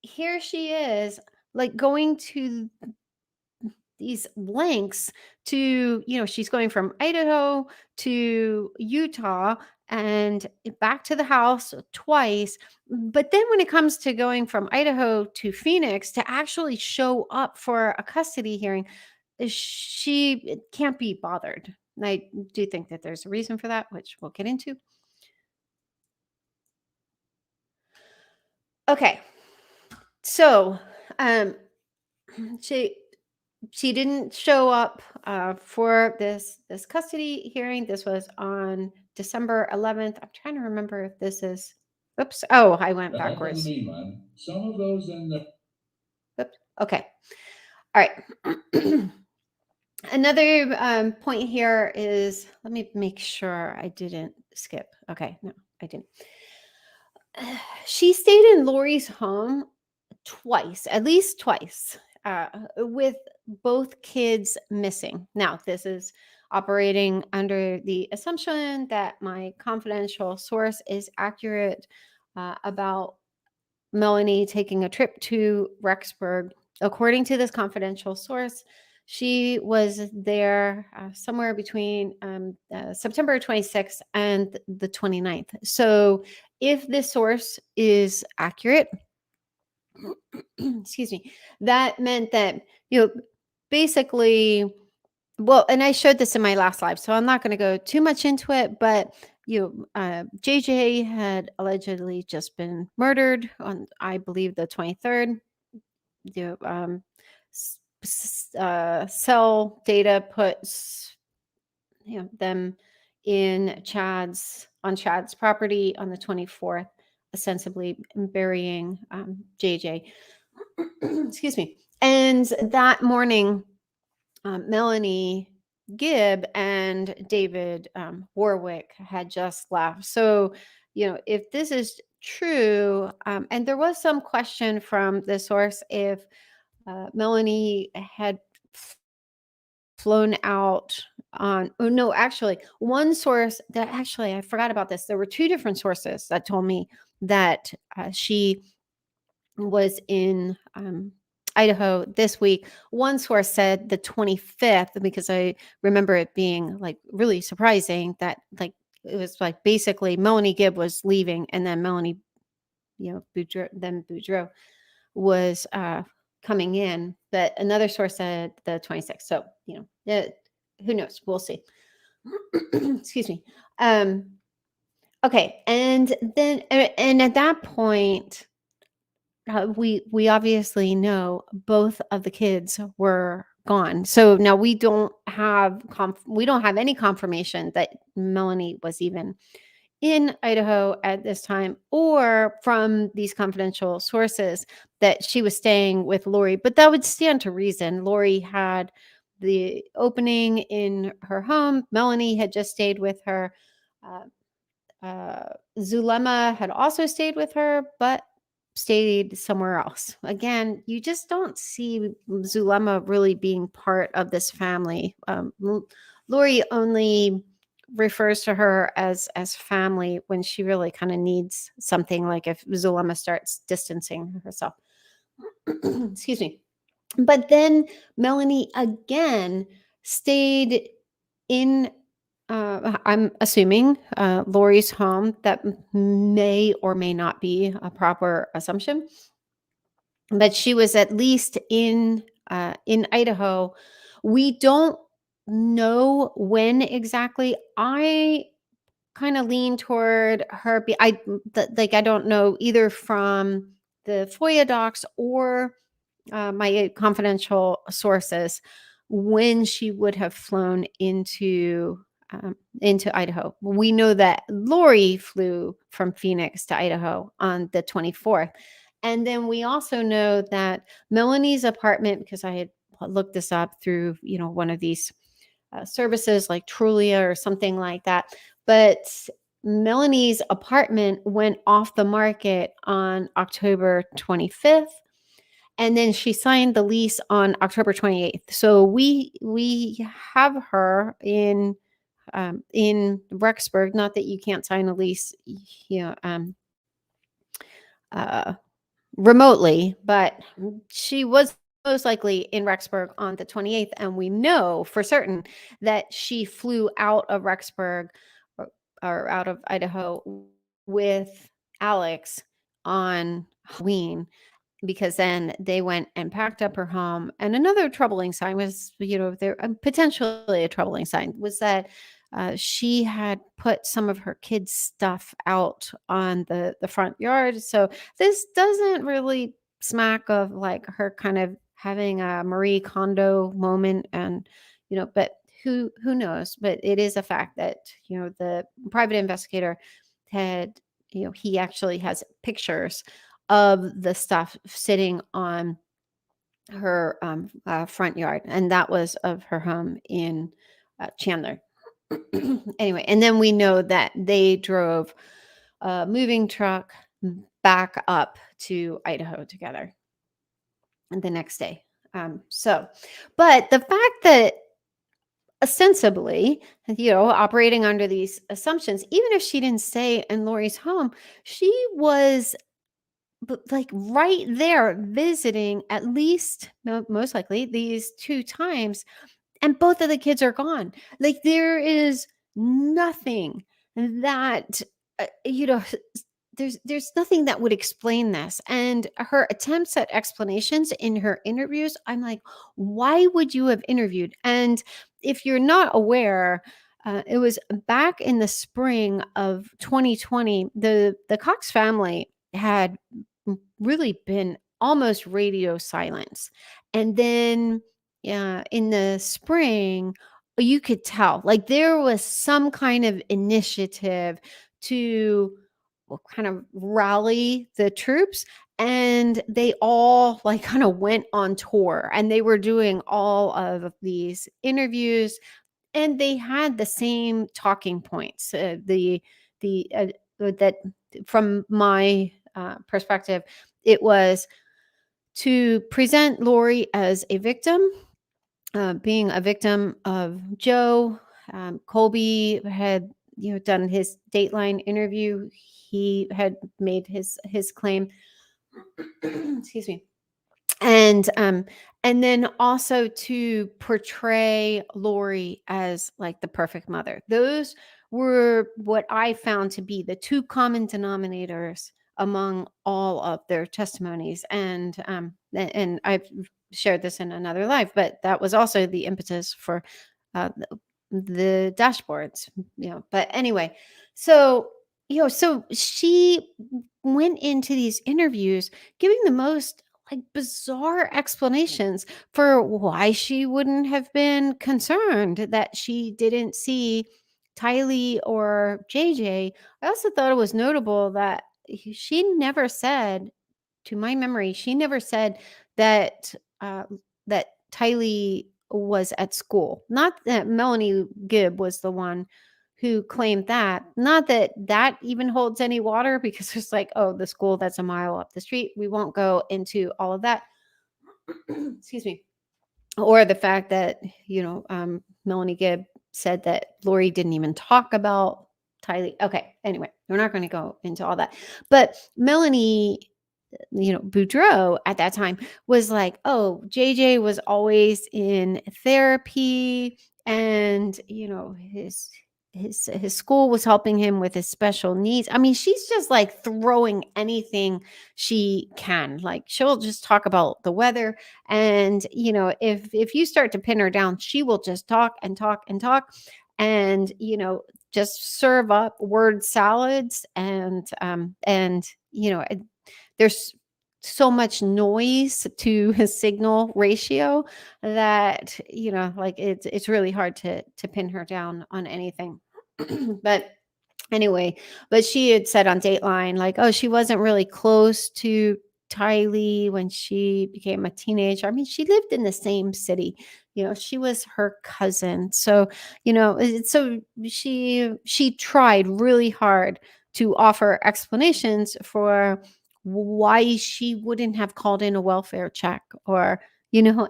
here she is, like, going to these lengths to, she's going from Idaho to Utah and back to the house twice. But then when it comes to going from Idaho to Phoenix to actually show up for a custody hearing, she can't be bothered. And I do think that there's a reason for that, which we'll get into. Okay. So, she didn't show up for this custody hearing. This was on December 11th. I'm trying to remember if this is. Oops. Oh, I went Back on the backwards. mainland, some of those in the Oops. Okay. All right. Another point here is, let me make sure I didn't skip. Okay. No, I didn't. She stayed in Lori's home twice, at least twice, with both kids missing. Now, this is operating under the assumption that my confidential source is accurate about Melanie taking a trip to Rexburg. According to this confidential source, she was there somewhere between September 26th and the 29th. So if this source is accurate, excuse me, that meant that, basically, well, and I showed this in my last live, so I'm not going to go too much into it, but JJ had allegedly just been murdered on, I believe, the 23rd. Cell data puts them in Chad's property on the 24th, ostensibly burying JJ. Excuse me. And that morning, Melanie Gibb and David Warwick had just left. So, if this is true, and there was some question from the source if Melanie had flown out on, oh no, actually, one source that, actually, I forgot about this. There were two different sources that told me that she was in Idaho this week. One source said the 25th, because I remember it being like really surprising that, like, it was like basically Melanie Gibb was leaving and then Melanie, Boudreaux was coming in. But another source said the 26th. So, who knows? We'll see. Excuse me. Okay. And then, and at that point, we obviously know both of the kids were gone. So now we don't have any confirmation that Melanie was even in Idaho at this time, or from these confidential sources that she was staying with Lori. But that would stand to reason. Lori had the opening in her home. Melanie had just stayed with her. Zulema had also stayed with her, but stayed somewhere else. Again, you just don't see Zulema really being part of this family. Lori only refers to her as family when she really kind of needs something, like if Zulema starts distancing herself. Excuse me. But then Melanie again stayed in, I'm assuming, Lori's home. That may or may not be a proper assumption, but she was at least in Idaho. We don't know when exactly. I kind of lean toward her. I don't know either from the FOIA docs or my confidential sources when she would have flown into Idaho. We know that Lori flew from Phoenix to Idaho on the 24th. And then we also know that Melanie's apartment, because I had looked this up through, one of these services like Trulia or something like that. But Melanie's apartment went off the market on October 25th. And then she signed the lease on October 28th. So we have her in Rexburg. Not that you can't sign a lease, remotely, but she was most likely in Rexburg on the 28th. And we know for certain that she flew out of Rexburg or out of Idaho with Alex on Halloween, because then they went and packed up her home. And another troubling sign was, there potentially a troubling sign was that she had put some of her kids' stuff out on the front yard. So this doesn't really smack of like her kind of having a Marie Kondo moment, and but who knows? But it is a fact that the private investigator had he actually has pictures of the stuff sitting on her front yard, and that was of her home in Chandler. Anyway, and then we know that they drove a moving truck back up to Idaho together the next day. But the fact that ostensibly, operating under these assumptions, even if she didn't stay in Lori's home, she was like right there visiting at least, most likely, these 2 times, and both of the kids are gone. Like there is nothing that there's nothing that would explain this. And her attempts at explanations in her interviews, I'm like, why would you have interviewed? And if you're not aware, it was back in the spring of 2020, the Cox family had really been almost radio silence. And then in the spring, you could tell like there was some kind of initiative to kind of rally the troops, and they all like kind of went on tour, and they were doing all of these interviews, and they had the same talking points. That from my perspective, it was to present Lori as a victim, being a victim of Joe. Colby had done his Dateline interview. He had made his claim. Excuse me. And then also to portray Lori as like the perfect mother. Those were what I found to be the 2 common denominators among all of their testimonies. And I've shared this in another live, but that was also the impetus for the dashboards. But anyway, so so she went into these interviews giving the most like bizarre explanations for why she wouldn't have been concerned that she didn't see Tylee or JJ. I also thought it was notable that she never said, to my memory, she never said that that Tylee was at school. Not that Melanie Gibb was the one who claimed that. Not that that even holds any water, because it's like, oh, the school that's a mile up the street. We won't go into all of that. Excuse me. Or the fact that, Melanie Gibb said that Lori didn't even talk about Tylee. Okay. Anyway, we're not going to go into all that. But Melanie, Boudreaux at that time was like, oh, JJ was always in therapy, and, his school was helping him with his special needs. I mean, she's just like throwing anything she can. Like she'll just talk about the weather, and if you start to pin her down, she will just talk and talk and talk, and just serve up word salads and there's so much noise to his signal ratio that like it's really hard to pin her down on anything. But anyway, but she had said on Dateline, like, oh, she wasn't really close to Tylee when she became a teenager. I mean, she lived in the same city. She was her cousin. So, so she tried really hard to offer explanations for why she wouldn't have called in a welfare check or,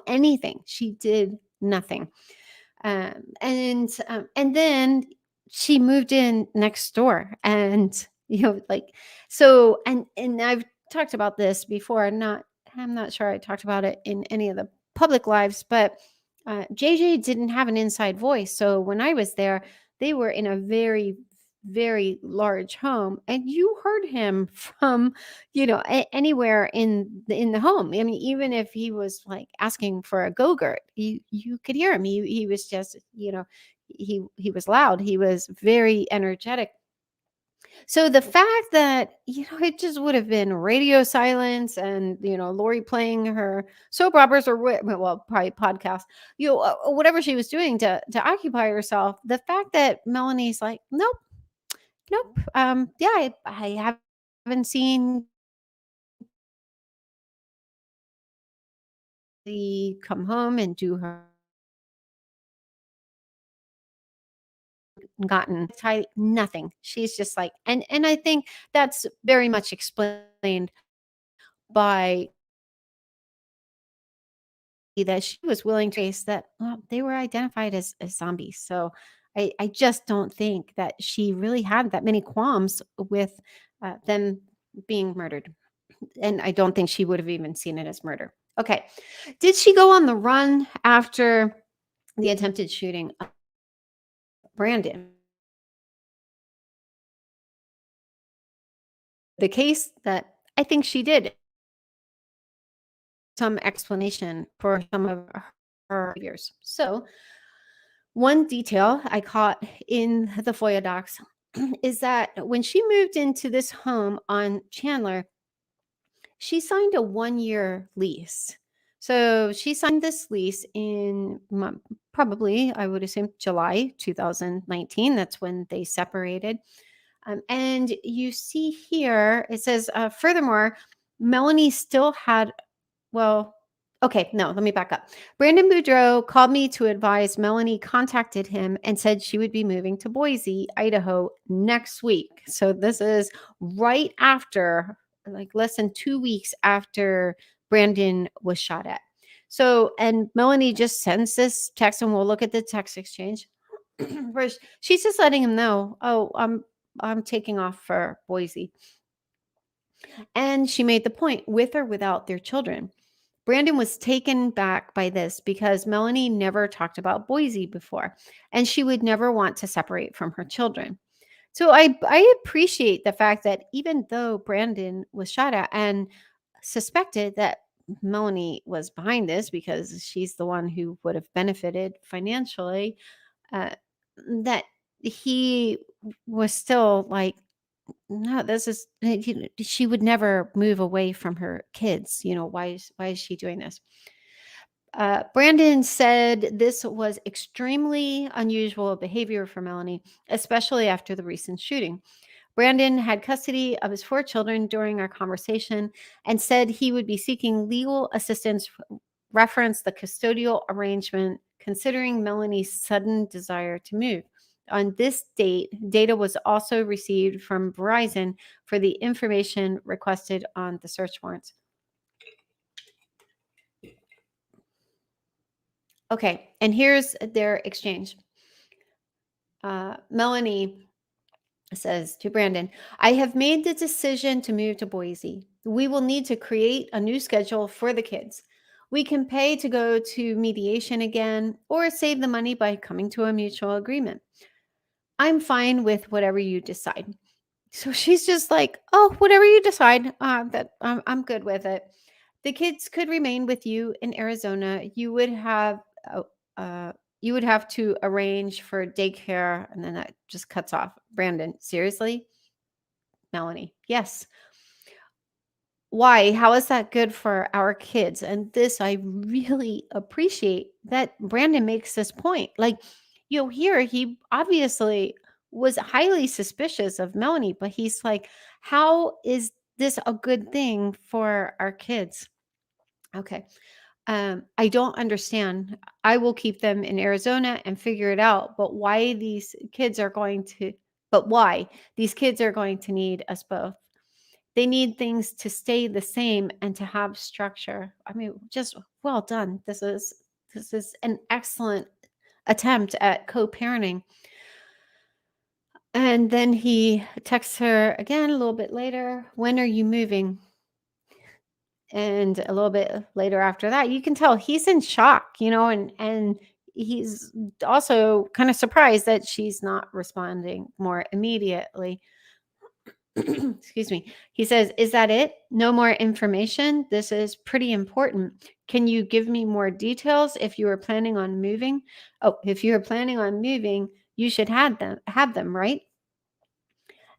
anything. She did nothing. And then she moved in next door, and so and I've talked about this before. I'm not sure I talked about it in any of the public lives, but JJ didn't have an inside voice. So when I was there, they were in a very, very large home, and you heard him from anywhere in the home. I mean, even if he was like asking for a Go-Gurt, you could hear him. He was just he was loud. He was very energetic. So the fact that it just would have been radio silence and Lori playing her soap operas or well, probably podcast, whatever she was doing to occupy herself. The fact that Melanie's like, nope. Yeah, I haven't seen the come home and do her gotten nothing. She's just like, and I think that's very much explained by that she was willing to face that they were identified as zombies. So I just don't think that she really had that many qualms with them being murdered. And I don't think she would have even seen it as murder. Okay. Did she go on the run after the attempted shooting of Brandon? The case that I think she did some explanation for some of her behaviors. So one detail I caught in the FOIA docs is that when she moved into this home on Chandler, she signed a 1-year lease. So she signed this lease in probably, I would assume, July 2019. That's when they separated. And you see here, it says, furthermore, Melanie still had, okay, no, let me back up. Brandon Boudreaux called me to advise Melanie contacted him and said she would be moving to Boise, Idaho next week. So this is right after, like less than 2 weeks after Brandon was shot at. So, and Melanie just sends this text, and we'll look at the text exchange. First, she's just letting him know, oh, I'm taking off for Boise. And she made the point, with or without their children. Brandon was taken back by this because Melanie never talked about Boise before, and she would never want to separate from her children. So I appreciate the fact that even though Brandon was shot at and suspected that Melanie was behind this because she's the one who would have benefited financially, that he was still like, no, this is, she would never move away from her kids. Why is she doing this? Brandon said this was extremely unusual behavior for Melanie, especially after the recent shooting. Brandon had custody of his 4 children during our conversation and said he would be seeking legal assistance, reference the custodial arrangement, considering Melanie's sudden desire to move. On this date, data was also received from Verizon for the information requested on the search warrants. Okay, and here's their exchange. Melanie says to Brandon, I have made the decision to move to Boise. We will need to create a new schedule for the kids. We can pay to go to mediation again or save the money by coming to a mutual agreement. I'm fine with whatever you decide. So she's just like, oh, whatever you decide, that I'm good with it. The kids could remain with you in Arizona. You would have You would have to arrange for daycare. And then that just cuts off. Brandon, seriously? Melanie, yes. Why? How is that good for our kids? And this, I really appreciate that Brandon makes this point. Like, here he obviously was highly suspicious of Melanie, but he's like, how is this a good thing for our kids? Okay. I don't understand. I will keep them in Arizona and figure it out. But why these kids are going to need us both? They need things to stay the same and to have structure. I mean, just well done. This is an excellent attempt at co-parenting. And then he texts her again a little bit later. When are you moving? And a little bit later after that, you can tell he's in shock, and he's also kind of surprised that she's not responding more immediately. Excuse me. He says, "Is that it? No more information? This is pretty important. Can you give me more details if you were planning on moving? Oh, if you were planning on moving, you should have them, right?"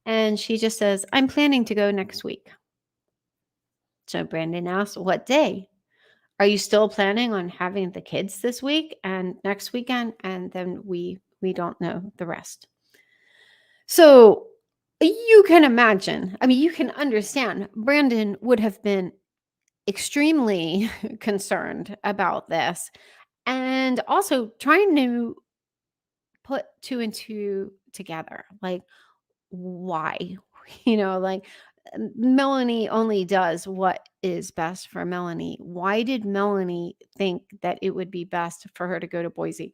And she just says, "I'm planning to go next week." So Brandon asks, "What day? Are you still planning on having the kids this week and next weekend?" And then we don't know the rest. So you can imagine, you can understand, Brandon would have been extremely concerned about this, and also trying to put two and two together. Like, why? Like, Melanie only does what is best for Melanie. Why did Melanie think that it would be best for her to go to Boise?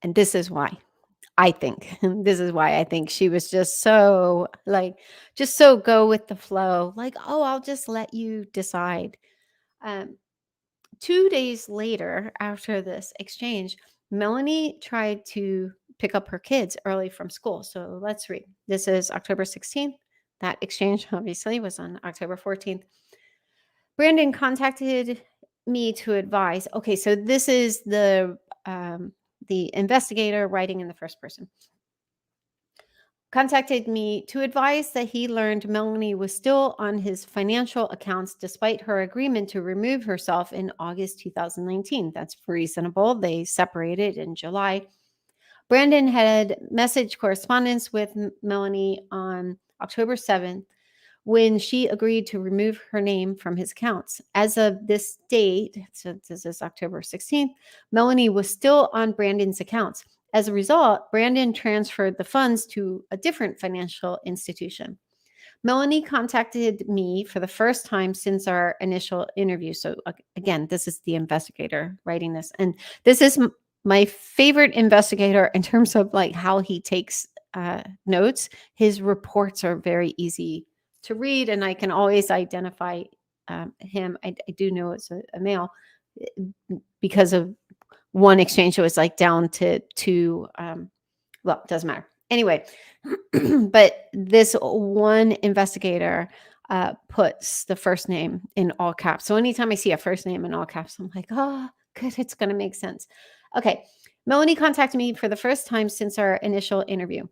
And this is why I think she was just so go with the flow. Like, oh, I'll just let you decide. 2 days later, after this exchange, Melanie tried to pick up her kids early from school. So let's read. This is October 16th. That exchange obviously was on October 14th. Brandon contacted me to advise. Okay, so this is the investigator writing in the first person. Contacted me to advise that he learned Melanie was still on his financial accounts despite her agreement to remove herself in August 2019. That's reasonable. They separated in July. Brandon had message correspondence with Melanie on October 7th when she agreed to remove her name from his accounts. As of this date, so this is October 16th, Melanie was still on Brandon's accounts. As a result, Brandon transferred the funds to a different financial institution. Melanie contacted me for the first time since our initial interview. So again, this is the investigator writing this. And this is my favorite investigator in terms of like how he takes notes. His reports are very easy to read, and I can always identify him. I do know it's a male because of one exchange. It was like down to two. Well, it doesn't matter. Anyway, but this one investigator puts the first name in all caps. So anytime I see a first name in all caps, I'm like, oh, good, it's going to make sense. Okay. Melanie contacted me for the first time since our initial interview.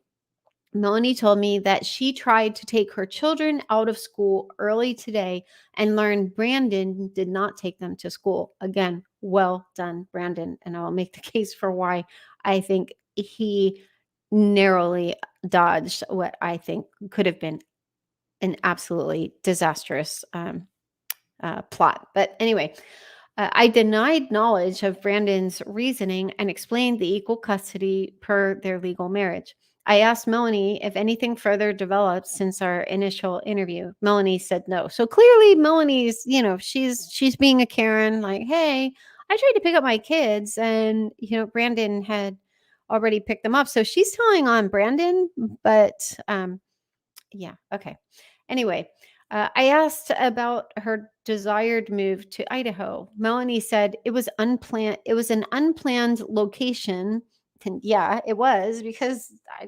Melanie told me that she tried to take her children out of school early today and learned Brandon did not take them to school. Again, well done, Brandon. And I'll make the case for why I think he narrowly dodged what I think could have been an absolutely disastrous plot. But anyway, I denied knowledge of Brandon's reasoning and explained the equal custody per their legal marriage. I asked Melanie if anything further developed since our initial interview. Melanie said no. So clearly Melanie's, she's being a Karen, like, hey, I tried to pick up my kids and, Brandon had already picked them up. So she's telling on Brandon, but yeah, okay. Anyway, I asked about her desired move to Idaho. Melanie said it was unplanned. It was an unplanned location. And yeah, it was, because I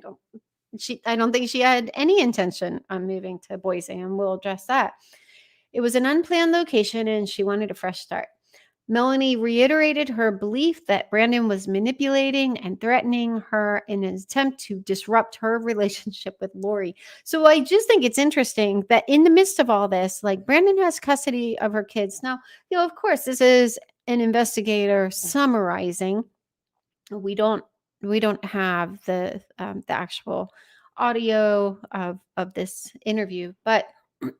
don't think she had any intention on moving to Boise, and we'll address that. It was an unplanned location and she wanted a fresh start. Melanie reiterated her belief that Brandon was manipulating and threatening her in an attempt to disrupt her relationship with Lori. So I just think it's interesting that in the midst of all this, like Brandon has custody of her kids. Now, of course, this is an investigator summarizing. We don't have the actual audio of this interview, but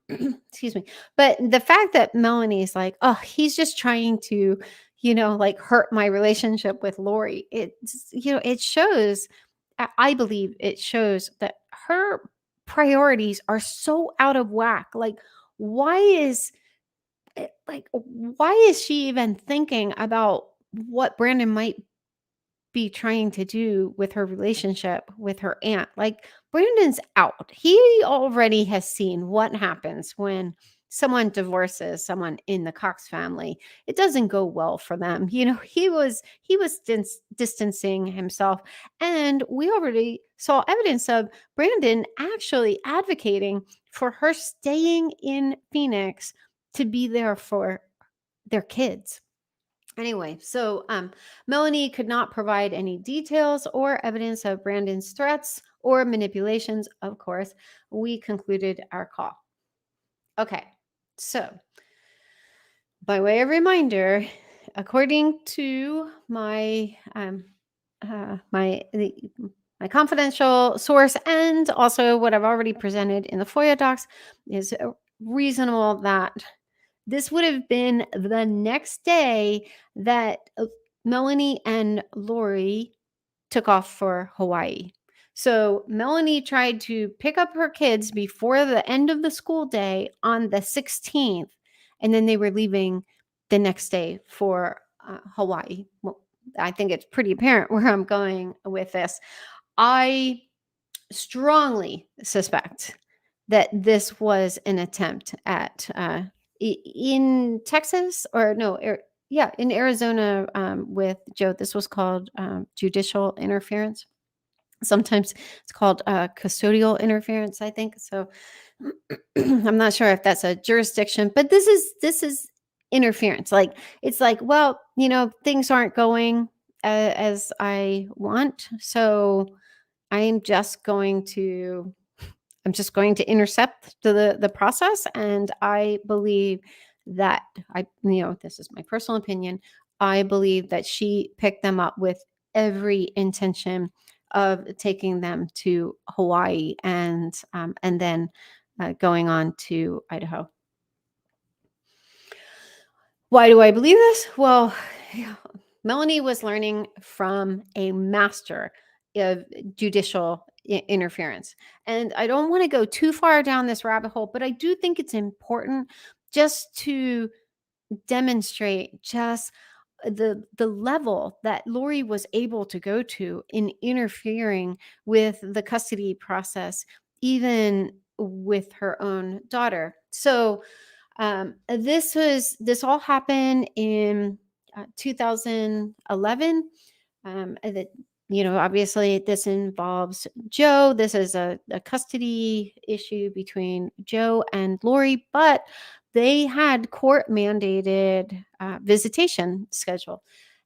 excuse me. But the fact that Melanie's like, oh, he's just trying to, like hurt my relationship with Lori. It shows, I believe it shows that her priorities are so out of whack. Like, why is she even thinking about what Brandon might be trying to do with her relationship with her aunt? Like, Brandon's out. He already has seen what happens when someone divorces someone in the Cox family. It doesn't go well for them. He was distancing himself, and we already saw evidence of Brandon actually advocating for her staying in Phoenix to be there for their kids. Anyway, so Melanie could not provide any details or evidence of Brandon's threats or manipulations. Of course, we concluded our call. Okay, so by way of reminder, according to my my confidential source, and also what I've already presented in the FOIA docs, is reasonable that this would have been the next day that Melanie and Lori took off for Hawaii. So Melanie tried to pick up her kids before the end of the school day on the 16th, and then they were leaving the next day for Hawaii. Well, I think it's pretty apparent where I'm going with this. I strongly suspect that this was an attempt at in Texas, or no, in Arizona, with Joe. This was called judicial interference. Sometimes it's called custodial interference, I think. So I'm not sure if that's a jurisdiction, but this is interference. Like, it's like, well, things aren't going as I want, so I'm just going to intercept the process. And I believe that this is my personal opinion. I believe that she picked them up with every intention of taking them to Hawaii and then going on to Idaho. Why do I believe this? Well, Melanie was learning from a master of judicial interference. And I don't want to go too far down this rabbit hole, but I do think it's important just to demonstrate just the level that Lori was able to go to in interfering with the custody process, even with her own daughter. So this all happened in 2011. Obviously this involves Joe. This is a custody issue between Joe and Lori, but they had court mandated visitation schedule.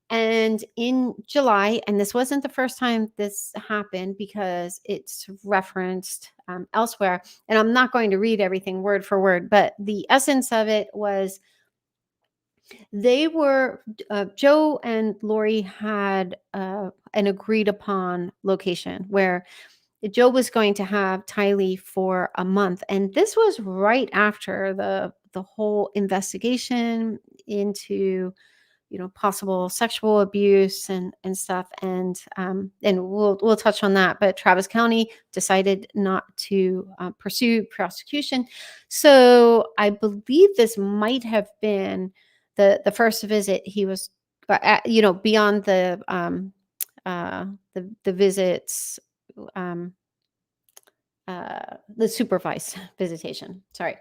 And in July, and this wasn't the first time this happened because it's referenced elsewhere, and I'm not going to read everything word for word, but the essence of it was they were, Joe and Lori had an agreed upon location where Joe was going to have Tylee for a month. And this was right after the whole investigation into possible sexual abuse and stuff. And we'll touch on that. But Travis County decided not to pursue prosecution. So I believe this might have been the first visit he was, beyond the visits, the supervised visitation. Sorry.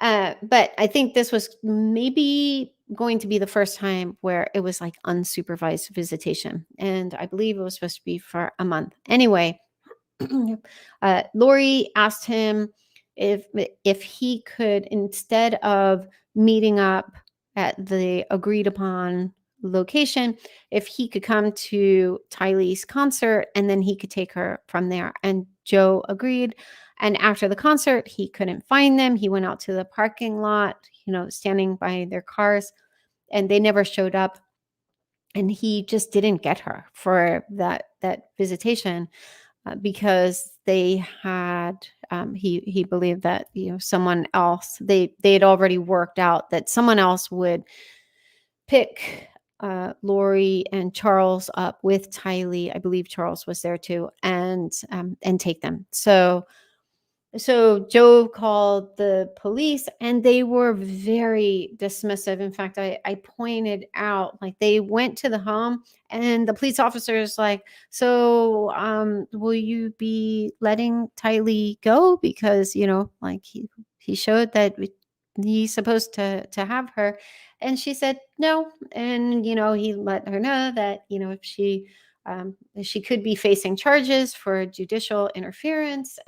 But I think this was maybe going to be the first time where it was like unsupervised visitation. And I believe it was supposed to be for a month. Anyway, Lori asked him if he could, instead of meeting up at the agreed upon location if he could come to Tylee's concert and then he could take her from there. And Joe agreed. And after the concert, he couldn't find them. He went out to the parking lot, standing by their cars, and they never showed up. And he just didn't get her for that visitation because they had he believed that someone else, they had already worked out that someone else would pick Lori and Charles up with Tylee. I believe Charles was there too, and take them. So Joe called the police and they were very dismissive. In fact, I pointed out, like, they went to the home and the police officers like, so will you be letting Tylee go? Because, like he showed that he's supposed to have her. And she said no. And, he let her know that, if she could be facing charges for judicial interference.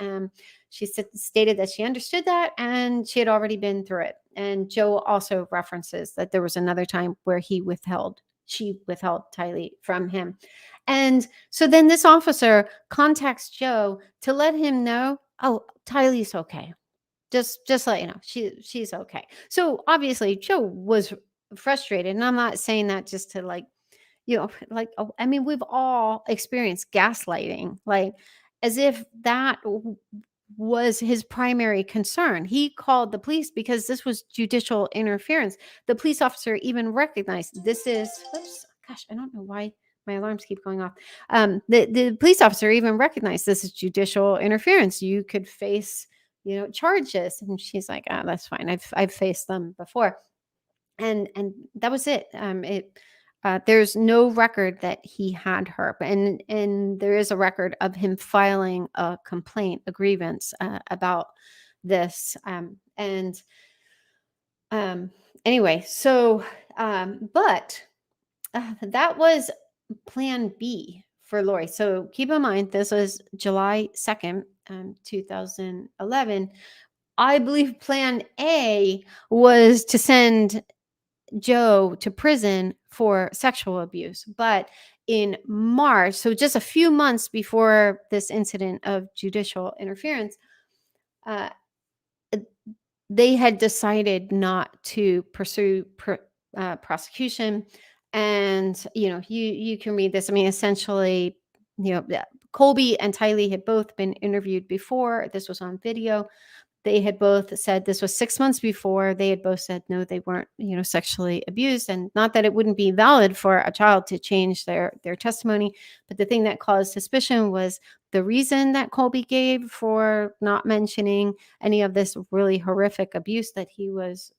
She stated that she understood that and she had already been through it. And Joe also references that there was another time where she withheld Tylee from him. And so then this officer contacts Joe to let him know, oh, Tylee's okay. Just let you know, she's okay. So obviously Joe was frustrated. And I'm not saying that just to I mean, we've all experienced gaslighting, like as if that was his primary concern. He called the police because this was judicial interference. The police officer even recognized this is, oops, gosh, I don't know why my alarms keep going off. The police officer even recognized this is judicial interference. You could face, charges. And she's like, oh, that's fine. I've faced them before. And that was it. There's no record that he had her, and there is a record of him filing a complaint, a grievance about this. Anyway, so but that was Plan B for Lori. So keep in mind, this was July 2nd, 2011. I believe Plan A was to send Joe to prison for sexual abuse. But in March, so just a few months before this incident of judicial interference, they had decided not to pursue prosecution. And, you can read this. I mean, essentially, Colby and Tylee had both been interviewed before. This was on video. They had both said, this was 6 months before, they had both said no, they weren't, sexually abused. And not that it wouldn't be valid for a child to change their testimony, but the thing that caused suspicion was the reason that Colby gave for not mentioning any of this really horrific abuse that he was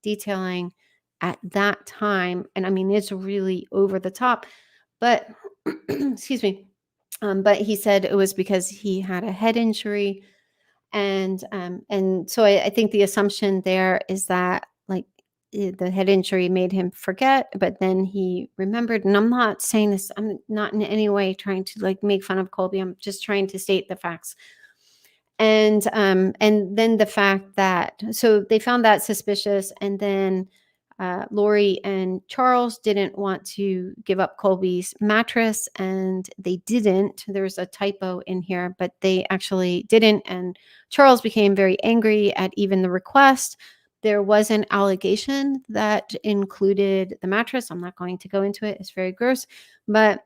detailing at that time. And I mean, it's really over the top, but excuse me. But he said it was because he had a head injury. And so I think the assumption there is that, like, the head injury made him forget, but then he remembered. And I'm not saying this, I'm not in any way trying to make fun of Colby. I'm just trying to state the facts. And then the fact that, so they found that suspicious. And then Lori and Charles didn't want to give up Colby's mattress, and they didn't. There's a typo in here, but they actually didn't. And Charles became very angry at even the request. There was an allegation that included the mattress. I'm not going to go into it. It's very gross, but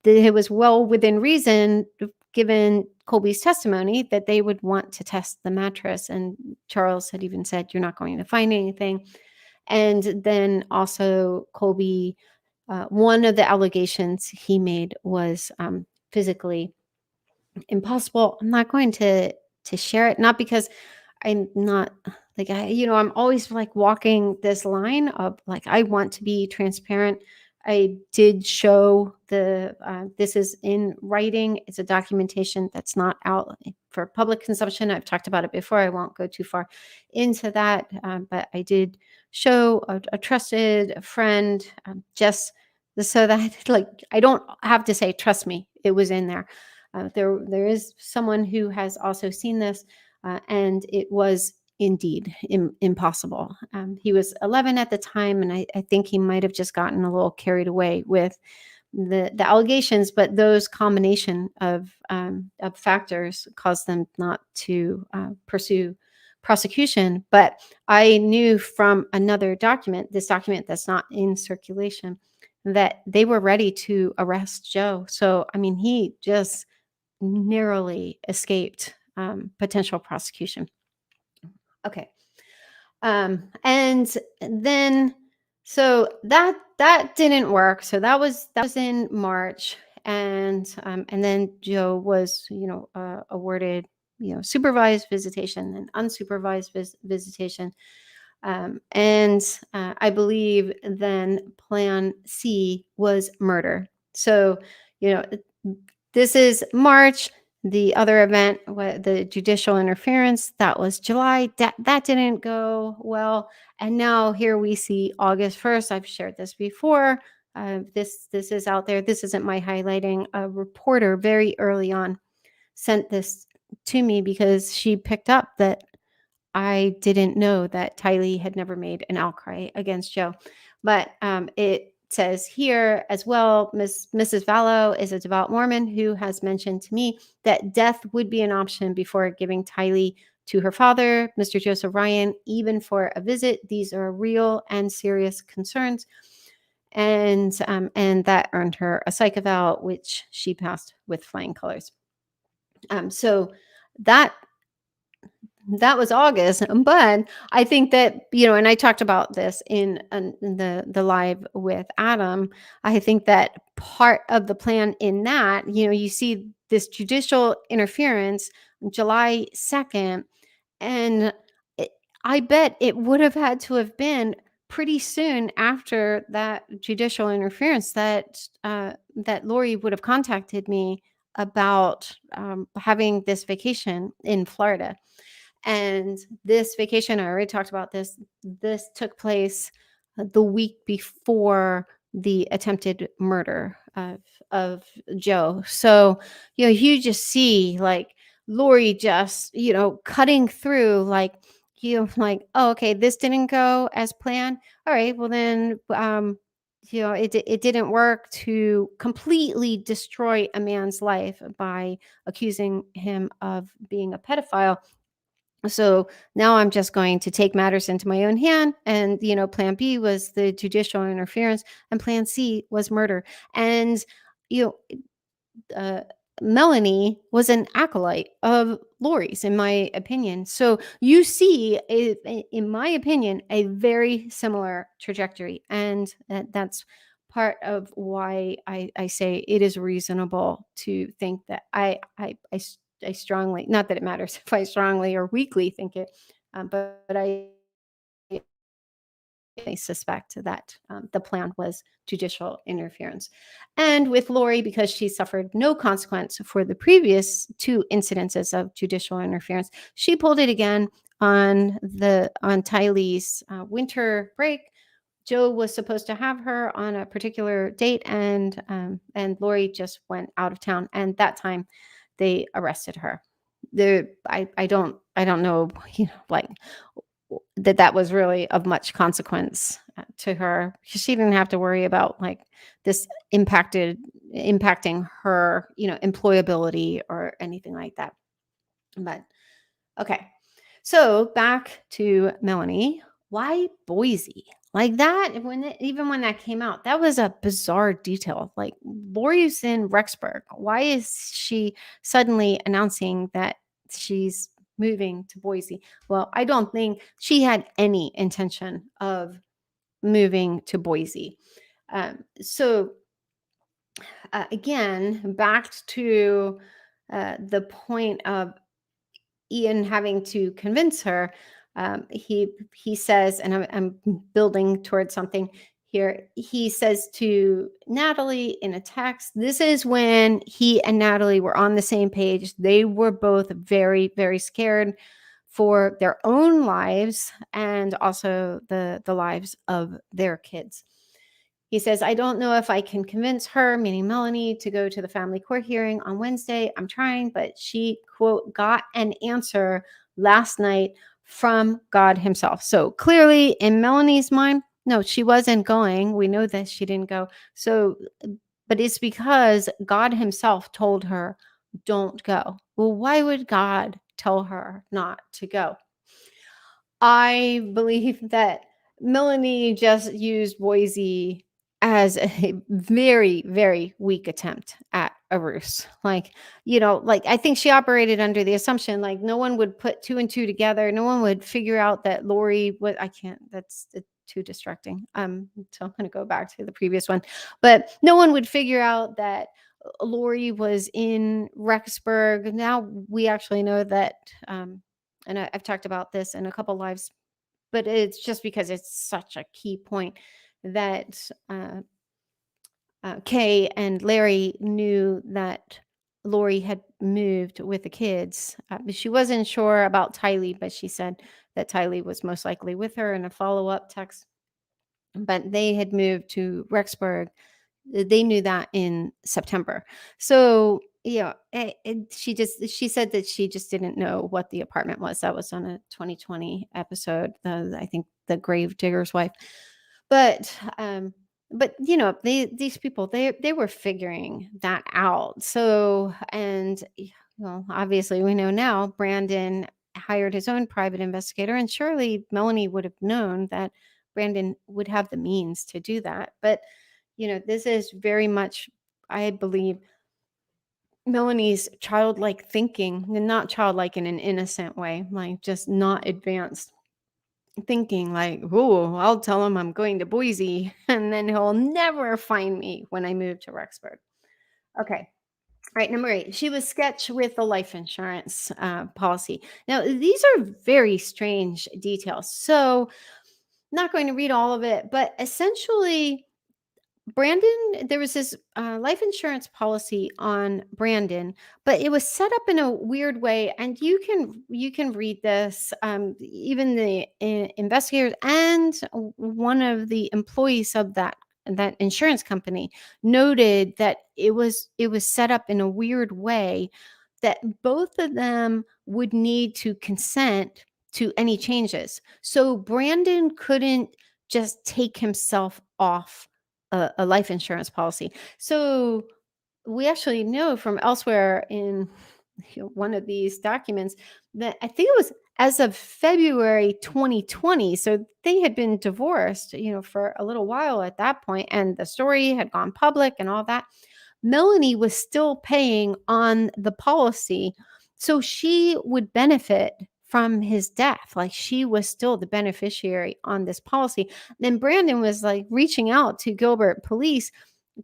it was well within reason, given Colby's testimony, that they would want to test the mattress. And Charles had even said, you're not going to find anything. And then also Colby, one of the allegations he made was physically impossible. I'm not going to share it, not because I'm not I'm always walking this line of I want to be transparent. I did show this is in writing. It's a documentation that's not out for public consumption. I've talked about it before. I won't go too far into that, but I did show a trusted friend, just so that I don't have to say, trust me, it was in there. There is someone who has also seen this, and it was indeed impossible. He was 11 at the time, and I think he might have just gotten a little carried away with the allegations, but those combination of factors caused them not to pursue prosecution. But I knew from another document, this document that's not in circulation, that they were ready to arrest Joe. So, I mean, he just narrowly escaped potential prosecution. Okay. And then, so that didn't work. So that was in March. And then Joe was, awarded, supervised visitation and unsupervised visitation. And I believe then Plan C was murder. So, this is March. The other event, the judicial interference, that was July. That didn't go well. And now here we see August 1st. I've shared this before. This is out there. This isn't my highlighting. A reporter very early on sent this to me because she picked up that I didn't know that Tylee had never made an outcry against Joe. But it says here as well, Mrs. Vallow is a devout Mormon who has mentioned to me that death would be an option before giving Tylee to her father, Mr. Joseph Ryan, even for a visit. These are real and serious concerns. And that earned her a psych eval, which she passed with flying colors. So that was August, but I think that, and I talked about this in the live with Adam. I think that part of the plan in that, you see this judicial interference July 2nd, and I bet it would have had to have been pretty soon after that judicial interference that Lori would have contacted me about having this vacation in Florida. And this vacation, I already talked about this took place the week before the attempted murder of Joe. So, you just see like Lori just, cutting through like, oh, okay, this didn't go as planned. All right, well then, it didn't work to completely destroy a man's life by accusing him of being a pedophile. So now I'm just going to take matters into my own hand. And, plan B was the judicial interference, and plan C was murder. And, Melanie was an acolyte of Lori's, in my opinion. So you see, in my opinion, a very similar trajectory. And that's part of why I say it is reasonable to think that I strongly, not that it matters if I strongly or weakly think it, but I suspect that the plan was judicial interference. And with Lori, because she suffered no consequence for the previous two incidences of judicial interference, she pulled it again on Tylee's winter break. Joe was supposed to have her on a particular date, and Lori just went out of town. And that time, they arrested her. I don't know, like that was really of much consequence to her, because she didn't have to worry about like this impacting her, employability or anything like that. But okay, so back to Melanie. Why Boise? Like that, even when that came out, that was a bizarre detail. Like, Lori's in Rexburg. Why is she suddenly announcing that she's moving to Boise? Well, I don't think she had any intention of moving to Boise. So again, back to the point of Ian having to convince her. He says, and I'm building towards something here. He says to Natalie in a text, this is when he and Natalie were on the same page. They were both very, very scared for their own lives and also the lives of their kids. He says, I don't know if I can convince her, meaning Melanie, to go to the family court hearing on Wednesday. I'm trying, but she, quote, got an answer last night from God himself. So clearly in Melanie's mind, no, she wasn't going. We know that she didn't go. So, but it's because God himself told her, don't go. Well, why would God tell her not to go? I believe that Melanie just used Boise as a very, very weak attempt at a ruse. Like, I think she operated under the assumption like no one would put two and two together. No one would figure out that Lori was, I can't, that's too distracting. So I'm going to go back to the previous one, but no one would figure out that Lori was in Rexburg. Now we actually know that, and I've talked about this in a couple lives, but it's just because it's such a key point that Kay and Larry knew that Lori had moved with the kids. But she wasn't sure about Tylee, but she said that Tylee was most likely with her in a follow-up text. But they had moved to Rexburg. They knew that in September. So she said that she just didn't know what the apartment was. That was on a 2020 episode. I think the grave digger's wife. But these people, they were figuring that out. So, and obviously we know now Brandon hired his own private investigator, and surely Melanie would have known that Brandon would have the means to do that. But this is very much, I believe, Melanie's childlike thinking, and not childlike in an innocent way, like just not advanced thinking, like, oh, I'll tell him I'm going to Boise, and then he'll never find me when I move to Rexburg. Okay. All right, number 8, she was sketched with the life insurance policy. Now, these are very strange details. So, not going to read all of it, but essentially, Brandon, there was this life insurance policy on Brandon, but it was set up in a weird way. And you can read this. Even the investigators and one of the employees of that insurance company noted that it was set up in a weird way that both of them would need to consent to any changes. So Brandon couldn't just take himself off a life insurance policy. So we actually know from elsewhere in one of these documents that I think it was as of February 2020. So they had been divorced, for a little while at that point, and the story had gone public and all that. Melanie was still paying on the policy, so she would benefit from his death. Like, she was still the beneficiary on this policy. Then Brandon was like reaching out to Gilbert police,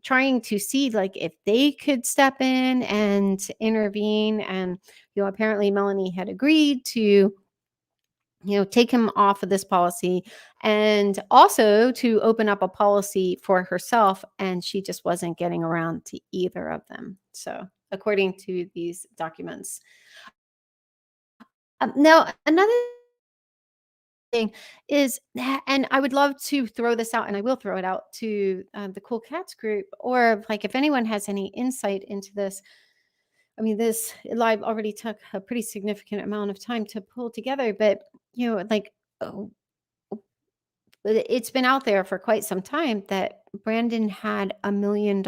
trying to see like if they could step in and intervene. And, apparently Melanie had agreed to, take him off of this policy and also to open up a policy for herself. And she just wasn't getting around to either of them. So according to these documents. Now, another thing is, and I would love to throw this out, and I will throw it out to the Cool Cats group, or like if anyone has any insight into this. I mean, this live already took a pretty significant amount of time to pull together, but it's been out there for quite some time that Brandon had $1 million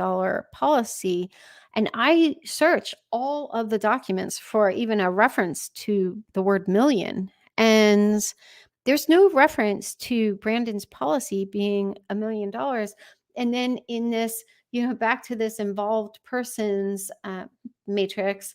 policy. And I searched all of the documents for even a reference to the word million. And there's no reference to Brandon's policy being $1 million. And then in this, back to this involved persons matrix,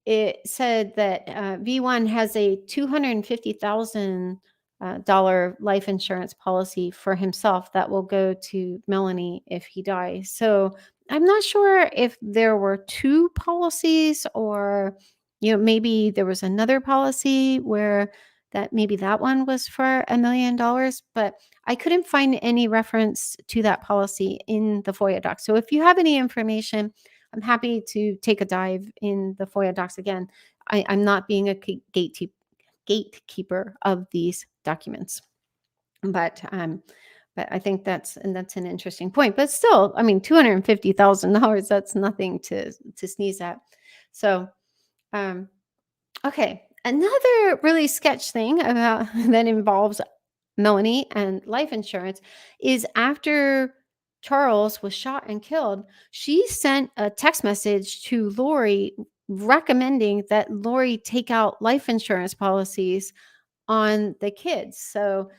it said that V1 has a $250,000 life insurance policy for himself that will go to Melanie if he dies. So I'm not sure if there were two policies, or maybe there was another policy where that maybe that one was for $1 million, but I couldn't find any reference to that policy in the FOIA docs. So if you have any information, I'm happy to take a dive in the FOIA docs again. I'm not being a gatekeeper of these documents, but I think that's an interesting point. But still, I mean, $250,000, that's nothing to sneeze at. So okay, Another really sketch thing about that involves Melanie and life insurance is after Charles was shot and killed, she sent a text message to Lori recommending that Lori take out life insurance policies on the kids. So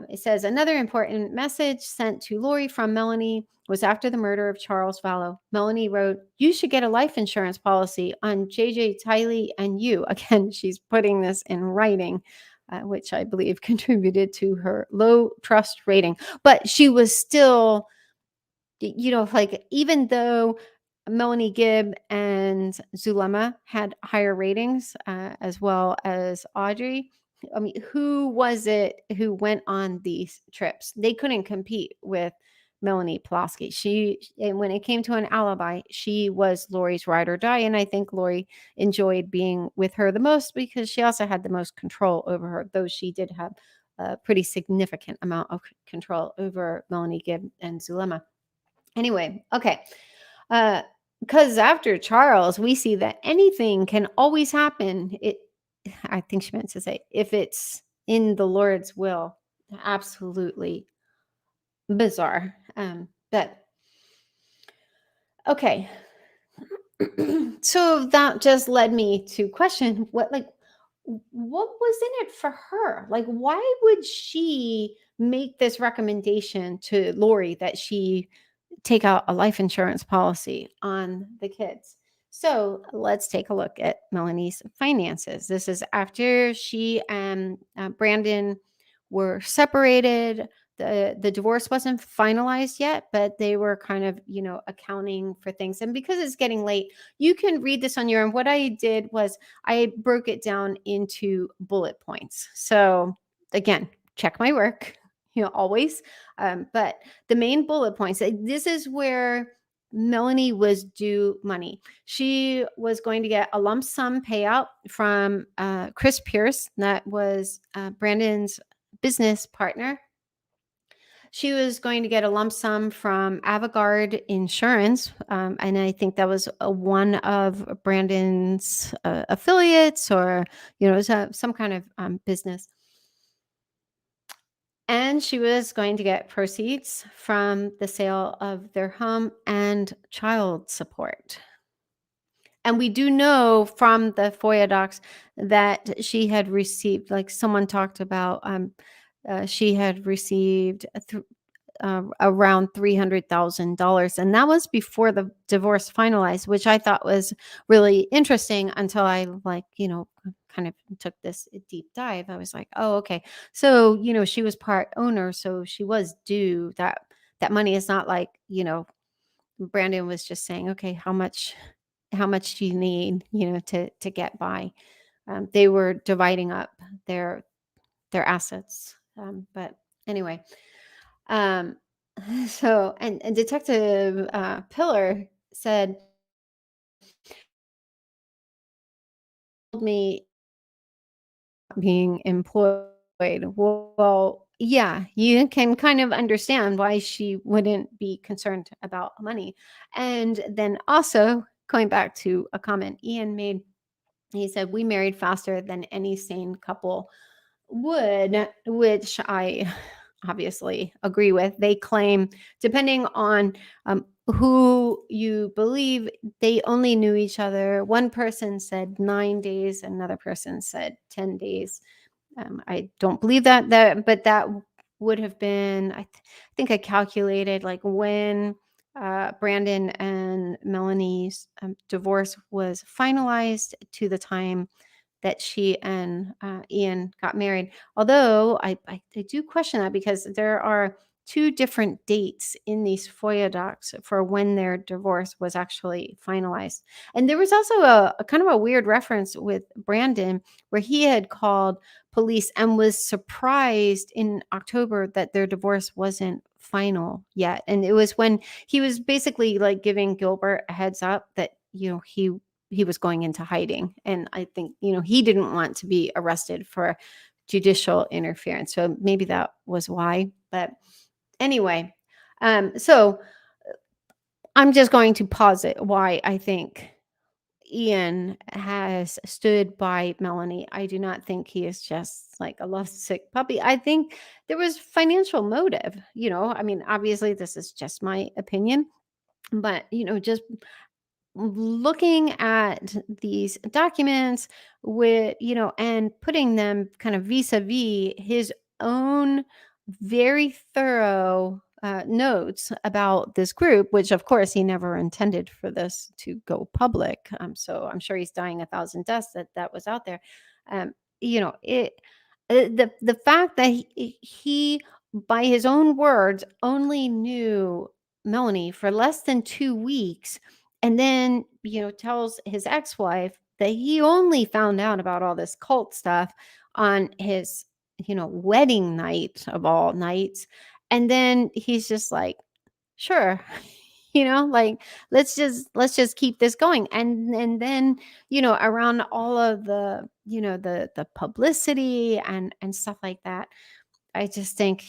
it says another important message sent to Lori from Melanie was after the murder of Charles Vallow. Melanie wrote, "You should get a life insurance policy on JJ, Tylee, and you." Again, she's putting this in writing, which I believe contributed to her low trust rating. But she was still, like, even though Melanie Gibb and Zulema had higher ratings, as well as Audrey. I mean, who was it who went on these trips? They couldn't compete with Melanie Pawlowski. And when it came to an alibi, she was Lori's ride or die. And I think Lori enjoyed being with her the most because she also had the most control over her, though she did have a pretty significant amount of control over Melanie Gibb and Zulema. Anyway, okay. Because after Charles, we see that anything can always happen. I think she meant to say, if it's in the Lord's will. Absolutely bizarre. But okay. So that just led me to question what was in it for her? Like, why would she make this recommendation to Lori that she take out a life insurance policy on the kids? So let's take a look at Melanie's finances. This is after she and Brandon were separated. The divorce wasn't finalized yet, but they were kind of, accounting for things. And because it's getting late, you can read this on your own. What I did was I broke it down into bullet points. So again, check my work, always. But the main bullet points, this is where Melanie was due money. She was going to get a lump sum payout from Chris Pierce, that was Brandon's business partner. She was going to get a lump sum from Avantgarde Insurance, and I think that was one of Brandon's affiliates, or it was some kind of business. And she was going to get proceeds from the sale of their home and child support. And we do know from the FOIA docs that she had received, like someone talked about, she had received around $300,000. And that was before the divorce finalized, which I thought was really interesting until I kind of took this deep dive. I was like, oh, okay. So, she was part owner. So she was due that money. Is not like, Brandon was just saying, okay, how much do you need, to get by? They were dividing up their assets. But anyway, so, and Detective Pillar said, told me being employed. Well, yeah, you can kind of understand why she wouldn't be concerned about money. And then also going back to a comment Ian made, he said, "We married faster than any sane couple would," which I obviously agree with. They claim, depending on who you believe, they only knew each other. One person said 9 days, another person said 10 days. I don't believe that, but that would have been, I think I calculated like when Brandon and Melanie's divorce was finalized to the time that she and Ian got married. Although I do question that, because there are two different dates in these FOIA docs for when their divorce was actually finalized. And there was also a kind of a weird reference with Brandon where he had called police and was surprised in October that their divorce wasn't final yet. And it was when he was basically like giving Gilbert a heads up that, he was going into hiding. And I think, he didn't want to be arrested for judicial interference. So maybe that was why. But anyway, so I'm just going to posit why I think Ian has stood by Melanie. I do not think he is just like a lovesick puppy. I think there was financial motive. I mean, obviously, this is just my opinion, but just looking at these documents with and putting them kind of vis-a-vis his own very thorough notes about this group, which of course he never intended for this to go public. So I'm sure he's dying a thousand deaths that was out there. um it the fact that he by his own words only knew Melanie for less than 2 weeks, and then tells his ex-wife that he only found out about all this cult stuff on his wedding night of all nights. And then he's just like, sure, like let's just keep this going. And then around all of the the publicity and stuff like that, I just think,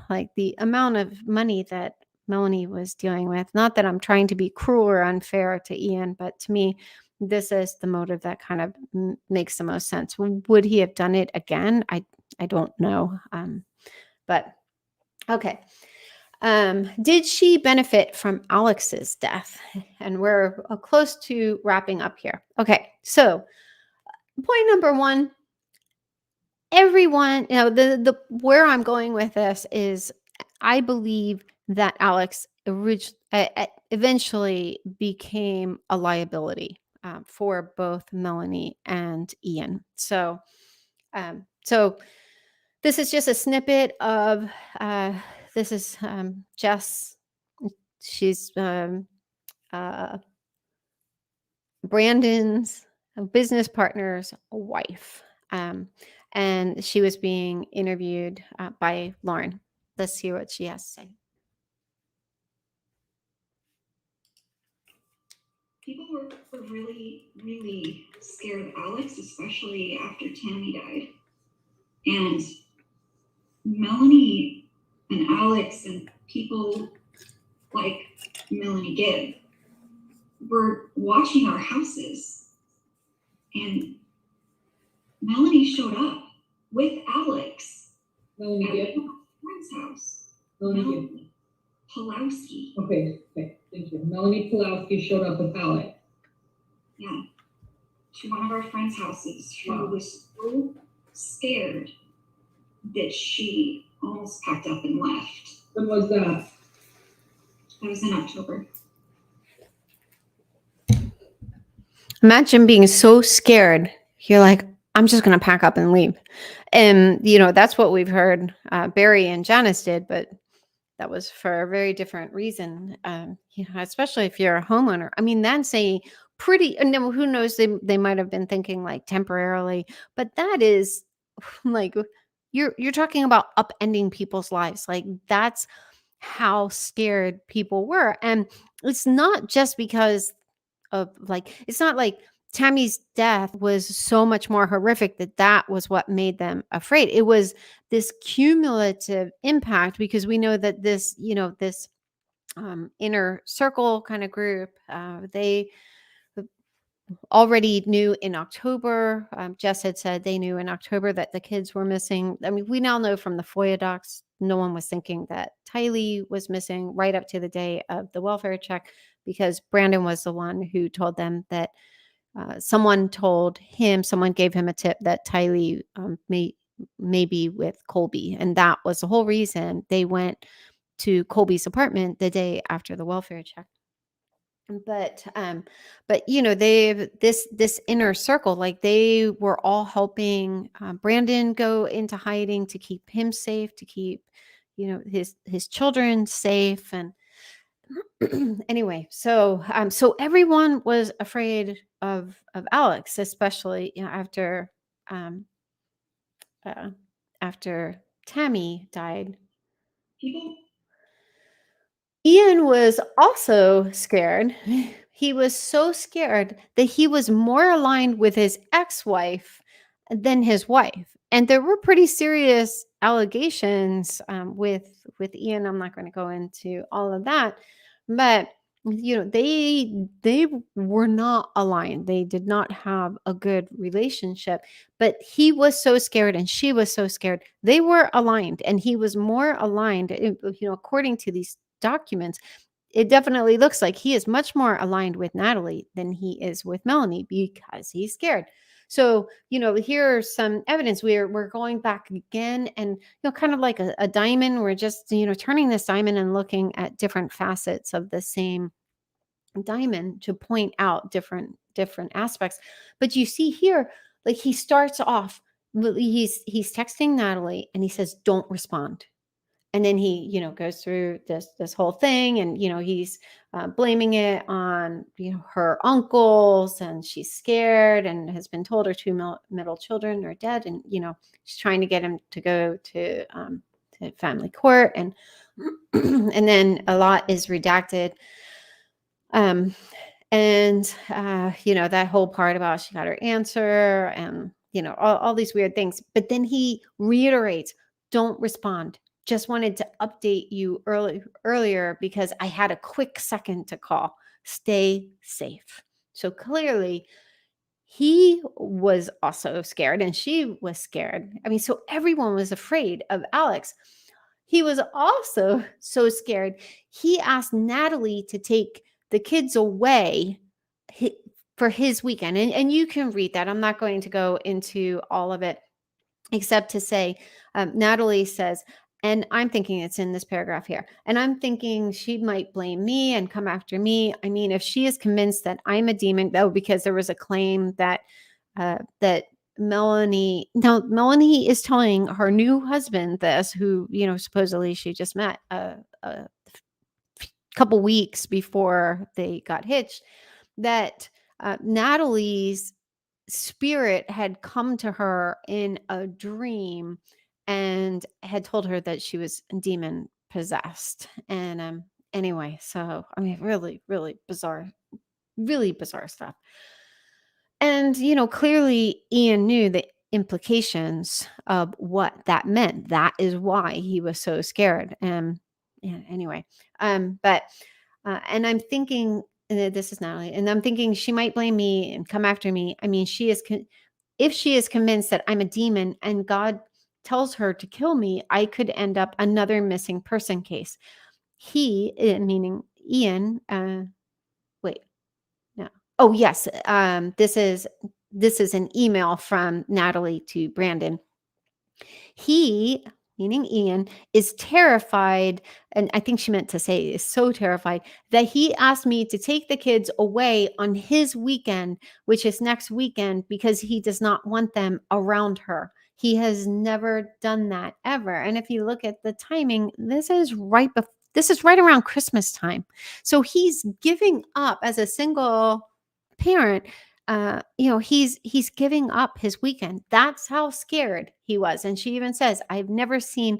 like the amount of money that Melanie was dealing with, not that I'm trying to be cruel or unfair to Ian, but to me, this is the motive that kind of makes the most sense. Would he have done it again? I don't know. But okay. Did she benefit from Alex's death? And we're close to wrapping up here. Okay. So point number one, everyone, the where I'm going with this is I believe that Alex eventually became a liability for both Melanie and Ian. So this is just a snippet of this is Jess. She's Brandon's business partner's wife. And she was being interviewed by Lauren. Let's see what she has to say. People were really, really scared of Alex, especially after Tammy died. And Melanie and Alex and people like Melanie Gibb were watching our houses. And Melanie showed up with Alex Melanie at Gibb? my friend's house. Melanie Gibb. Pawlowski. Okay, thank you. Melanie Pawlowski showed up with Alex. Yeah. To one of our friends' houses. She Wow. was so scared that she almost packed up and left. When was that? That was in October. Imagine being so scared. You're like, I'm just going to pack up and leave. And, that's what we've heard Barry and Janice did, but that was for a very different reason. Especially if you're a homeowner. I mean, that's a pretty, and then who knows, they might have been thinking like temporarily, but that is like, you're talking about upending people's lives. Like that's how scared people were. And it's not just because of it's not like Tammy's death was so much more horrific that was what made them afraid. It was this cumulative impact, because we know that this inner circle kind of group, they already knew in October. Jess had said they knew in October that the kids were missing. I mean, we now know from the FOIA docs, no one was thinking that Tylee was missing right up to the day of the welfare check, because Brandon was the one who told them that someone gave him a tip that Tylee may be with Colby. And that was the whole reason they went to Colby's apartment the day after the welfare check. But they've this inner circle, like they were all helping Brandon go into hiding to keep him safe, to keep his children safe. And anyway, so everyone was afraid of Alex, especially after Tammy died. Ian was also scared. He was so scared that he was more aligned with his ex-wife than his wife. And there were pretty serious allegations with Ian. I'm not going to go into all of that. But, they were not aligned. They did not have a good relationship, but he was so scared and she was so scared. They were aligned, and he was more aligned, according to these documents. It definitely looks like he is much more aligned with Natalie than he is with Melanie because he's scared. So, here's some evidence. We're going back again, and kind of like a diamond. We're just, turning this diamond and looking at different facets of the same diamond to point out different aspects. But you see here, like, he starts off, he's texting Natalie and he says, "Don't respond." And then he, goes through this whole thing, and he's blaming it on her uncles, and she's scared and has been told her two middle children are dead, and she's trying to get him to go to family court, and and then a lot is redacted. That whole part about she got her answer, and all these weird things. But then he reiterates, "Don't respond. Just wanted to update you earlier because I had a quick second to call. Stay safe." So clearly he was also scared, and she was scared. I mean, so everyone was afraid of Alex. He was also so scared. He asked Natalie to take the kids away for his weekend. And you can read that. I'm not going to go into all of it, except to say, Natalie says, and I'm thinking it's in this paragraph here, and I'm thinking she might blame me and come after me. I mean, if she is convinced that I'm a demon, because there was a claim that Melanie is telling her new husband this, who, supposedly she just met a couple weeks before they got hitched, that Natalie's spirit had come to her in a dream and had told her that she was demon possessed. And anyway, so I mean, really, really bizarre stuff. And clearly Ian knew the implications of what that meant. That is why he was so scared. And yeah, anyway, but and I'm thinking, this is Natalie, and I'm thinking she might blame me and come after me. I mean, if she is convinced that I'm a demon and God tells her to kill me, I could end up another missing person case. He, meaning Ian, wait, no. Oh, yes. This is an email from Natalie to Brandon. He, meaning Ian, is terrified, and I think she meant to say is so terrified, that he asked me to take the kids away on his weekend, which is next weekend, because he does not want them around her. He has never done that ever. And if you look at the timing, this is right around Christmas time. So he's giving up as a single parent. He's giving up his weekend. That's how scared he was. And she even says, "I've never seen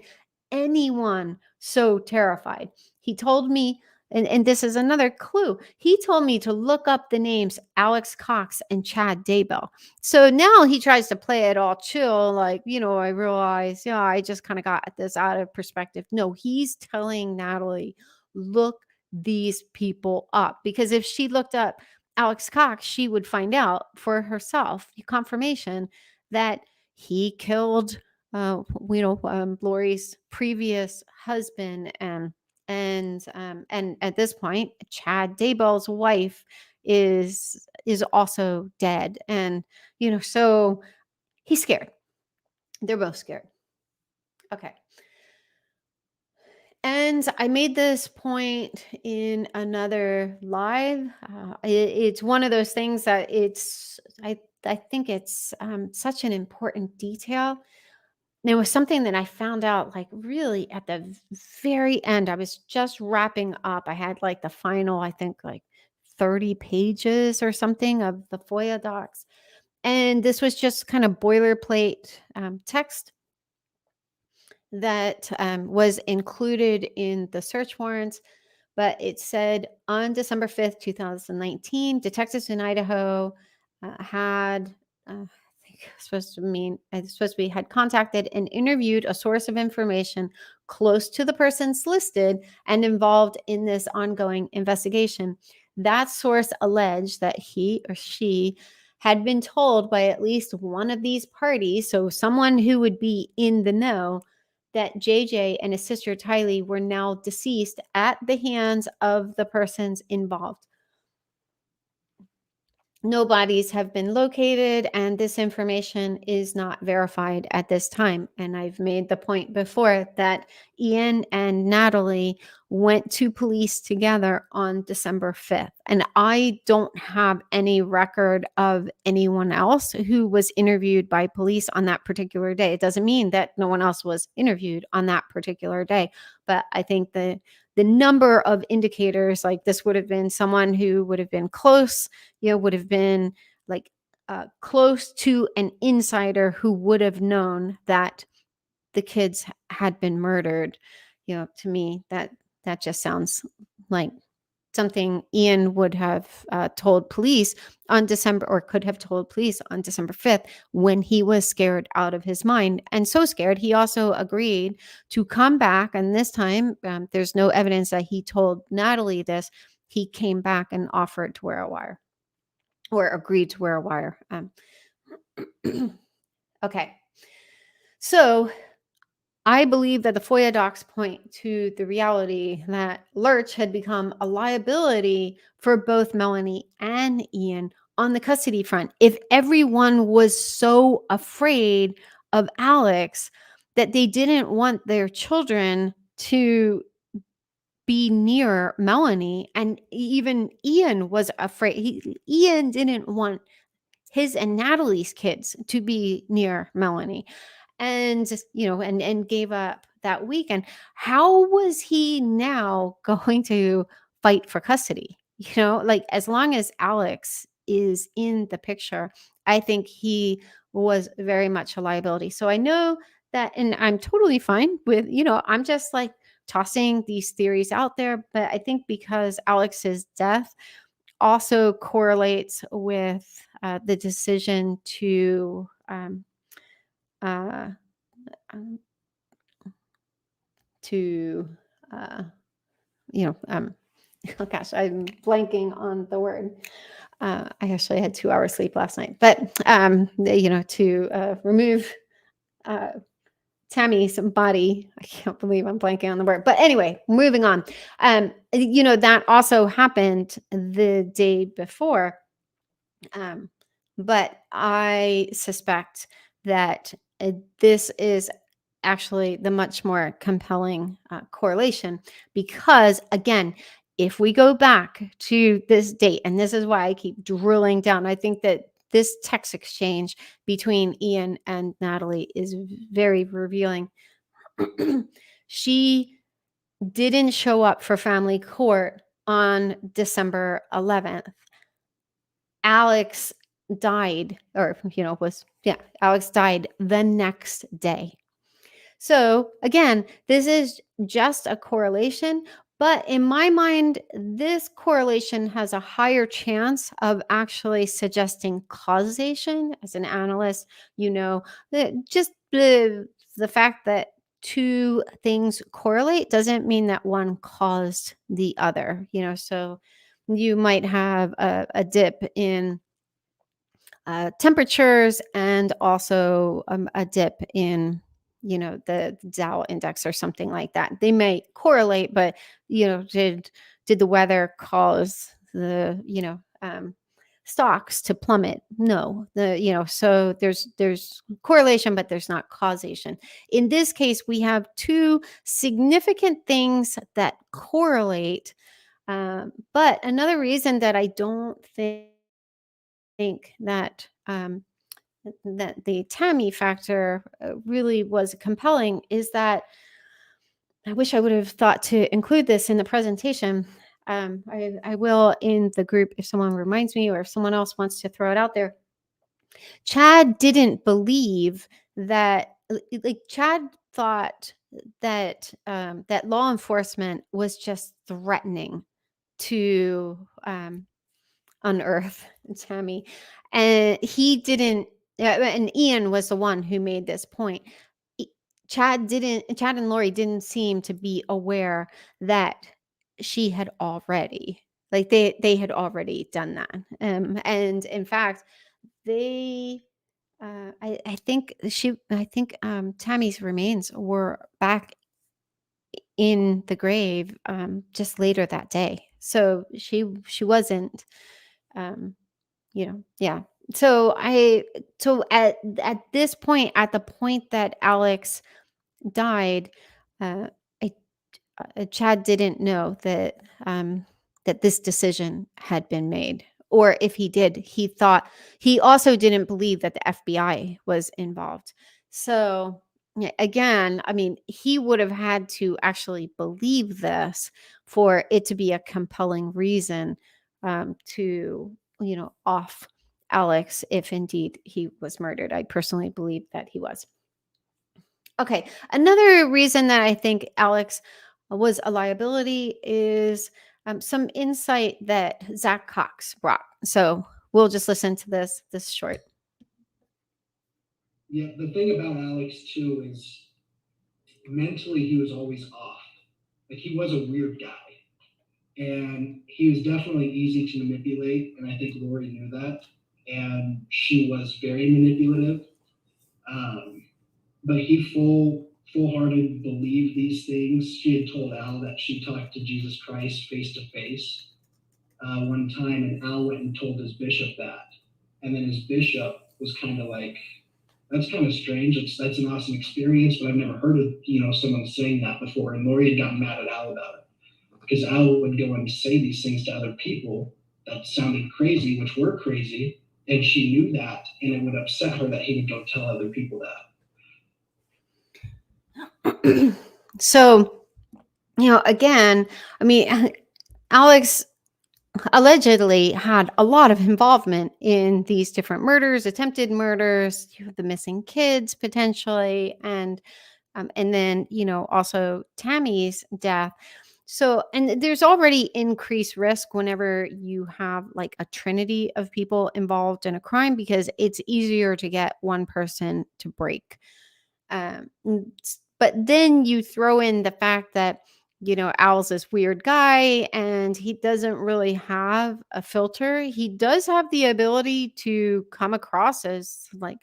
anyone so terrified." He told me, and this is another clue, he told me to look up the names Alex Cox and Chad Daybell. So now he tries to play it all chill, like, I realize, I just kind of got this out of perspective. No, he's telling Natalie, look these people up, because if she looked up Alex Cox, she would find out for herself confirmation that he killed, Lori's previous husband, and at this point, Chad Daybell's wife is also dead, and so he's scared. They're both scared. Okay. And I made this point in another live. It's one of those things that I think it's such an important detail. And it was something that I found out, like, really at the very end. I was just wrapping up. I had like the final, I think, like 30 pages or something of the FOIA docs. And this was just kind of boilerplate text that was included in the search warrants. But it said, on December 5th, 2019, detectives in Idaho had, I think supposed to be had contacted and interviewed a source of information close to the persons listed and involved in this ongoing investigation. That source alleged that he or she had been told by at least one of these parties, so someone who would be in the know, that JJ and his sister Tylee were now deceased at the hands of the persons involved. No bodies have been located, and this information is not verified at this time. And I've made the point before that Ian and Natalie went to police together on December 5th. And I don't have any record of anyone else who was interviewed by police on that particular day. It doesn't mean that no one else was interviewed on that particular day, but I think the number of indicators, like this would have been someone who would have been close, would have been like close to an insider who would have known that the kids had been murdered. To me, that just sounds like something Ian would have told police on December, or could have told police on December 5th, when he was scared out of his mind. And so scared, he also agreed to come back. And this time, there's no evidence that he told Natalie this. He came back and offered to wear a wire, or agreed to wear a wire. Okay. So I believe that the FOIA docs point to the reality that Lurch had become a liability for both Melanie and Ian on the custody front. If everyone was so afraid of Alex that they didn't want their children to be near Melanie, and even Ian was afraid. Ian didn't want his and Natalie's kids to be near Melanie. And and gave up that weekend. How was he now going to fight for custody? Like, as long as Alex is in the picture, I think he was very much a liability. So I know that, and I'm totally fine with, I'm just like tossing these theories out there. But I think because Alex's death also correlates with the decision to oh gosh, I'm blanking on the word. I actually had 2 hours sleep last night, but to remove Tammy's body. I can't believe I'm blanking on the word, but anyway, moving on. That also happened the day before. But I suspect that this is actually the much more compelling correlation, because, again, if we go back to this date, and this is why I keep drilling down, I think that this text exchange between Ian and Natalie is very revealing. She didn't show up for family court on December 11th. Alex died, Alex died the next day. So again, this is just a correlation, but in my mind, this correlation has a higher chance of actually suggesting causation. As an analyst, just the fact that 2 things correlate doesn't mean that one caused the other. So you might have a dip in temperatures, and also a dip in the Dow index or something like that. They may correlate, but did the weather cause the stocks to plummet? No. So there's correlation, but there's not causation. In this case, we have 2 significant things that correlate. But another reason that I don't think that that the Tammy factor really was compelling is that I wish I would have thought to include this in the presentation. I will in the group if someone reminds me, or if someone else wants to throw it out there. Chad didn't believe that, Chad thought that that law enforcement was just threatening to unearth Tammy, and he didn't Yeah, and Ian was the one who made this point. Chad and Lori didn't seem to be aware that she had already, like they had already done that. And in fact, they I think Tammy's remains were back in the grave just later that day. So she wasn't yeah. So at this point, at the point that Alex died, uh, I, Chad didn't know that this decision had been made, or if he did, he also didn't believe that the FBI was involved. So yeah, again, I mean, he would have had to actually believe this for it to be a compelling reason to off Alex if indeed he was murdered. I personally believe that he was. Okay. Another reason that I think Alex was a liability is some insight that Zach Cox brought. So we'll just listen to this short. Yeah, the thing about Alex too is mentally he was always off. Like he was a weird guy. And he was definitely easy to manipulate, and I think Lori knew that. And she was very manipulative. But he full-hearted believed these things. She had told Al that she talked to Jesus Christ face to face one time, and Al went and told his bishop that. And then his bishop was kind of like, that's kind of strange. That's an awesome experience, but I've never heard of someone saying that before. And Lori had gotten mad at Al about it, because Al would go and say these things to other people that sounded crazy, which were crazy, and she knew that, and it would upset her that he would go tell other people that. So, again, I mean, Alex allegedly had a lot of involvement in these different murders, attempted murders, the missing kids potentially, and then also Tammy's death. So, and there's already increased risk whenever you have like a trinity of people involved in a crime, because it's easier to get one person to break. But then you throw in the fact that Al's this weird guy and he doesn't really have a filter. He does have the ability to come across as like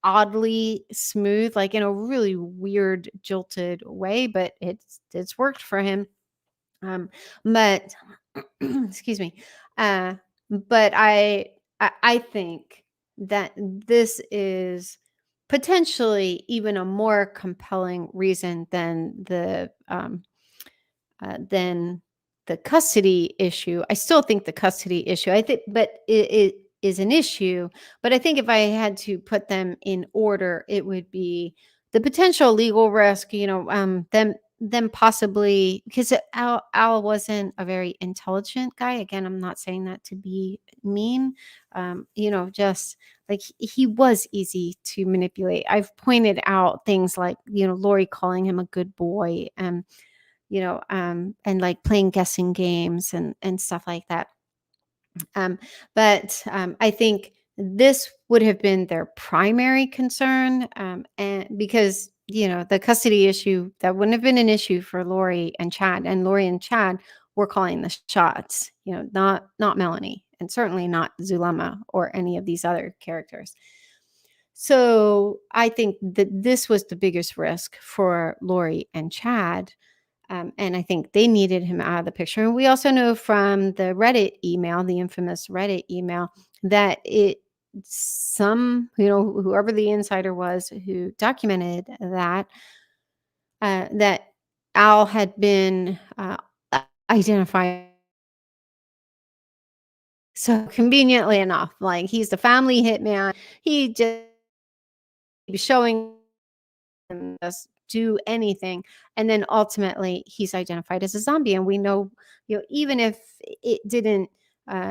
oddly smooth, like in a really weird, jilted way, but it's worked for him. But excuse me. But I think that this is potentially even a more compelling reason than the custody issue. I still think the custody issue, but it is an issue. But I think if I had to put them in order, it would be the potential legal risk, them possibly, because Al wasn't a very intelligent guy. Again, I'm not saying that to be mean. Just like he was easy to manipulate. I've pointed out things like, Lori calling him a good boy, and like playing guessing games and stuff like that. But I think this would have been their primary concern, and because the custody issue, that wouldn't have been an issue for Lori and Chad, and Lori and Chad were calling the shots, not Melanie, and certainly not Zulema or any of these other characters. So I think that this was the biggest risk for Lori and Chad. And I think they needed him out of the picture. And we also know from the Reddit email, the infamous Reddit email, that whoever the insider was who documented that, that Al had been identified. So conveniently enough, like he's the family hitman. He just showing him just do anything, and then ultimately he's identified as a zombie. And we know, even if it didn't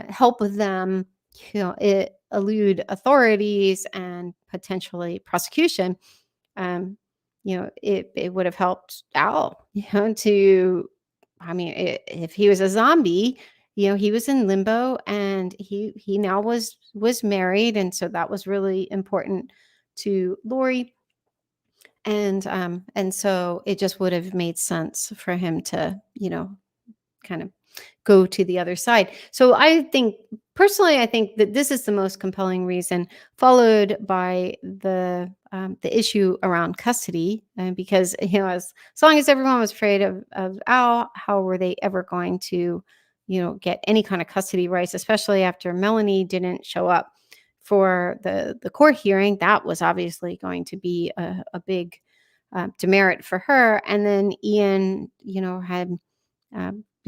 help them, it elude authorities and potentially prosecution. It would have helped Al, to, I mean, if he was a zombie, he was in limbo, and he now was married, and so that was really important to Lori. And so it just would have made sense for him to, kind of go to the other side. So I think that this is the most compelling reason, followed by the issue around custody, because as long as everyone was afraid of Al, how were they ever going to get any kind of custody rights, especially after Melanie didn't show up for the court hearing? That was obviously going to be a big demerit for her. And then Ian had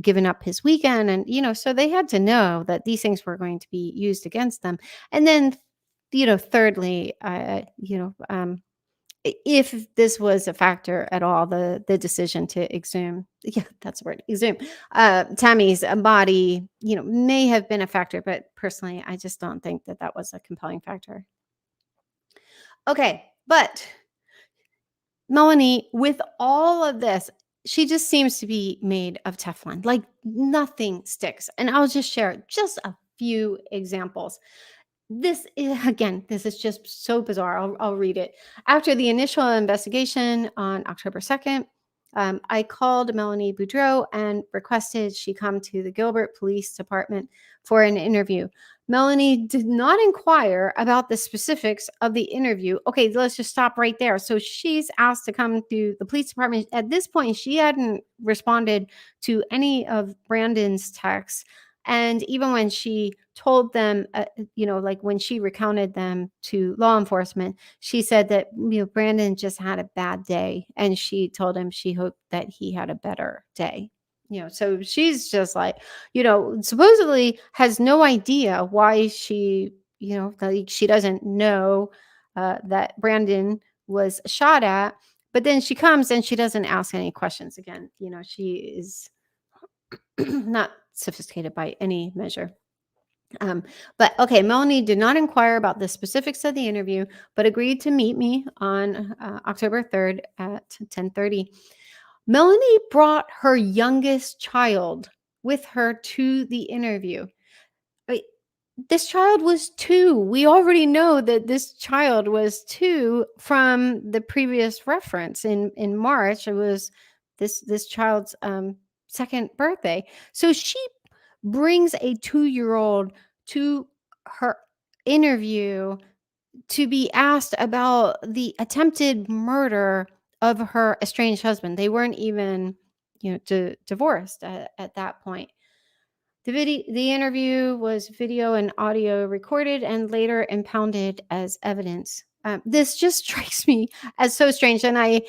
given up his weekend, and so they had to know that these things were going to be used against them. And then thirdly, if this was a factor at all, the decision to exhume, that's the word, exhume Tammy's body, may have been a factor, but personally I just don't think that that was a compelling factor. Okay, but Melanie, with all of this, she just seems to be made of Teflon. Like, nothing sticks. And I'll just share just a few examples. This is just so bizarre. I'll read it. After the initial investigation on October 2nd, I called Melanie Boudreaux and requested she come to the Gilbert Police Department for an interview. Melanie did not inquire about the specifics of the interview. Okay, let's just stop right there. So she's asked to come to the police department. At this point, she hadn't responded to any of Brandon's texts. And even when she told them, like when she recounted them to law enforcement, she said that, Brandon just had a bad day. And she told him she hoped that he had a better day. So she's just like, supposedly has no idea why she, like she doesn't know that Brandon was shot at. But then she comes and she doesn't ask any questions again. She is not sophisticated by any measure. But okay, Melanie did not inquire about the specifics of the interview, but agreed to meet me on October 3rd at 10:30. Melanie brought her youngest child with her to the interview. This child was 2. We already know that this child was 2 from the previous reference in March. It was this child's second birthday. So she brings a 2-year-old to her interview to be asked about the attempted murder of her estranged husband. They weren't even, divorced at that point. The interview was video and audio recorded and and impounded as evidence. This just strikes me as so strange, and I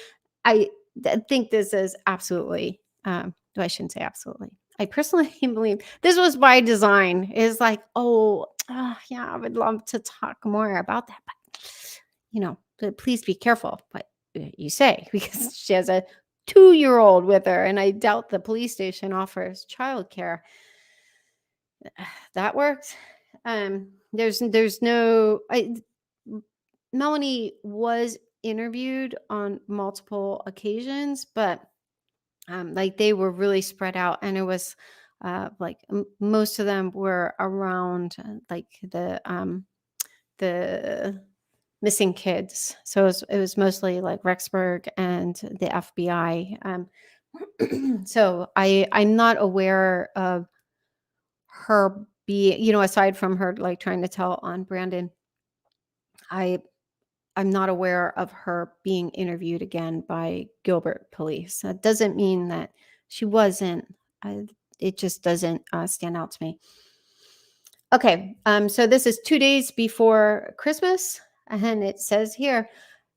think this is absolutely. I shouldn't say absolutely. I personally believe this was by design. It's like, yeah, I would love to talk more about that, but please be careful what you say, because she has a 2-year-old with her, and I doubt the police station offers childcare. That worked. There's no. Melanie was interviewed on multiple occasions, but like they were really spread out, and it was like most of them were around like the missing kids. So it was mostly like Rexburg and the FBI. So I'm not aware of her being, aside from her like trying to tell on Brandon, I'm not aware of her being interviewed again by Gilbert police. That doesn't mean that she wasn't. It just doesn't stand out to me. Okay, so this is 2 days before Christmas, and it says here,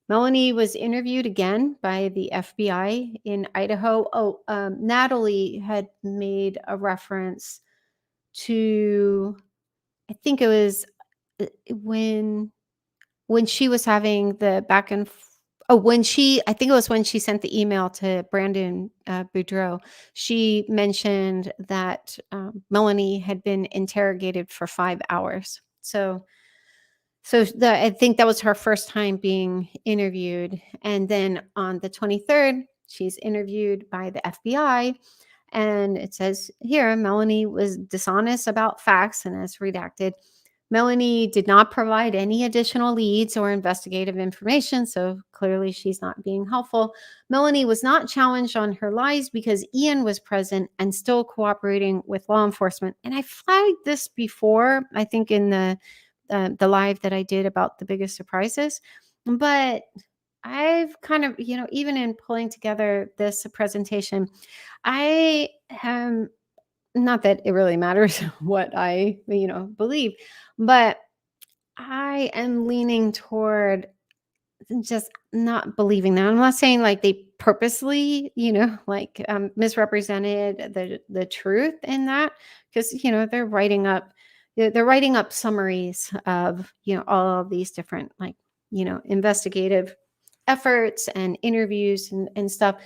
Melanie was interviewed again by the FBI in Idaho. Natalie had made a reference to, I think it was when she was having the back and I think it was when she sent the email to Brandon Boudreaux. She mentioned that Melanie had been interrogated for 5 hours. So I think that was her first time being interviewed. And then on the 23rd, she's interviewed by the FBI. And it says here, Melanie was dishonest about facts, and as redacted, Melanie did not provide any additional leads or investigative information, so clearly she's not being helpful. Melanie was not challenged on her lies because Ian was present and still cooperating with law enforcement. And I flagged this before, I think in the live that I did about the biggest surprises, but I've kind of, even in pulling together this presentation, I am not that it really matters what I, believe, but I am leaning toward just not believing that. I'm not saying like they purposely, like misrepresented the truth in that, because they're writing up summaries of all of these different like investigative efforts and interviews and stuff,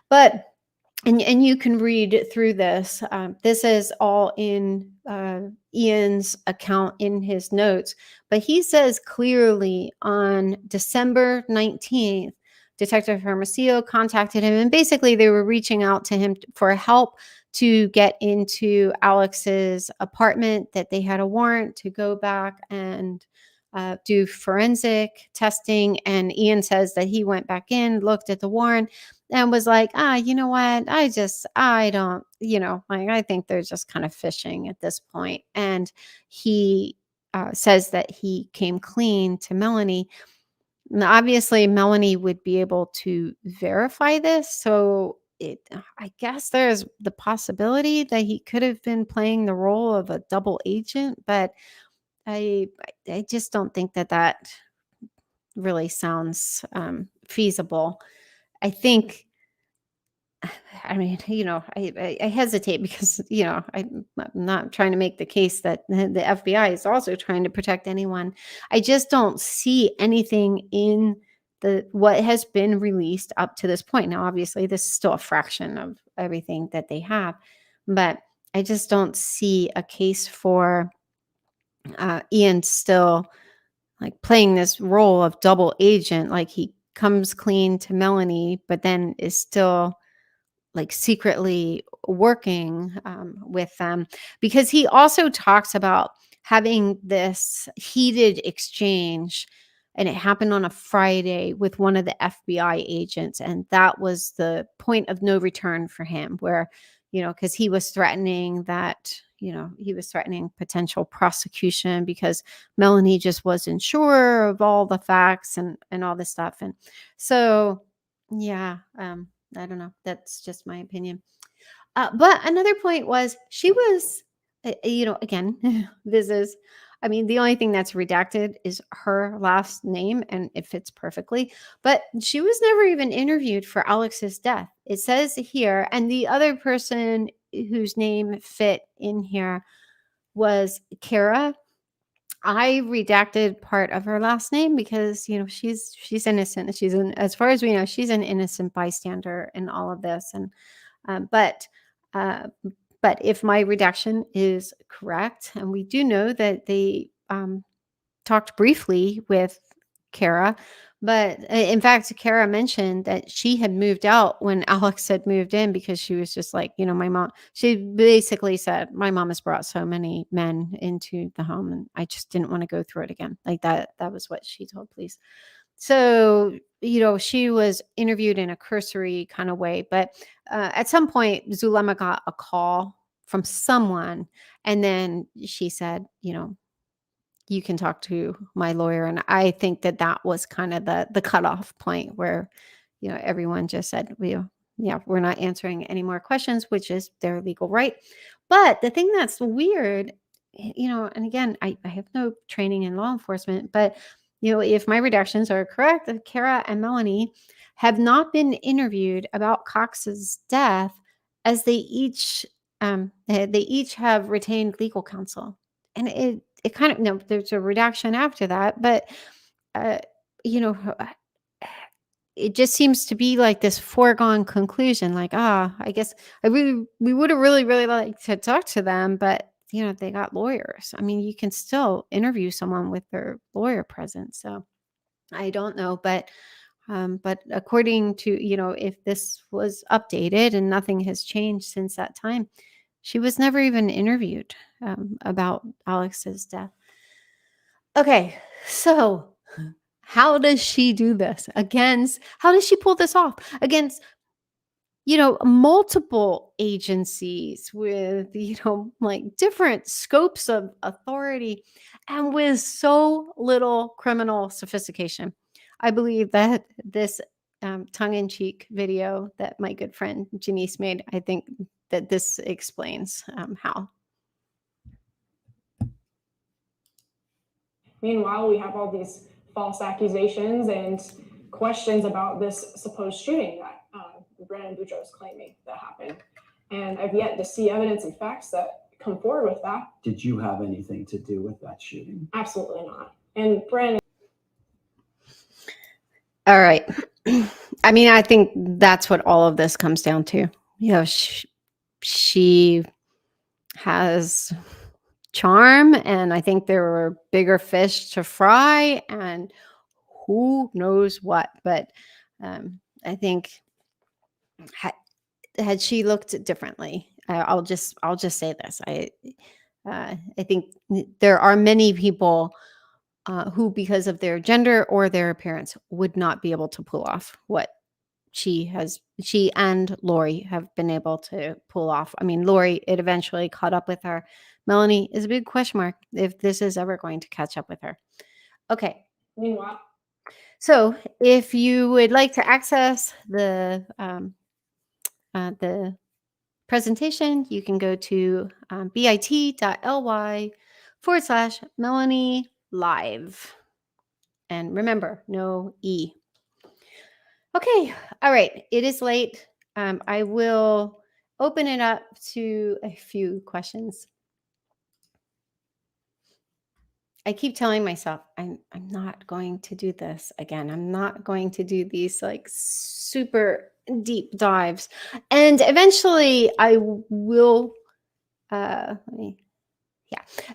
but and you can read through this. This is all in Ian's account in his notes, but he says clearly on December 19th, Detective Hermosillo contacted him, and basically they were reaching out to him for help to get into Alex's apartment, that they had a warrant to go back and do forensic testing. And Ian says that he went back in, looked at the warrant, and was like, you know what? I don't, like, I think they're just kind of fishing at this point. And he says that he came clean to Melanie. Now, obviously, Melanie would be able to verify this. So I guess there's the possibility that he could have been playing the role of a double agent, but I just don't think that really sounds feasible. I think, I mean, I hesitate because, I'm not trying to make the case that the FBI is also trying to protect anyone. I just don't see anything in what has been released up to this point. Now, obviously, this is still a fraction of everything that they have, but I just don't see a case for Ian still like playing this role of double agent. Like he comes clean to Melanie, but then is still like secretly working with them, because he also talks about having this heated exchange, and it happened on a Friday with one of the FBI agents, and that was the point of no return for him, where because he was threatening potential prosecution because Melanie just wasn't sure of all the facts and all this stuff. And so yeah, I don't know. That's just my opinion. But another point was she was, again, the only thing that's redacted is her last name, and it fits perfectly. But she was never even interviewed for Alex's death. It says here, and the other person whose name fit in here was Kara. I redacted part of her last name because she's innocent. As far as we know, she's an innocent bystander in all of this. And but if my redaction is correct, and we do know that they talked briefly with Kara, but in fact, Kara mentioned that she had moved out when Alex had moved in, because she was just like, my mom, she basically said, my mom has brought so many men into the home and I just didn't want to go through it again. Like that was what she told police. So, she was interviewed in a cursory kind of way, but at some point, Zulema got a call from someone, and then she said, you can talk to my lawyer. And I think that was kind of the cutoff point where, everyone just said, we're not answering any more questions, which is their legal right. But the thing that's weird, and again, I have no training in law enforcement, but, if my redactions are correct, Kara and Melanie have not been interviewed about Cox's death, as they each have retained legal counsel. And it kind of, no, there's a redaction after that, but you know, it just seems to be like this foregone conclusion. Like, I guess we would have really liked to talk to them, but they got lawyers. I mean, you can still interview someone with their lawyer present. So I don't know, but But according to, if this was updated and nothing has changed since that time, she was never even interviewed about Alex's death. Okay, so how does she do this how does she pull this off against, multiple agencies with, like different scopes of authority and with so little criminal sophistication? I believe that this tongue-in-cheek video that my good friend Janice made, I think that this explains how. Meanwhile, we have all these false accusations and questions about this supposed shooting that Brandon Boudreaux is claiming that happened. And I've yet to see evidence and facts that come forward with that. Did you have anything to do with that shooting? Absolutely not. And Brandon. All right. I mean, I think that's what all of this comes down to. She has charm, and I think there were bigger fish to fry, and who knows what. But I think had she looked differently, I'll just say this. I think there are many people who, because of their gender or their appearance, would not be able to pull off what she and Lori have been able to pull off. I mean, Lori, it eventually caught up with her. Melanie is a big question mark if this is ever going to catch up with her. Okay. Meanwhile. So if you would like to access the presentation, you can go to bit.ly/Melanie live. And remember, no E. Okay. All right. It is late. I will open it up to a few questions. I keep telling myself I'm not going to do this again. I'm not going to do these like super deep dives. And eventually I will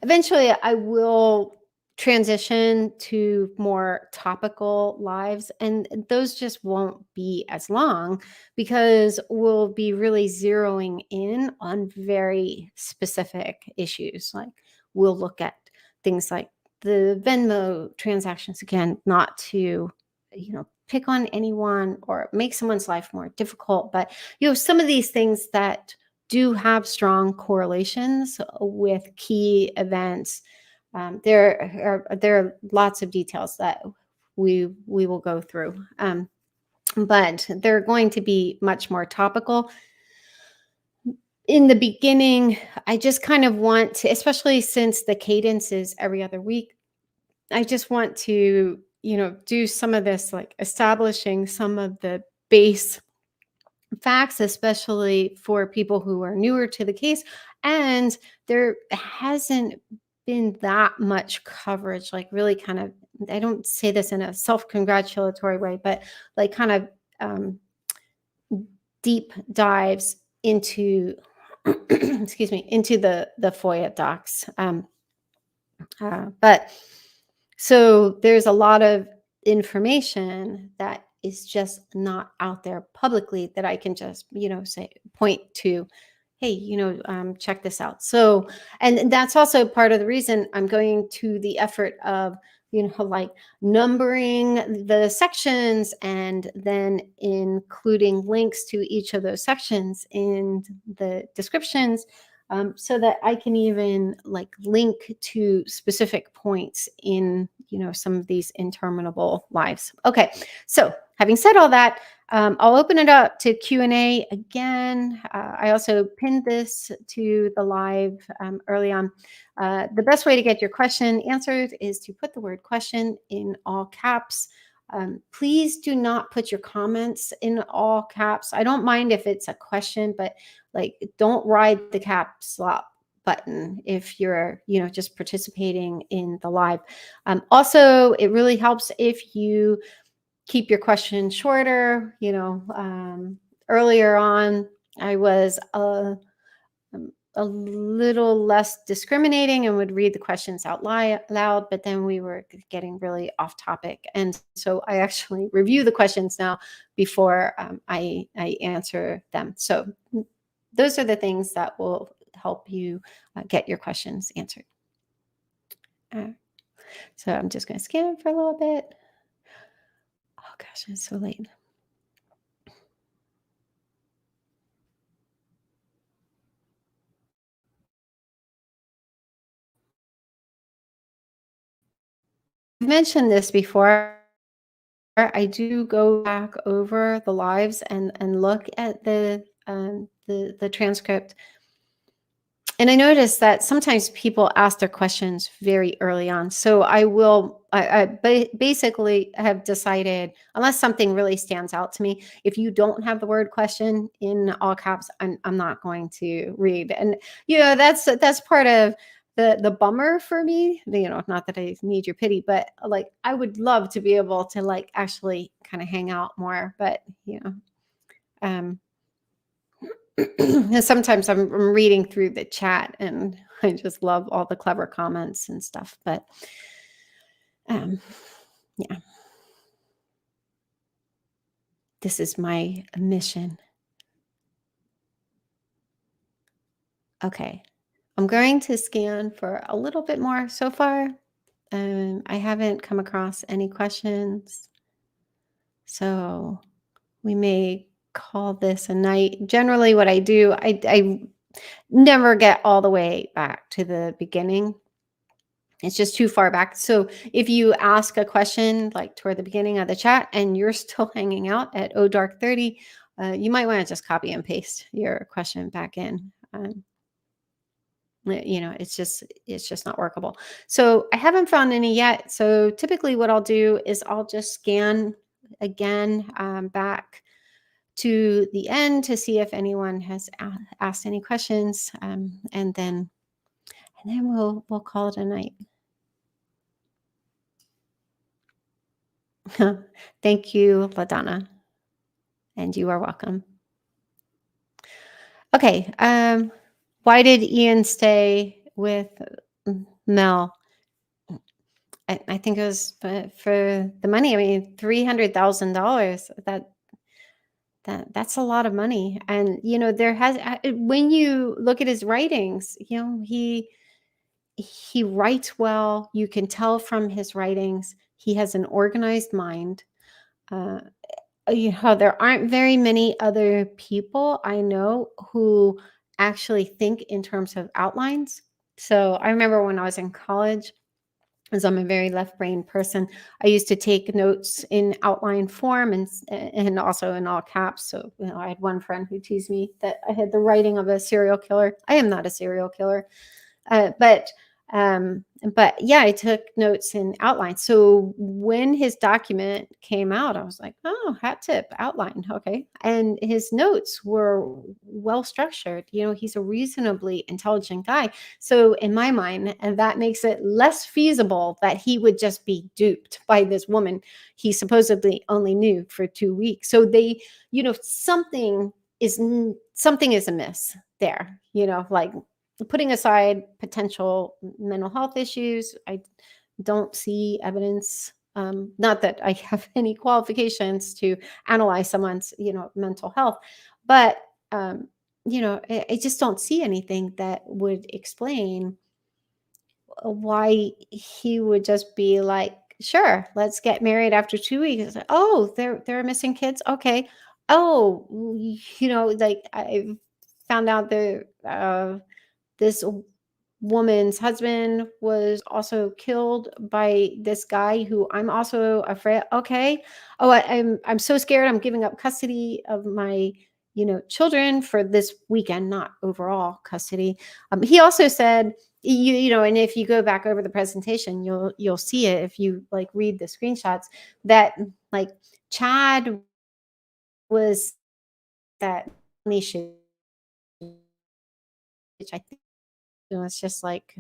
eventually I will transition to more topical lives, and those just won't be as long because we'll be really zeroing in on very specific issues. Like we'll look at things like the Venmo transactions, again, not to pick on anyone or make someone's life more difficult, but some of these things that do have strong correlations with key events. There are lots of details that we will go through, but they're going to be much more topical. In the beginning, I just kind of want to, especially since the cadence is every other week, I just want to, do some of this, like establishing some of the base facts, especially for people who are newer to the case. And there hasn't been that much coverage, like really kind of, I don't say this in a self-congratulatory way, but like kind of deep dives into, excuse me, into the FOIA docs. But so there's a lot of information that is just not out there publicly that I can just, say, point to, hey, check this out. So, and that's also part of the reason I'm going to the effort of, like numbering the sections and then including links to each of those sections in the descriptions, so that I can even like link to specific points in, some of these interminable lives. Okay. So having said all that, I'll open it up to Q&A again. I also pinned this to the live early on. The best way to get your question answered is to put the word question in all caps. Please do not put your comments in all caps. I don't mind if it's a question, but like don't ride the caps lock button if you're, just participating in the live. Also, it really helps if you keep your question shorter. Earlier on, I was a a little less discriminating and would read the questions out loud, but then we were getting really off topic. And so I actually review the questions now before I answer them. So those are the things that will help you get your questions answered. So I'm just going to scan for a little bit. Oh gosh, it's so late. I've mentioned this before. I do go back over the lives and look at the transcript. And I noticed that sometimes people ask their questions very early on. So I basically have decided, unless something really stands out to me, if you don't have the word question in all caps, I'm not going to read. And, that's part of the bummer for me, not that I need your pity, but like, I would love to be able to like actually kind of hang out more, but and sometimes I'm reading through the chat and I just love all the clever comments and stuff. But yeah, this is my mission. Okay, I'm going to scan for a little bit more so far. I haven't come across any questions, so we may call this a night. Generally, what I do, I never get all the way back to the beginning. It's just too far back. So if you ask a question like toward the beginning of the chat and you're still hanging out at dark 30, you might want to just copy and paste your question back in. It's just not workable. So I haven't found any yet. So typically what I'll do is I'll just scan again back to the end to see if anyone has asked any questions, and then we'll call it a night. Thank you, LaDonna, and you are welcome. Okay, why did Ian stay with Mel? I think it was for the money. I mean, $300,000. That's a lot of money, and when you look at his writings, he writes well. You can tell from his writings he has an organized mind. There aren't very many other people I know who actually think in terms of outlines. So I remember when I was in college, as I'm a very left-brained person, I used to take notes in outline form and also in all caps. So I had one friend who teased me that I had the writing of a serial killer. I am not a serial killer, but yeah, I took notes in outline. So when his document came out, I was like, oh, hat tip, outline. Okay. And his notes were well structured. He's a reasonably intelligent guy. So in my mind, and that makes it less feasible that he would just be duped by this woman he supposedly only knew for 2 weeks. So they, something is amiss there, like, putting aside potential mental health issues, I don't see evidence. Not that I have any qualifications to analyze someone's, mental health, but I just don't see anything that would explain why he would just be like, "Sure, let's get married after 2 weeks." It's like, "Oh, there are missing kids. Okay. Oh, like I found out this woman's husband was also killed by this guy who I'm also afraid. Okay. Oh, I'm so scared. I'm giving up custody of my, children for this weekend, not overall custody." He also said, and if you go back over the presentation, you'll see it if you like read the screenshots, that like Chad was that niche, which I think it's just like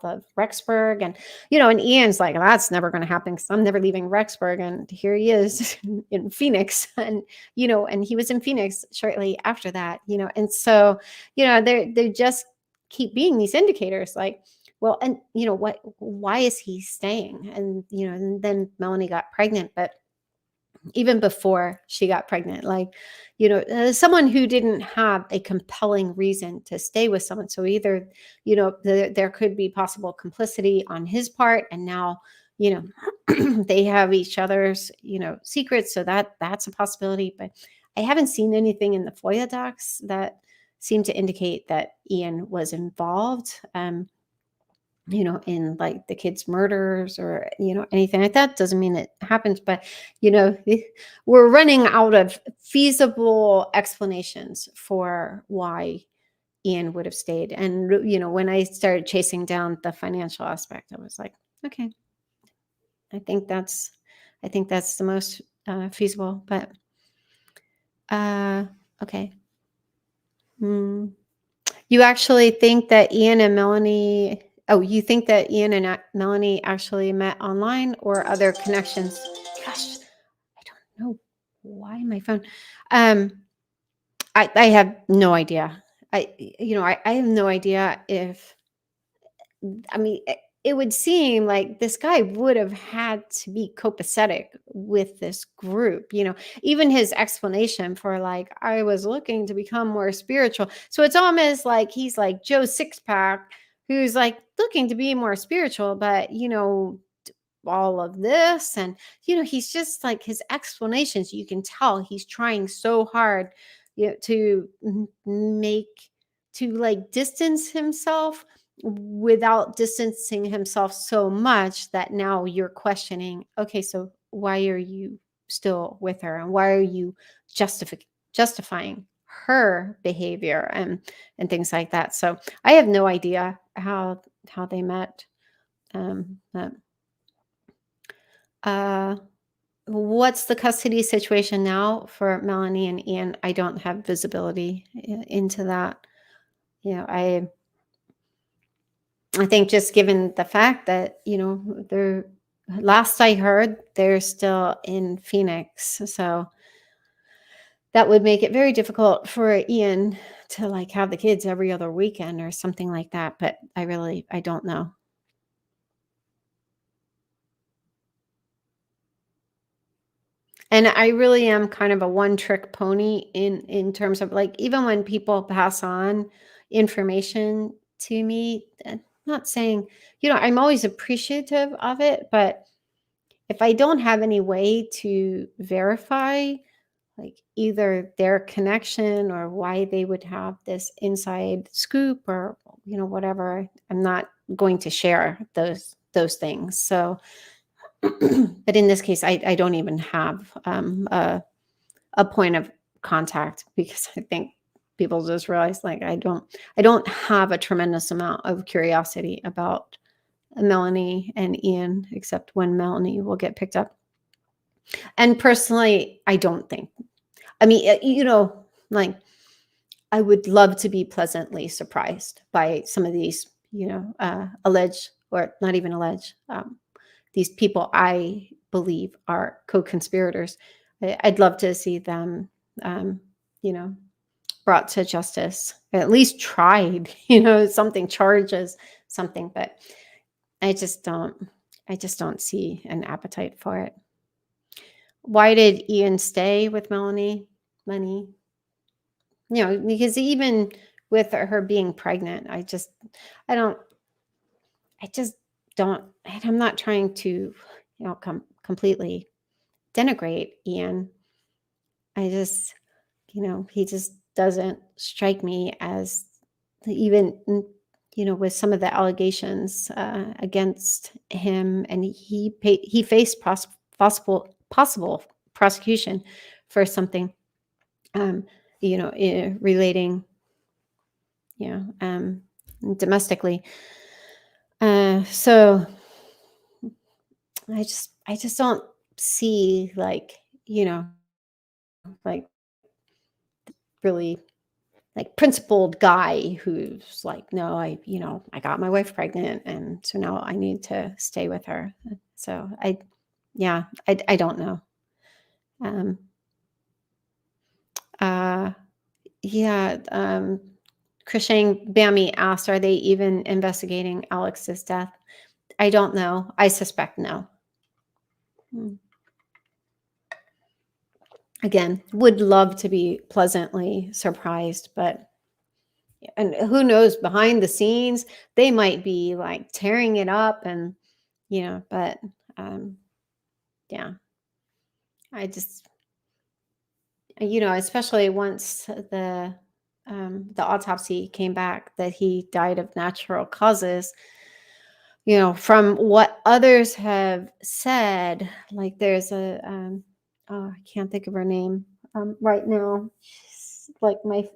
of Rexburg. And, and Ian's like, that's never going to happen because I'm never leaving Rexburg. And here he is in Phoenix. And, and he was in Phoenix shortly after that, and so, they just keep being these indicators like, well, and, why is he staying? And, and then Melanie got pregnant, but even before she got pregnant, like, someone who didn't have a compelling reason to stay with someone. So either, there could be possible complicity on his part. And now, they have each other's, secrets. So that's a possibility. But I haven't seen anything in the FOIA docs that seem to indicate that Ian was involved. In like the kids' murders or, anything like that. Doesn't mean it happens, but, we're running out of feasible explanations for why Ian would have stayed. And, when I started chasing down the financial aspect, I was like, okay, I think that's the most feasible, but, okay. You actually think that Ian and Melanie, you think that Ian and Melanie actually met online or other connections? Gosh, I don't know why my phone. I have no idea. I have no idea if, I mean, it would seem like this guy would have had to be copacetic with this group, even his explanation for like, I was looking to become more spiritual. So it's almost like he's like Joe Sixpack, who's like looking to be more spiritual, but, all of this. And, he's just like his explanations, you can tell he's trying so hard, to like distance himself without distancing himself so much that now you're questioning, okay, so why are you still with her? And why are you justifying her behavior and things like that? So I have no idea how they met. But, what's the custody situation now for Melanie and Ian? I don't have visibility into that. I think just given the fact that, they're, last I heard, they're still in Phoenix. So that would make it very difficult for Ian to like have the kids every other weekend or something like that. But I don't know. And I really am kind of a one-trick pony in terms of like, even when people pass on information to me, not saying, I'm always appreciative of it, but if I don't have any way to verify like either their connection or why they would have this inside scoop or, whatever, I'm not going to share those things. So, but in this case, I don't even have a point of contact because I think people just realize like I don't have a tremendous amount of curiosity about Melanie and Ian, except when Melanie will get picked up. And personally, I don't think. I mean, like I would love to be pleasantly surprised by some of these, alleged or not even alleged, these people I believe are co-conspirators. I'd love to see them, brought to justice, at least tried, something, charges, something, but I just don't see an appetite for it. Why did Ian stay with Melanie? Money. Because even with her being pregnant, I just don't, and I'm not trying to, completely denigrate Ian. I just, he just doesn't strike me as, even, with some of the allegations against him, and he faced possible prosecution for something, relating, domestically. So I just don't see like, like really like principled guy who's like, no, I got my wife pregnant, and so now I need to stay with her. So I don't know. Krishang Bami asked, are they even investigating Alex's death? I don't know. I suspect no. Again, would love to be pleasantly surprised, and who knows, behind the scenes, they might be like tearing it up and, but yeah, I just, especially once the autopsy came back that he died of natural causes, from what others have said, like there's I can't think of her name right now. She's like my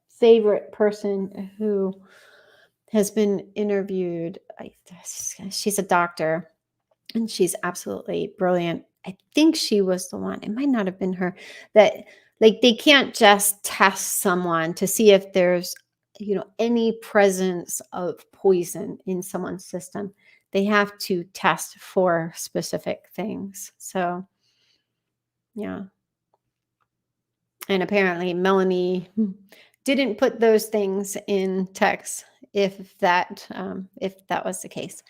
favorite person who has been interviewed. She's a doctor and she's absolutely brilliant. I think she was the one, it might not have been her, that like they can't just test someone to see if there's any presence of poison in someone's system. They have to test for specific things. So yeah. And apparently Melanie didn't put those things in text if that was the case.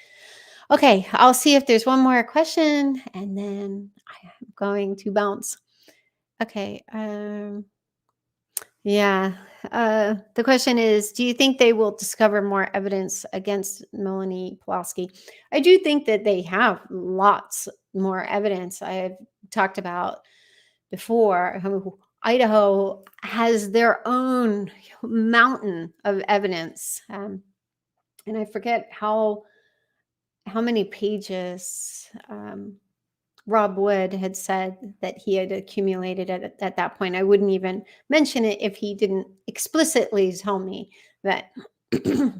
Okay, I'll see if there's one more question and then I'm going to bounce. Okay. The question is, do you think they will discover more evidence against Melanie Pawlowski? I do think that they have lots more evidence. I've talked about before, Idaho has their own mountain of evidence. And I forget how many pages Rob Wood had said that he had accumulated at that point. I wouldn't even mention it if he didn't explicitly tell me that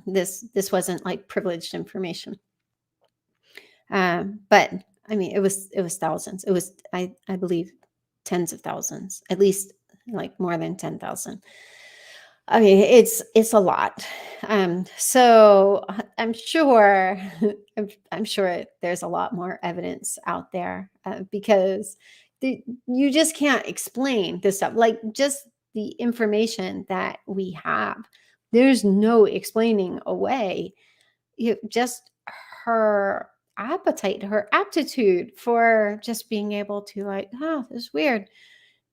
this wasn't like privileged information. But I mean, it was thousands. It was, I believe, tens of thousands, at least like more than 10,000. I mean, it's a lot. So I'm sure there's a lot more evidence out there because you just can't explain this stuff. Like just the information that we have, there's no explaining away. Just her appetite, her aptitude for just being able to like, oh, this is weird.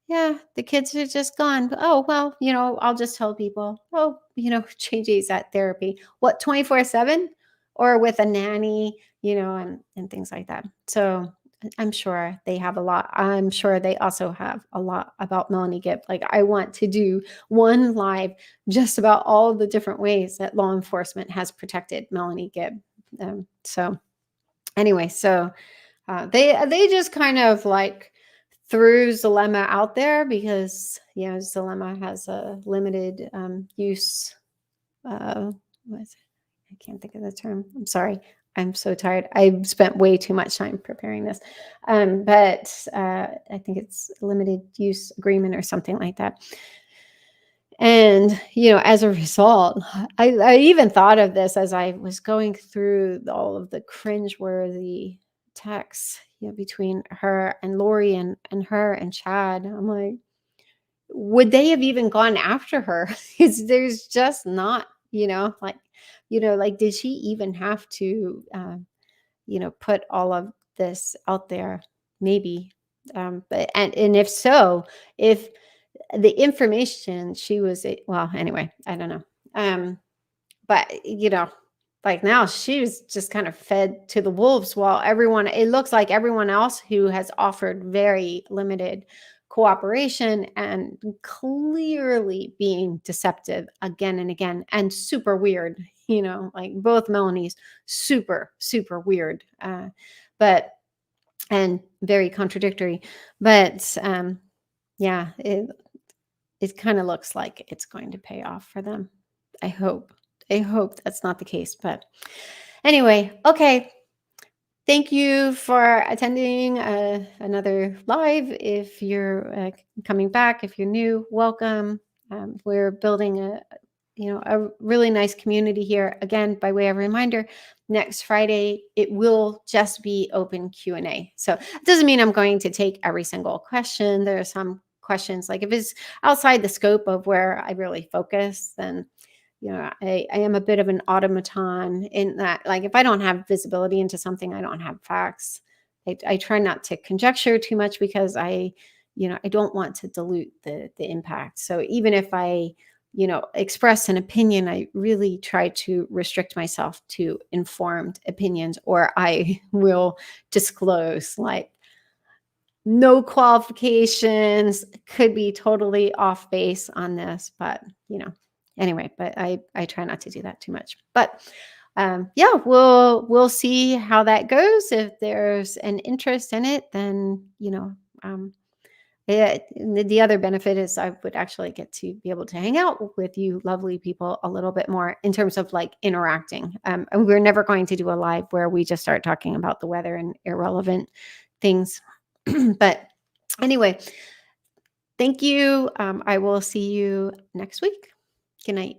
Yeah, the kids are just gone. Oh, well, I'll just tell people, oh, JJ's at therapy. What, 24/7 or with a nanny, and things like that. So I'm sure they have a lot. I'm sure they also have a lot about Melanie Gibb. Like I want to do one live just about all the different ways that law enforcement has protected Melanie Gibb. So anyway, so they just kind of like threw Zulema out there because Zulema has a limited use. What is it? I can't think of the term. I'm sorry. I'm so tired. I spent way too much time preparing this, but I think it's a limited use agreement or something like that. And as a result, I even thought of this as I was going through all of the cringeworthy texts between her and Lori and her and Chad. I'm like, would they have even gone after her? There's just not, like, did she even have to, put all of this out there? Maybe. But if so, if the information she was, well, anyway, I don't know. But like now she was just kind of fed to the wolves while it looks like everyone else who has offered very limited cooperation and clearly being deceptive again and again and super weird, like both Melanies, super, super weird, but, and very contradictory, but, yeah, it kind of looks like it's going to pay off for them. I hope that's not the case, but anyway, okay. Thank you for attending another live. If you're coming back, if you're new, welcome. We're building a really nice community here. Again, by way of reminder, next Friday, it will just be open Q&A. So it doesn't mean I'm going to take every single question. There are some questions, like if it's outside the scope of where I really focus, then, I am a bit of an automaton in that, like, if I don't have visibility into something, I don't have facts. I try not to conjecture too much because I don't want to dilute the impact. So even if I express an opinion, I really try to restrict myself to informed opinions, or I will disclose, like, no qualifications, could be totally off base on this, but anyway, but I try not to do that too much. But yeah, we'll see how that goes. If there's an interest in it, then the other benefit is I would actually get to be able to hang out with you lovely people a little bit more in terms of like interacting. And we're never going to do a live where we just start talking about the weather and irrelevant things. But anyway, thank you. I will see you next week. Good night.